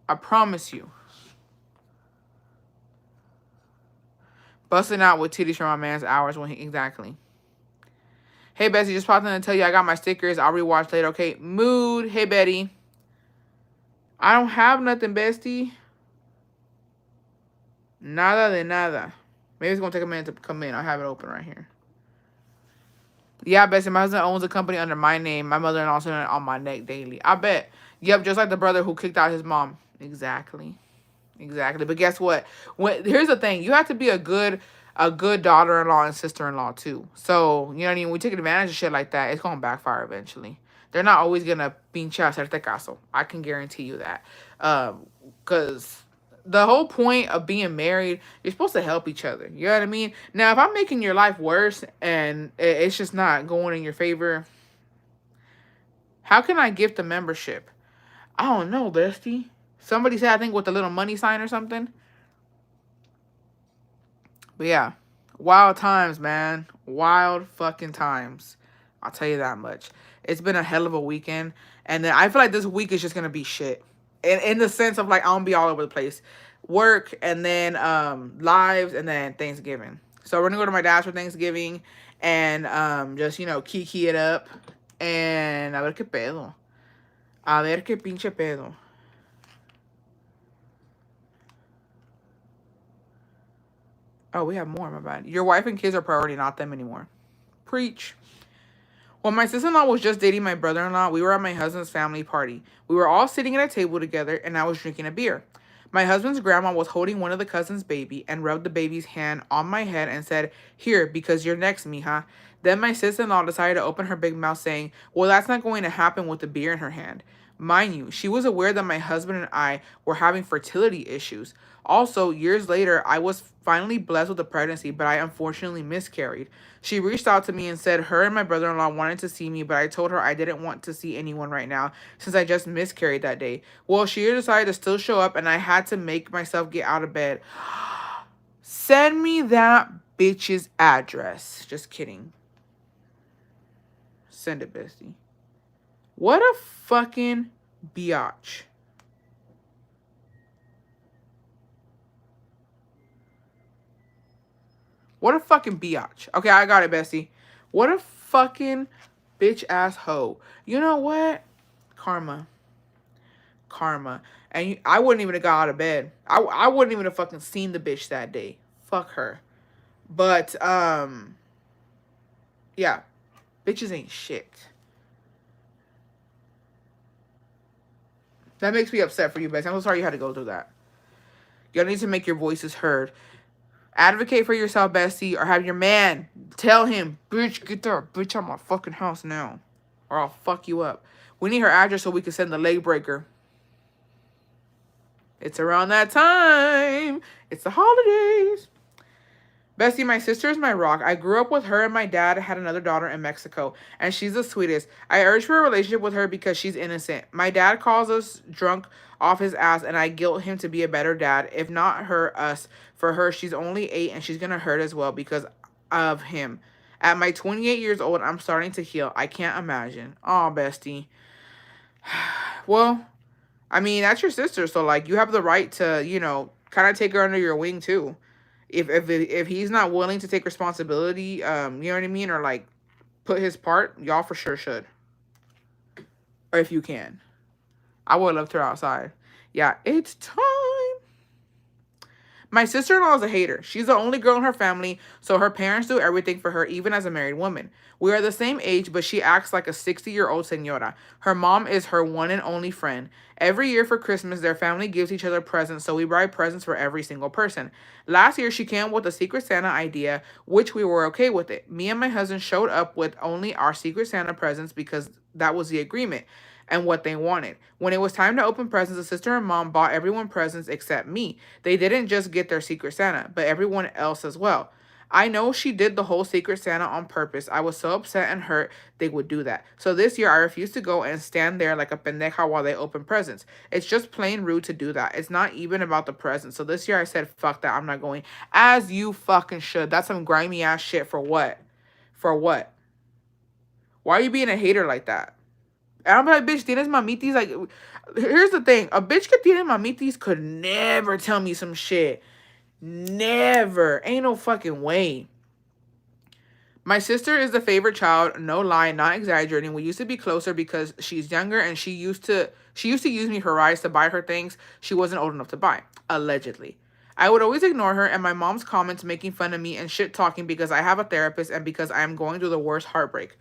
I promise you. Busting out with titties from my man's hours when he... Exactly. Hey, Bessie, just popped in to tell you I got my stickers. I'll rewatch later, okay? Mood. Hey, Betty. I don't have nothing, bestie. Nada de nada. Maybe it's going to take a minute to come in. I have it open right here. Yeah, Bessie, my husband owns a company under my name. My mother-in-law's on my neck daily. I bet. Yep, just like the brother who kicked out his mom. Exactly. Exactly. But guess what? Here's the thing. You have to be a good daughter-in-law and sister-in-law too. So, you know what I mean? When we take advantage of shit like that, it's going to backfire eventually. They're not always going to pinche hacerte caso. I can guarantee you that. Because the whole point of being married, you're supposed to help each other. You know what I mean? Now, if I'm making your life worse and it's just not going in your favor, how can I gift a membership? I don't know, bestie. Somebody said, I think, with a little money sign or something. But yeah, wild times, man. Wild fucking times. I'll tell you that much. It's been a hell of a weekend. And then I feel like this week is just going to be shit. In the sense of, like, I'm going to be all over the place. Work, and then lives, and then Thanksgiving. So we're going to go to my dad's for Thanksgiving. And just, you know, kiki it up. And a ver qué pedo. A ver qué pinche pedo. Oh, we have more, my bad. Your wife and kids are priority, not them anymore. Preach. When my sister-in-law was just dating my brother-in-law, we were at my husband's family party. We were all sitting at a table together, and I was drinking a beer. My husband's grandma was holding one of the cousins' baby and rubbed the baby's hand on my head and said, "Here, because you're next, mija." Then my sister-in-law decided to open her big mouth saying, "Well, that's not going to happen with the beer in her hand." Mind you, she was aware that my husband and I were having fertility issues. Also, years later, I was finally blessed with a pregnancy, but I unfortunately miscarried. She reached out to me and said her and my brother-in-law wanted to see me, but I told her I didn't want to see anyone right now since I just miscarried that day. Well, she decided to still show up, and I had to make myself get out of bed. Send me that bitch's address. Just kidding. Send it, bestie. What a fucking biatch. What a fucking biatch. Okay, I got it, bestie. What a fucking bitch ass hoe. You know what? Karma. And I wouldn't even have got out of bed. I wouldn't even have fucking seen the bitch that day. Fuck her. But, yeah. Bitches ain't shit. That makes me upset for you, bestie. I'm so sorry you had to go through that. You need to make your voices heard. Advocate for yourself, bestie, or have your man tell him, "Bitch, get that bitch out of my fucking house now, or I'll fuck you up." We need her address so we can send the leg breaker. It's around that time. It's the holidays. Bestie, my sister is my rock. I grew up with her and my dad had another daughter in Mexico, and she's the sweetest. I urge for a relationship with her because she's innocent. My dad calls us drunk off his ass, and I guilt him to be a better dad. If not her, us. For her, she's only 8, and she's going to hurt as well because of him. At my 28 years old, I'm starting to heal. I can't imagine. Aw, bestie. Well, I mean, that's your sister, so, like, you have the right to, you know, kind of take her under your wing, too. If he's not willing to take responsibility, you know what I mean, or like put his part, y'all for sure should. Or if you can. I would love her outside. Yeah, it's time. My sister-in-law is a hater. She's the only girl in her family, so her parents do everything for her, even as a married woman. We are the same age, but she acts like a 60-year-old señora. Her mom is her one and only friend. Every year for Christmas, their family gives each other presents, so we buy presents for every single person. Last year, she came up with a Secret Santa idea, which we were okay with it. Me and my husband showed up with only our Secret Santa presents because that was the agreement and what they wanted. When it was time to open presents, the sister and mom bought everyone presents except me. They didn't just get their Secret Santa, but everyone else as well. I know she did the whole Secret Santa on purpose. I was so upset and hurt they would do that. So this year, I refused to go and stand there like a pendeja while they open presents. It's just plain rude to do that. It's not even about the presents. So this year, I said, fuck that. I'm not going. As you fucking should. That's some grimy ass shit for what? For what? Why are you being a hater like that? And I'm like, bitch, tienes mamitis, like, Here's the thing. A bitch que tiene mamitis could never tell me some shit. Never. Ain't no fucking way. My sister is the favorite child, no lie, not exaggerating. We used to be closer because she's younger and she used to use me for rides to buy her things she wasn't old enough to buy, allegedly. I would always ignore her and my mom's comments making fun of me and shit talking because I have a therapist and because I am going through the worst heartbreak.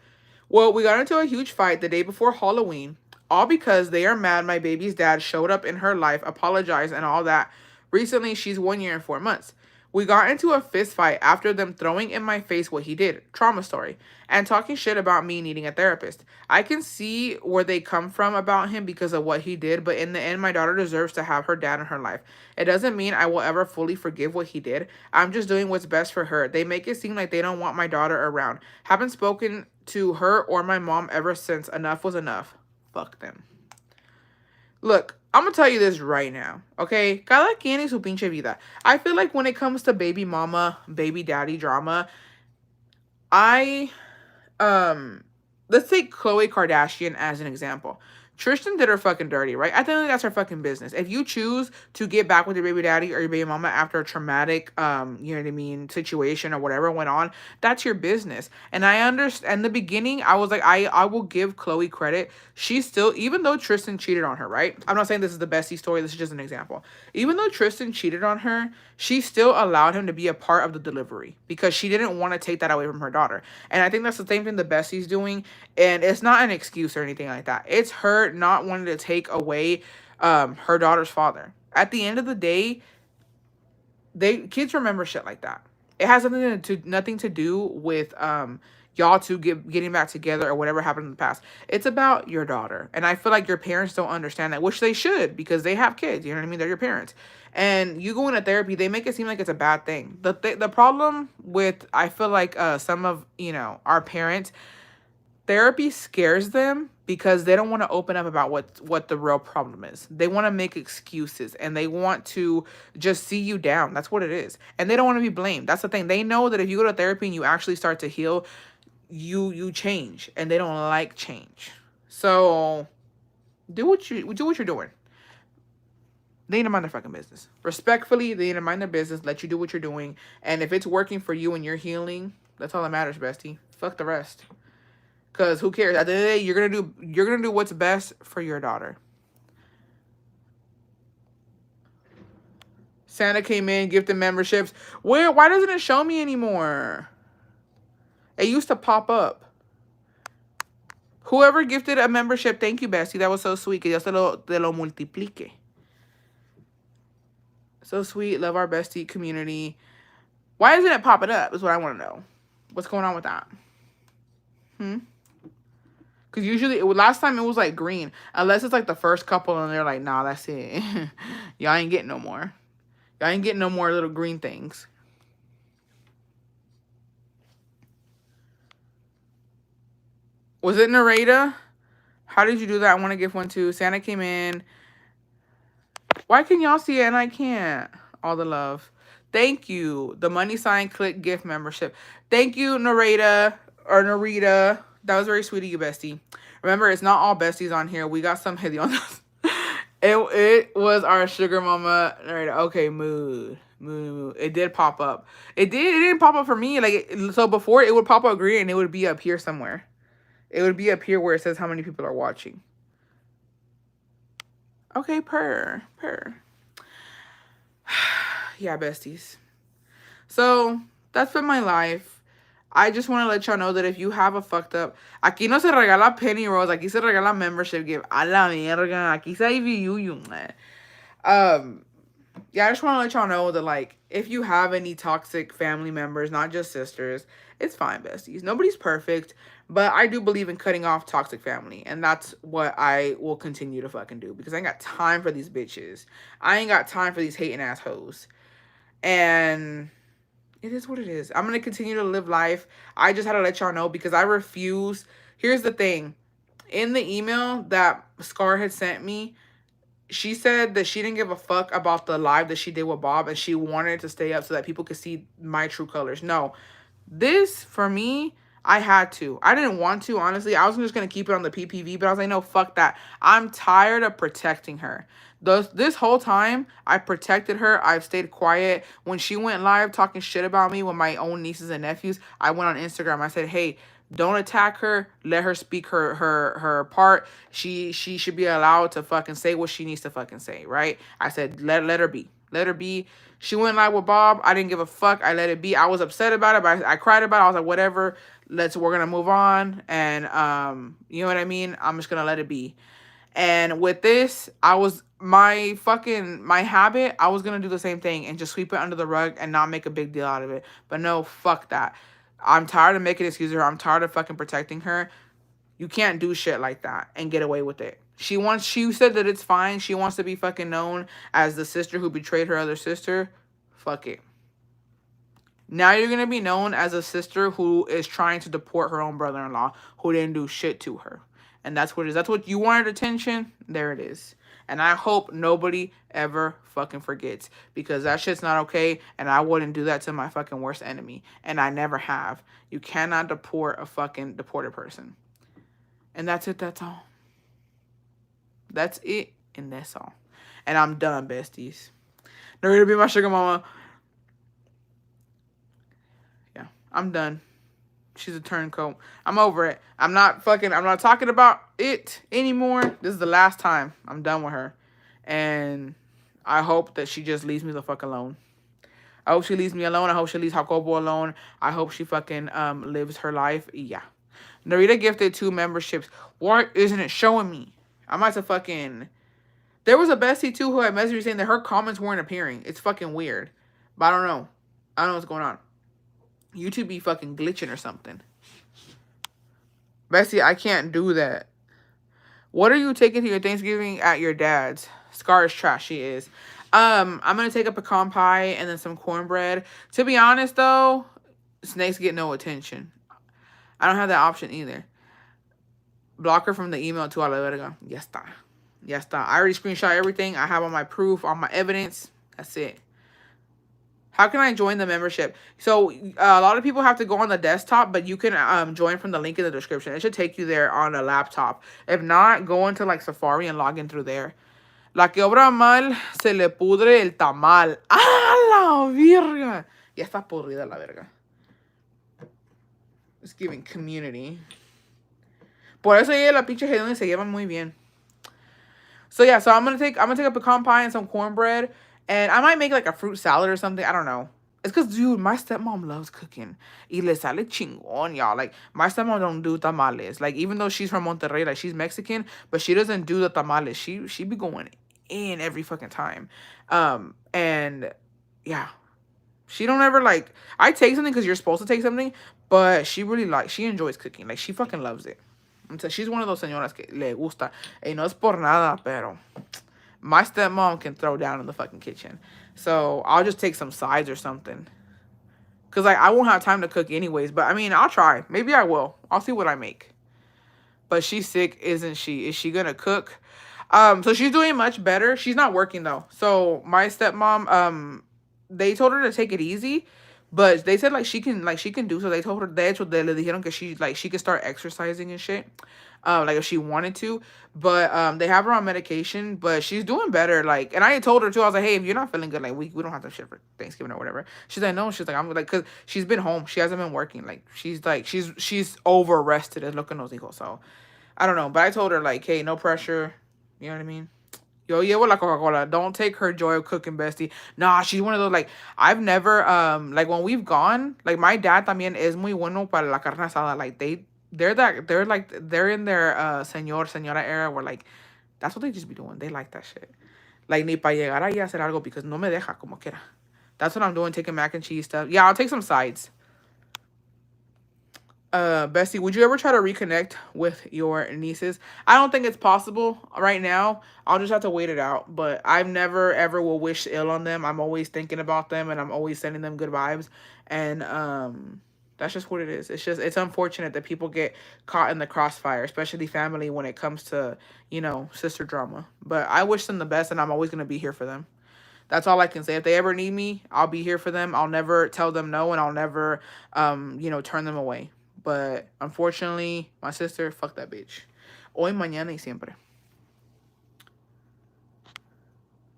Well, we got into a huge fight the day before Halloween, all because they are mad my baby's dad showed up in her life, apologized, and all that. Recently, she's 1 year and 4 months. We got into a fist fight after them throwing in my face what he did, trauma story, and talking shit about me needing a therapist. I can see where they come from about him because of what he did, but in the end, my daughter deserves to have her dad in her life. It doesn't mean I will ever fully forgive what he did. I'm just doing what's best for her. They make it seem like they don't want my daughter around. Haven't spoken to her or my mom ever since. Enough was enough. Fuck them. Look, I'm gonna tell you this right now, okay? Cada quien y su pinche vida. I feel like when it comes to baby mama, baby daddy drama, I let's take Khloe Kardashian as an example. Tristan did her fucking dirty, right? I think that's her fucking business. If you choose to get back with your baby daddy or your baby mama after a traumatic, you know what I mean, situation or whatever went on, that's your business. And I understand. In the beginning, I was like, I will give Khloe credit. She still, even though Tristan cheated on her, right? I'm not saying this is the bestie story. This is just an example. Even though Tristan cheated on her, she still allowed him to be a part of the delivery because she didn't want to take that away from her daughter. And I think that's the same thing the bestie's doing. And it's not an excuse or anything like that. It's her not wanting to take away her daughter's father. At the end of the day, kids remember shit like that. It has nothing to do with y'all two getting back together or whatever happened in the past. It's about your daughter. And I feel like your parents don't understand that, which they should because they have kids. You know what I mean? They're your parents. And you go into therapy, they make it seem like it's a bad thing. The problem with, I feel like some of, our parents, therapy scares them because they don't want to open up about what the real problem is. They want to make excuses and they want to just see you down. That's what it is. And they don't want to be blamed. That's the thing. They know that if you go to therapy and you actually start to heal, you change, and they don't like change. So do what you're doing. They need to mind their fucking business. Respectfully, they need to mind their business, let you do what you're doing. And if it's working for you and you're healing, that's all that matters, bestie. Fuck the rest. Cause who cares? At the end of the day, you're gonna do what's best for your daughter. Santa came in, gifted memberships. Why doesn't it show me anymore? It used to pop up. Whoever gifted a membership, thank you, bestie. That was so sweet. Que Dios te lo multiplique. So sweet. Love our bestie community. Why isn't it popping up? Is what I want to know. What's going on with that? Because usually, last time it was like green. Unless it's like the first couple and they're like, nah, that's it. Y'all ain't getting no more. Y'all ain't getting no more little green things. Was it Nareda? How did you do that? I want to give one too. Santa came in. Why can y'all see it and I can't? All the love. Thank you. The money sign click gift membership. Thank you, Nareda or Narita. That was very sweet of you, bestie. Remember, it's not all besties on here. We got some hediondas. It was our sugar mama. Narita. Okay, mood. It did pop up. It didn't pop up for me. So before it would pop up green and it would be up here somewhere. It would be up here where it says how many people are watching. Okay, purr. Yeah, besties. So, that's been my life. I just want to let y'all know that if you have a fucked up... Aquí no se regala penny rolls. Aquí se regala membership gift. A la mierda. Aquí se you, man. Yeah, I just want to let y'all know that, if you have any toxic family members, not just sisters, it's fine, besties. Nobody's perfect, but I do believe in cutting off toxic family, and that's what I will continue to fucking do, because I ain't got time for these bitches. I ain't got time for these hating assholes. And it is what it is. I'm going to continue to live life. I just had to let y'all know because I refuse. Here's the thing. In the email that Scar had sent me, she said that she didn't give a fuck about the live that she did with Bob and she wanted it to stay up so that people could see my true colors. No. This, for me, I had to. I didn't want to, honestly. I was just going to keep it on the PPV, but I was like, no, fuck that. I'm tired of protecting her. This whole time, I protected her. I've stayed quiet. When she went live talking shit about me with my own nieces and nephews, I went on Instagram. I said, hey, don't attack her. Let her speak her part. She should be allowed to fucking say what she needs to fucking say, right? I said, let her be. Let her be. She went live with Bob. I didn't give a fuck. I let it be. I was upset about it, but I cried about it. I was like, whatever. We're gonna move on. And you know what I mean? I'm just gonna let it be. And with this, I was my habit, I was gonna do the same thing and just sweep it under the rug and not make a big deal out of it. But no, fuck that. I'm tired of making excuses her. I'm tired of fucking protecting her. You can't do shit like that and get away with it. She said that it's fine. She wants to be fucking known as the sister who betrayed her other sister. Fuck it. Now you're going to be known as a sister who is trying to deport her own brother-in-law who didn't do shit to her. And that's what it is. That's what you wanted attention. There it is. And I hope nobody ever fucking forgets. Because that shit's not okay. And I wouldn't do that to my fucking worst enemy. And I never have. You cannot deport a fucking deported person. And that's it. That's all. That's it. And that's all. And I'm done, besties. They're going to be my sugar mama. Yeah. I'm done. She's a turncoat. I'm over it. I'm not talking about it anymore. This is the last time. I'm done with her. And I hope that she just leaves me the fuck alone. I hope she leaves me alone. I hope she leaves Jacobo alone. I hope she fucking lives her life. Yeah. Narita gifted 2 memberships. Why isn't it showing me? I might have fucking... There was a bestie too who had messaged me saying that her comments weren't appearing. It's fucking weird. But I don't know. I don't know what's going on. YouTube be fucking glitching or something. Bessie, I can't do that. What are you taking to your Thanksgiving at your dad's? Scar is trash. She is. I'm going to take a pecan pie and then some cornbread. To be honest, though, snakes get no attention. I don't have that option either. Block her from the email to a la verga. Ya está. Ya está. I already screenshot everything. I have all my proof, all my evidence. That's it. How can I join the membership? So a lot of people have to go on the desktop, but you can join from the link in the description. It should take you there on a laptop. If not, go into like Safari and log in through there. La que obra mal, se le pudre el tamal. ¡Ah, la verga! Ya está podrida la verga. It's giving community. Por eso ella y la pinche Hedon se llevan muy bien. So yeah, so I'm gonna take a pecan pie and some cornbread. And I might make like a fruit salad or something. I don't know. It's because, dude, my stepmom loves cooking. Y le sale chingón, y'all. Like, my stepmom don't do tamales. Like, even though she's from Monterrey, like, she's Mexican, but she doesn't do the tamales. She be going in every fucking time. And, yeah. She don't ever, like... I take something because you're supposed to take something, but she really, she enjoys cooking. Like, she fucking loves it. So she's one of those señoras que le gusta. Y no es por nada, pero... My stepmom can throw down in the fucking kitchen. So, I'll just take some sides or something. Because, like, I won't have time to cook anyways. But, I mean, I'll try. Maybe I will. I'll see what I make. But she's sick, isn't she? Is she going to cook? So, she's doing much better. She's not working, though. So, my stepmom, they told her to take it easy. But they said, she can do so. They told her, de hecho, le dijeron que she could start exercising and shit. If she wanted to, but they have her on medication, but she's doing better. And I told her too. I was like, hey, if you're not feeling good, we don't have to shit for Thanksgiving or whatever. She's like, no. She's like, I'm like, cause she's been home. She hasn't been working. She's over rested as lo que nos dijo. So I don't know, but I told her hey, no pressure. You know what I mean? Yo llevo la Coca-Cola. Don't take her joy of cooking, bestie. Nah, she's one of those, I've never, when we've gone, my dad también es muy bueno para la carne asada. They're in their señora era where that's what they just be doing. They like that shit. Ni para llegar ahí a hacer algo because no me deja como quiera. That's what I'm doing, taking mac and cheese stuff. Yeah, I'll take some sides. Bestie, would you ever try to reconnect with your nieces? I don't think it's possible right now. I'll just have to wait it out. But I've never ever will wish ill on them. I'm always thinking about them and I'm always sending them good vibes. And that's just what it is. It's unfortunate that people get caught in the crossfire, especially family when it comes to, sister drama. But I wish them the best and I'm always going to be here for them. That's all I can say. If they ever need me, I'll be here for them. I'll never tell them no and I'll never, turn them away. But unfortunately, my sister, fuck that bitch. Hoy, mañana y siempre.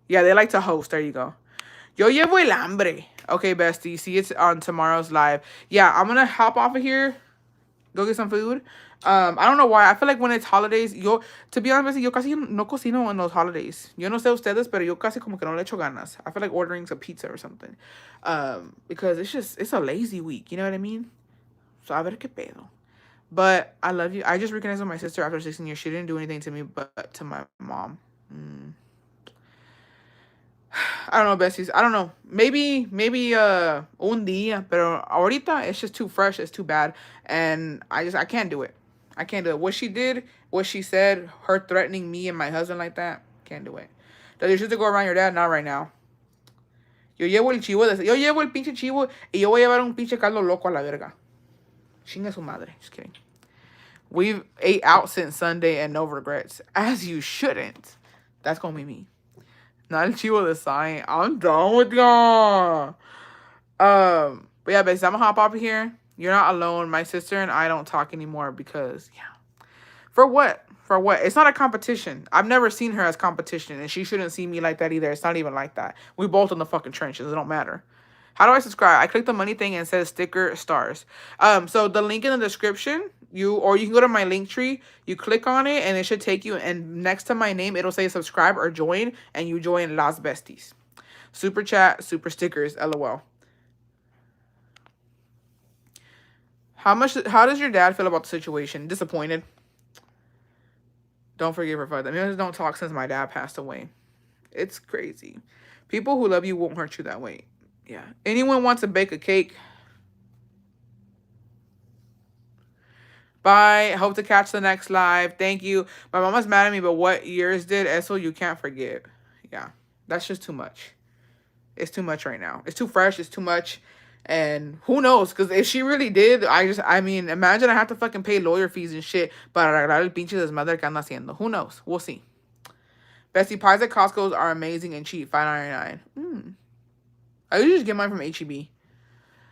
Yeah, they like to host. There you go. Yo llevo el hambre. Okay, bestie. See, it's on tomorrow's live. Yeah, I'm gonna hop off of here. Go get some food. I don't know why. I feel like when it's holidays, to be honest, yo casi no cocino on those holidays. Yo no sé ustedes, pero yo casi como que no le echo ganas. I feel like ordering some pizza or something. Because it's a lazy week. You know what I mean? So a ver qué pedo. But I love you. I just recognized with my sister after 16 years. She didn't do anything to me, but to my mom. I don't know, besties. I don't know. Maybe un día, pero ahorita it's just too fresh. It's too bad, and I can't do it. I can't do it. What she did, what she said, her threatening me and my husband like that, can't do it. Does your sister go around your dad? Not right now. Yo llevo el pinche chivo y yo voy a llevar un pinche caldo loco a la verga. Chinga su madre. Just kidding. We've ate out since Sunday and no regrets. As you shouldn't. That's gonna be me. Not el chivo de sign. I'm done with y'all. But yeah, basically, I'm gonna hop off of here. You're not alone. My sister and I don't talk anymore because, yeah. For what? For what? It's not a competition. I've never seen her as competition, and she shouldn't see me like that either. It's not even like that. We both in the fucking trenches. It don't matter. How do I subscribe? I click the money thing and it says sticker stars. So the link in the description, you can go to my link tree, you click on it, and it should take you, and next to my name, it'll say subscribe or join, and you join Las Besties. Super chat, super stickers, LOL. How does your dad feel about the situation? Disappointed. Don't forgive her for that. Maybe don't talk since my dad passed away. It's crazy. People who love you won't hurt you that way. Yeah. Anyone wants to bake a cake? Bye. Hope to catch the next live. Thank you. My mama's mad at me, but what yours did, Eso, you can't forget. Yeah. That's just too much. It's too much right now. It's too fresh. It's too much. And who knows? Because if she really did, I mean, imagine I have to fucking pay lawyer fees and shit para arreglar el pinche desmadre que anda haciendo. Who knows? We'll see. Bestie, pies at Costco's are amazing and cheap. $5.99. I usually just get mine from H-E-B.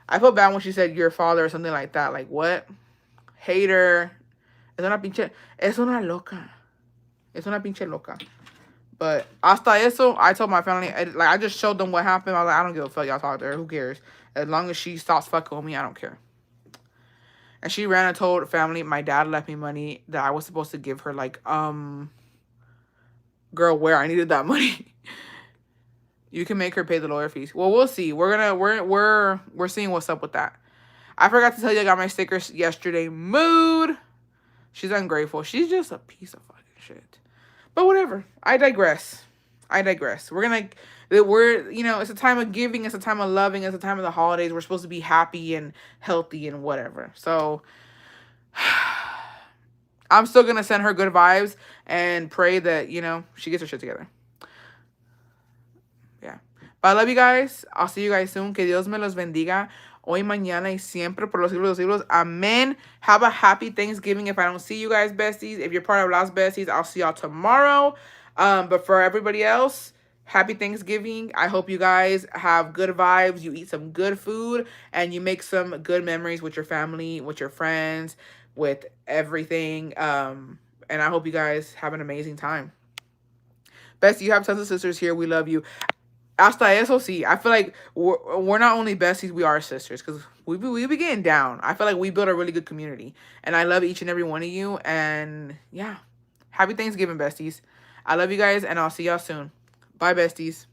I felt bad when she said your father or something like that. Like, what? Hater. Es una pinche... Es una loca. Es una pinche loca. But hasta eso, I told my family... I just showed them what happened. I was like, I don't give a fuck. Y'all talk to her. Who cares? As long as she stops fucking with me, I don't care. And she ran and told family my dad left me money that I was supposed to give her. Like, girl, where? I needed that money. You can make her pay the lawyer fees. Well, we'll see. We're seeing what's up with that. I forgot to tell you I got my stickers yesterday. Mood. She's ungrateful. She's just a piece of fucking shit. But whatever. I digress. It's a time of giving, it's a time of loving, it's a time of the holidays. We're supposed to be happy and healthy and whatever. So I'm still gonna send her good vibes and pray that, she gets her shit together. Yeah. But I love you guys. I'll see you guys soon. Que Dios me los bendiga. Hoy, mañana, y siempre por los siglos de los siglos. Amen. Have a happy Thanksgiving if I don't see you guys, besties. If you're part of Las Besties, I'll see y'all tomorrow. But for everybody else, happy Thanksgiving. I hope you guys have good vibes. You eat some good food. And you make some good memories with your family, with your friends, with everything. And I hope you guys have an amazing time. Bestie, you have tons of sisters here. We love you. Hasta eso, sí. I feel like we're not only besties, we are sisters. Because we be getting down. I feel like we built a really good community. And I love each and every one of you. And yeah. Happy Thanksgiving, besties. I love you guys. And I'll see y'all soon. Bye, besties.